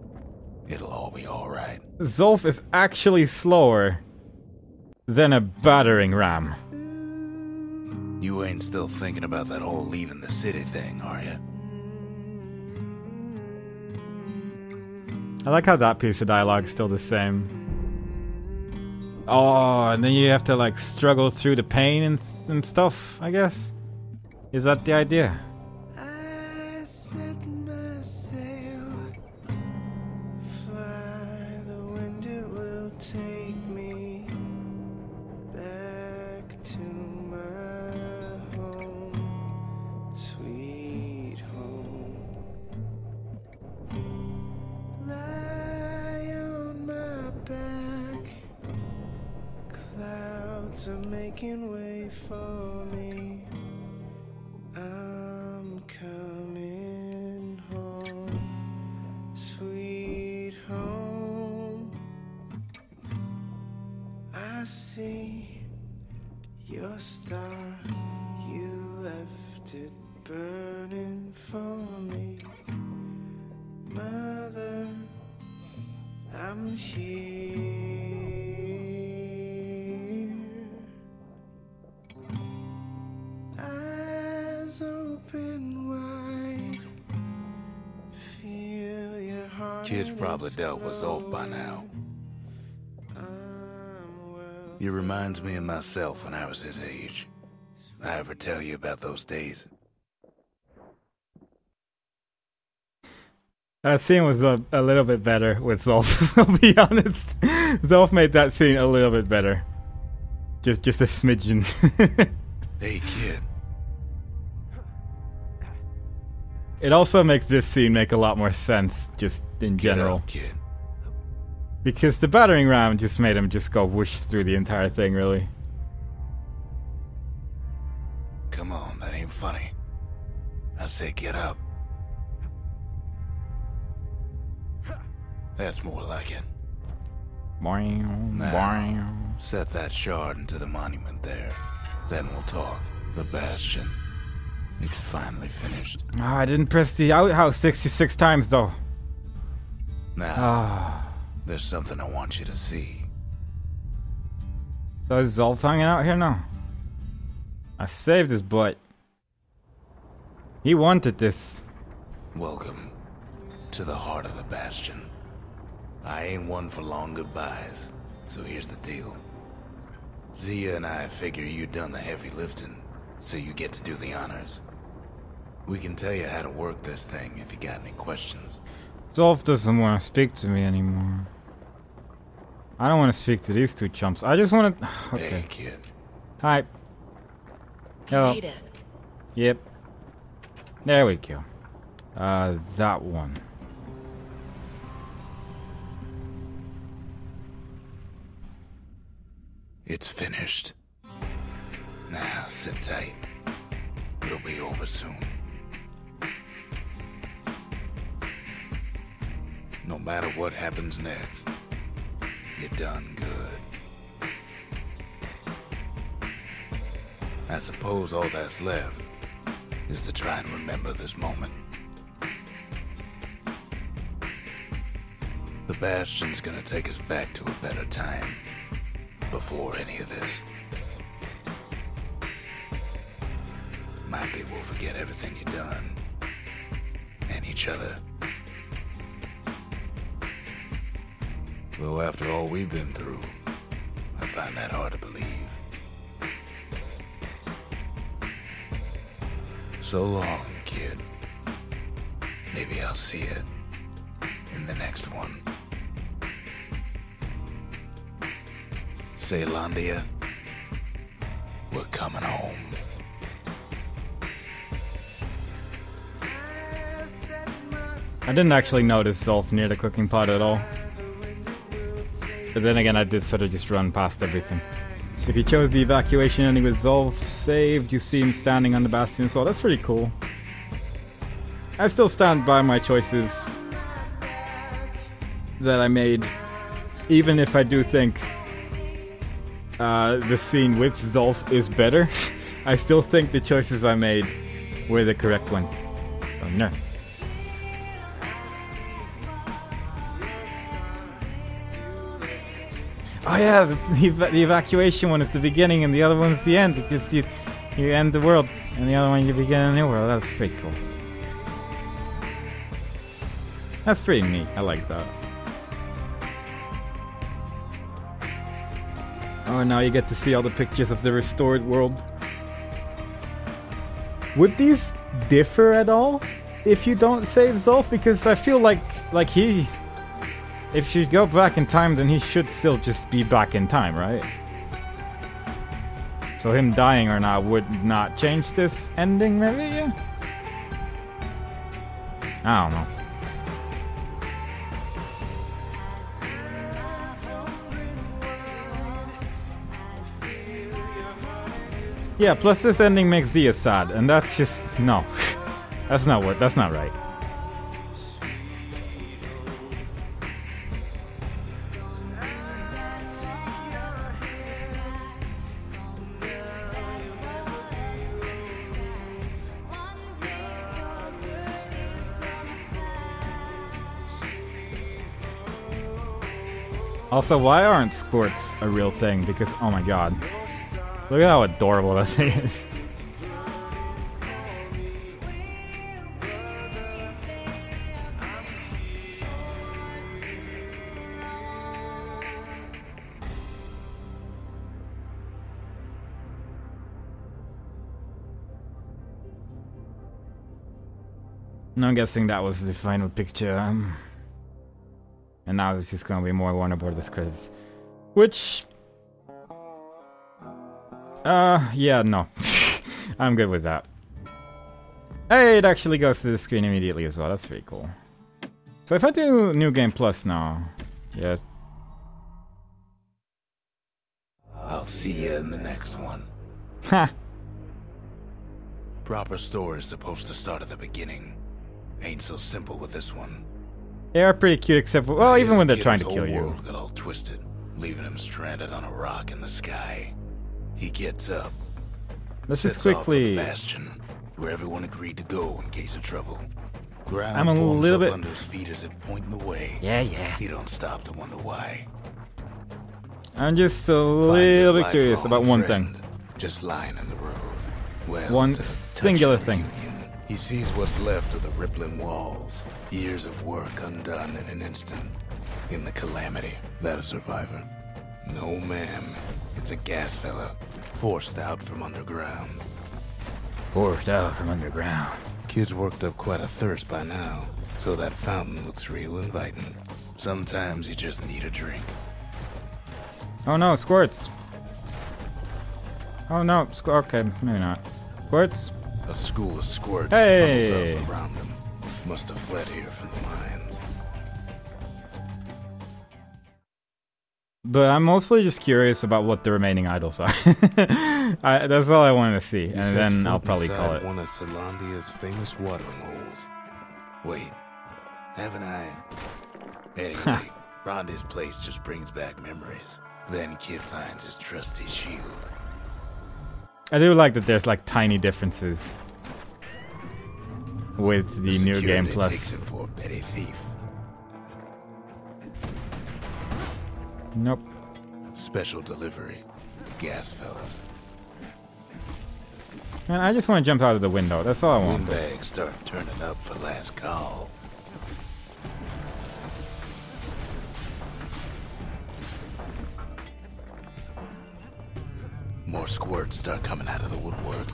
Speaker 1: it'll all be alright.
Speaker 2: Zolf is actually slower than a battering ram.
Speaker 1: You ain't still thinking about that whole leaving the city thing, are you?
Speaker 2: I like how that piece of dialogue's still the same. Oh, and then you have to like struggle through the pain and stuff, I guess? Is that the idea?
Speaker 7: I set my sail, fly, the wind it will take me back to my home, sweet home. Lie on my back, clouds are making way for me. I'm coming home, sweet home. I see your star, you left it burning for me. Mother, I'm here. Open wide, feel your heart.
Speaker 1: Kid's probably dealt with Zolf by now. He reminds me of myself when I was his age. I ever tell you about those days?
Speaker 2: That scene was a little bit better with Zolf, I'll be honest. Zolf made that scene a little bit better. Just a smidgen.
Speaker 1: Hey, kid.
Speaker 2: It also makes this scene make a lot more sense, just in
Speaker 1: Get
Speaker 2: general.
Speaker 1: up, kid.
Speaker 2: Because the battering ram just made him just go whoosh through the entire thing, really.
Speaker 1: Come on, that ain't funny. I say get up. That's more like it.
Speaker 2: Boing,
Speaker 1: Now,
Speaker 2: boing.
Speaker 1: set that shard into the monument there. Then we'll talk. The Bastion. It's finally finished.
Speaker 2: Oh, I didn't press the outhouse 66 times though.
Speaker 1: Now, there's something I want you to see.
Speaker 2: So is Zolf hanging out here now? I saved his butt. He wanted this.
Speaker 1: Welcome to the heart of the Bastion. I ain't one for long goodbyes, so here's the deal. Zia and I figure you done the heavy lifting, so you get to do the honors. We can tell you how to work this thing if you got any questions.
Speaker 2: Zolf doesn't want to speak to me anymore. I don't want to speak to these two chumps. I just want to... Okay.
Speaker 1: Hey, kid.
Speaker 2: Hi. Hello.
Speaker 6: Made it.
Speaker 2: Yep. There we go. That one.
Speaker 1: It's finished. Now, sit tight. It'll be over soon. No matter what happens next, you done good. I suppose all that's left is to try and remember this moment. The Bastion's gonna take us back to a better time before any of this. Might be we'll forget everything you done and each other. Though after all we've been through, I find that hard to believe. So long, kid. Maybe I'll see you in the next one. Ceylondia, we're coming home.
Speaker 2: I didn't actually notice Zolf near the cooking pot at all. But then again, I did sort of just run past everything. If you chose the evacuation ending with Zolf saved, you see him standing on the Bastion as well. That's pretty cool. I still stand by my choices that I made. Even if I do think the scene with Zolf is better, I still think the choices I made were the correct ones. So, no. Oh yeah, the evacuation one is the beginning and the other one's the end, because you end the world and the other one you begin a new world. That's pretty cool. That's pretty neat. I like that. Oh, now you get to see all the pictures of the restored world. Would these differ at all if you don't save Zolf? Because I feel like he... If you go back in time, then he should still just be back in time, right? So him dying or not would not change this ending, maybe? Yeah? I don't know. Yeah, plus this ending makes Zia sad, and that's just... No. That's not right. Also, why aren't squirts a real thing? Because, oh my god. Look at how adorable that thing is. And I'm guessing that was the final picture. And now it's just gonna be more Warner Brothers credits. Which... yeah, no. I'm good with that. Hey, it actually goes to the screen immediately as well. That's pretty cool. So if I do New Game Plus now... Yeah.
Speaker 1: I'll see you in the next one.
Speaker 2: Ha!
Speaker 1: Proper story is supposed to start at the beginning. Ain't so simple with this one.
Speaker 2: They are pretty cute, except for... Well, even when they're trying to
Speaker 1: His
Speaker 2: kill
Speaker 1: whole
Speaker 2: you.
Speaker 1: world got all twisted, leaving him stranded on a rock in the sky. He gets up.
Speaker 2: Let's just
Speaker 1: sets off for the
Speaker 2: quickly...
Speaker 1: Bastion, where everyone agreed to go in case of trouble. Ground
Speaker 2: I'm a
Speaker 1: forms
Speaker 2: little
Speaker 1: up
Speaker 2: bit-
Speaker 1: under his feet as if pointing the way.
Speaker 3: Yeah.
Speaker 1: He don't stop to wonder why.
Speaker 2: I'm just a
Speaker 1: Finds his
Speaker 2: little bit curious
Speaker 1: lifelong
Speaker 2: about one
Speaker 1: friend
Speaker 2: thing.
Speaker 1: Just lying in the road. Well,
Speaker 2: One
Speaker 1: it's a
Speaker 2: singular
Speaker 1: touching
Speaker 2: thing.
Speaker 1: reunion. He sees what's left of the rippling walls. Years of work undone in an instant. In the calamity, that a survivor? No, ma'am. It's a gas fella. Forced out from underground.
Speaker 2: Forced out from underground.
Speaker 1: Kid's worked up quite a thirst by now, so that fountain looks real inviting. Sometimes you just need a drink.
Speaker 2: Oh no, squirts. Oh no, okay, maybe not. Squirts?
Speaker 1: A school of squirts
Speaker 2: Hey!
Speaker 1: tunnels up around him. Must have fled here from the mines.
Speaker 2: But I'm mostly just curious about what the remaining idols are. That's all I wanted to see,
Speaker 1: He
Speaker 2: and
Speaker 1: sets
Speaker 2: then I'll
Speaker 1: foot
Speaker 2: probably call
Speaker 1: inside
Speaker 2: it.
Speaker 1: one of Celandia's famous watering holes. Wait, haven't I? Anyway, Rhonda's place just brings back memories. Then Kid finds his trusty shield.
Speaker 2: I do like that there's like tiny differences with the New Game
Speaker 1: Security takes
Speaker 2: Plus.
Speaker 1: him for a petty thief.
Speaker 2: Nope.
Speaker 1: Special delivery. Gas fellas.
Speaker 2: Man, I just want to jump out of the window. That's all I want.
Speaker 1: Windbags start turning up for last call. More squirts start coming out of the woodwork.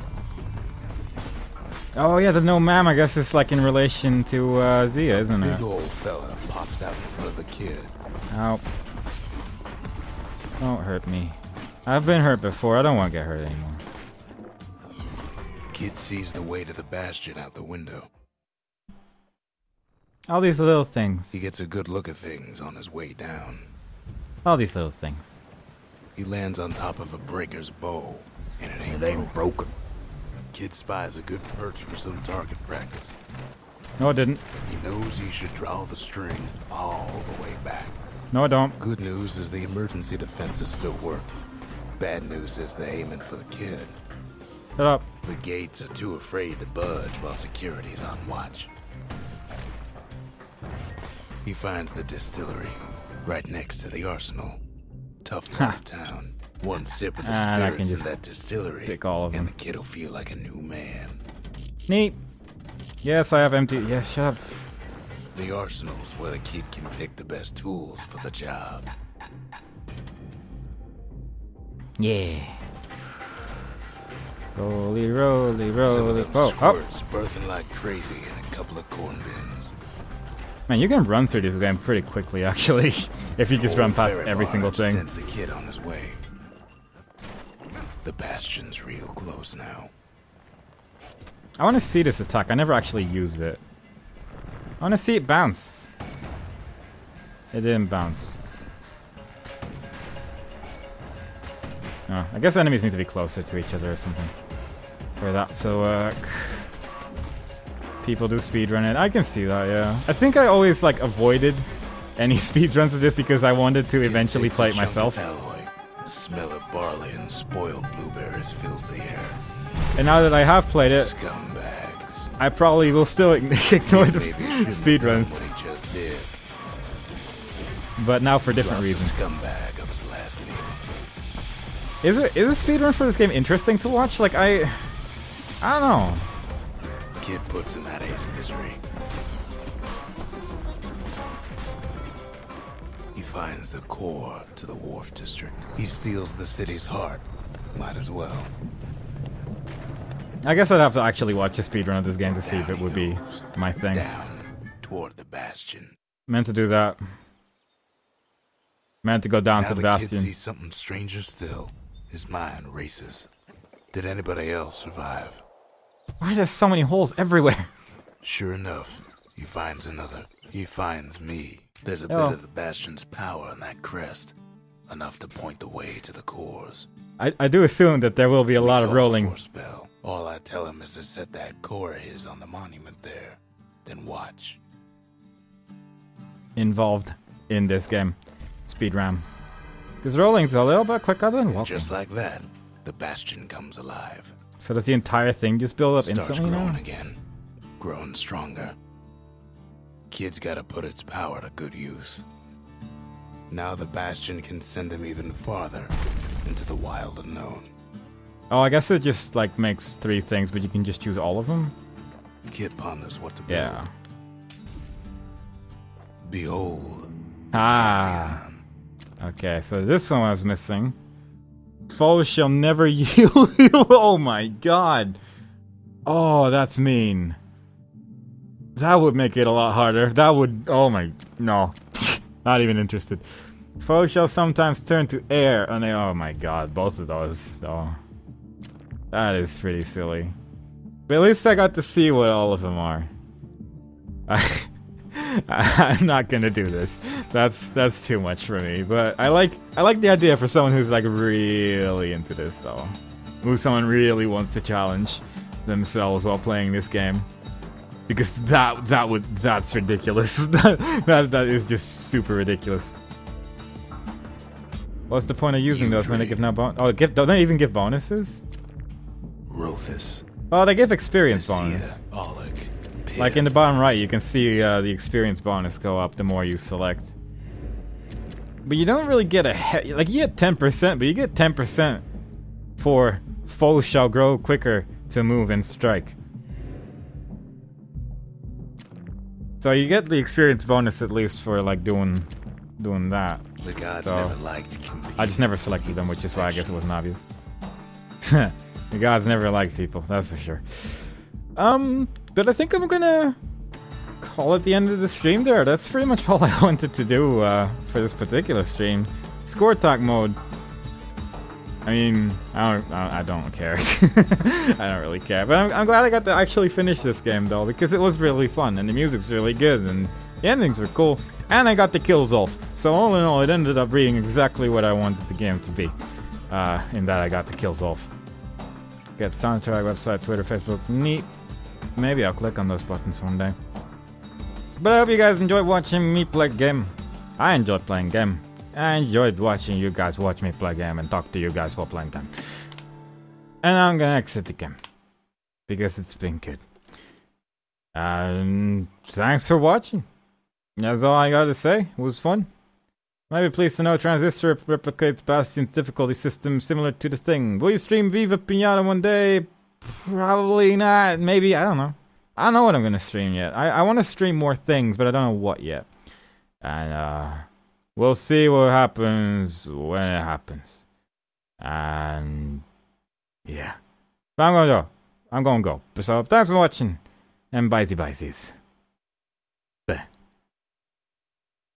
Speaker 2: Oh yeah, the no ma'am I guess is like in relation to Zia, isn't
Speaker 1: Big
Speaker 2: it?
Speaker 1: old fella pops out in front of the kid.
Speaker 2: Ow. Don't hurt me. I've been hurt before. I don't want to get hurt anymore.
Speaker 1: Kid sees the way to the Bastion out the window.
Speaker 2: All these little things.
Speaker 1: He gets a good look at things on his way down.
Speaker 2: All these little things.
Speaker 1: He lands on top of a breaker's bow, and it ain't,
Speaker 5: It ain't broken.
Speaker 1: Kid spies a good perch for some target practice.
Speaker 2: No, I didn't.
Speaker 1: He knows he should draw the string all the way back.
Speaker 2: No, I don't.
Speaker 1: Good news is the emergency defenses still work. Bad news is they're aiming for the kid.
Speaker 2: Shut up.
Speaker 1: The gates are too afraid to budge while security's on watch. He finds the distillery, right next to the arsenal. Tough part of town. One sip of the
Speaker 2: And I can
Speaker 1: spirits in
Speaker 2: just
Speaker 1: that distillery,
Speaker 2: pick all of
Speaker 1: and
Speaker 2: them.
Speaker 1: the kid'll feel like a new man.
Speaker 2: Neat. Yes, I have empty. Yeah, shut up.
Speaker 1: The arsenal's where the kid can pick the best tools for the job.
Speaker 3: Yeah.
Speaker 2: Roly, roly,
Speaker 1: Some of
Speaker 2: roly.
Speaker 1: them
Speaker 2: Oh, oh.
Speaker 1: squirts birthing like crazy in a couple of corn bins.
Speaker 2: Man, you can run through this game pretty quickly, actually, if you just run
Speaker 1: Old
Speaker 2: past
Speaker 1: ferry
Speaker 2: every single
Speaker 1: barge
Speaker 2: thing.
Speaker 1: Sends the kid on his way. The Bastion's real close now.
Speaker 2: I want to see this attack. I never actually used it. I want to see it bounce. It didn't bounce. Oh, I guess enemies need to be closer to each other or something for that to work. People do speedrun it. I can see that, yeah. I think I always like avoided any speedruns of this because I wanted to eventually
Speaker 1: Takes
Speaker 2: play
Speaker 1: a
Speaker 2: it
Speaker 1: chunk
Speaker 2: myself.
Speaker 1: of alloy. The smell of barley and spoiled blueberries fills the air.
Speaker 2: And now that I have played it,
Speaker 1: Scumbags.
Speaker 2: I probably will still ignore the
Speaker 1: Maybe shouldn't have done
Speaker 2: speedruns.
Speaker 1: what he just did.
Speaker 2: But now for different
Speaker 1: Drops
Speaker 2: reasons.
Speaker 1: a scumbag of his last meal.
Speaker 2: Is a speedrun for this game interesting to watch? Like I don't know.
Speaker 1: Kid puts him out of his misery. He finds the core to the wharf district. He steals the city's heart. Might as well.
Speaker 2: I guess I'd have to actually watch a speedrun of this game to see if
Speaker 1: Down
Speaker 2: it
Speaker 1: he
Speaker 2: would be
Speaker 1: goes.
Speaker 2: my thing.
Speaker 1: Down toward the Bastion.
Speaker 2: Meant to do that. Meant to go down
Speaker 1: Now
Speaker 2: to the
Speaker 1: the kid
Speaker 2: Bastion.
Speaker 1: sees something stranger still. His mind races. Did anybody else survive?
Speaker 2: Why there's so many holes everywhere?
Speaker 1: Sure enough, he finds another. He finds me. There's a
Speaker 2: Oh.
Speaker 1: bit of the Bastion's power on that crest. Enough to point the way to the cores.
Speaker 2: I do assume that there will be a
Speaker 1: We
Speaker 2: lot of
Speaker 1: call
Speaker 2: rolling
Speaker 1: for a spell. All I tell him is to set that core of his on the monument there. Then watch.
Speaker 2: involved in this game. Speedrun. Because rolling's a little bit quicker than
Speaker 1: And
Speaker 2: walking.
Speaker 1: just like that, the Bastion comes alive.
Speaker 2: So does the entire thing just build up
Speaker 1: Starts
Speaker 2: instantly
Speaker 1: growing
Speaker 2: now?
Speaker 1: again, growing stronger. Kid's gotta put its power to good use. Now the Bastion can send them even farther into the wild unknown.
Speaker 2: Oh, I guess it just like makes 3 things, but you can just choose all of them?
Speaker 1: Kid ponders what to build.
Speaker 2: Yeah.
Speaker 1: Behold.
Speaker 2: Ah. Okay, so this one I was missing. Foes shall never yield. Oh my god. Oh, that's mean. That would make it a lot harder. That would... Oh my... No. Not even interested. Foes shall sometimes turn to air and they... Oh my god, both of those. Oh. That is pretty silly. But at least I got to see what all of them are. I'm not gonna do this. That's too much for me. But I like the idea for someone who's like really into this though. Who someone really wants to challenge themselves while playing this game. Because that's ridiculous. that is just super ridiculous. What's the point of using those when they give no bonus? Oh, don't they even give bonuses?
Speaker 1: Rothus.
Speaker 2: Oh, they give experience
Speaker 1: Messiah,
Speaker 2: bonus.
Speaker 1: Oleg,
Speaker 2: Like in the bottom right, you can see the experience bonus go up the more you select. But you don't really get like you get 10%, but you get 10% for foes shall grow quicker to move and strike. So you get the experience bonus at least for like doing that.
Speaker 1: The gods
Speaker 2: So,
Speaker 1: never liked competing.
Speaker 2: I just never selected them, which is why I guess it wasn't obvious. The gods never liked people, that's for sure. But I think I'm gonna call it the end of the stream there. That's pretty much all I wanted to do for this particular stream. Score talk mode. I mean, I don't care. I don't really care. But I'm glad I got to actually finish this game though, because it was really fun and the music's really good and the endings were cool. And I got to kill Zolf. So all in all, it ended up being exactly what I wanted the game to be. In that I got to kill Zolf. Get soundtrack, website, Twitter, Facebook, neat. Maybe I'll click on those buttons one day. But I hope you guys enjoyed watching me play game. I enjoyed playing game. I enjoyed watching you guys watch me play game and talk to you guys while playing game. And I'm gonna exit the game. Because it's been good. And thanks for watching. That's all I gotta say. It was fun. Maybe pleased to know Transistor replicates Bastion's difficulty system similar to the thing. Will you stream Viva Pinata one day? Probably not. Maybe. I don't know. I don't know what I'm gonna stream yet. I want to stream more things, but I don't know what yet. And we'll see what happens when it happens. And yeah. But I'm gonna go. So thanks for watching. And bye-sies.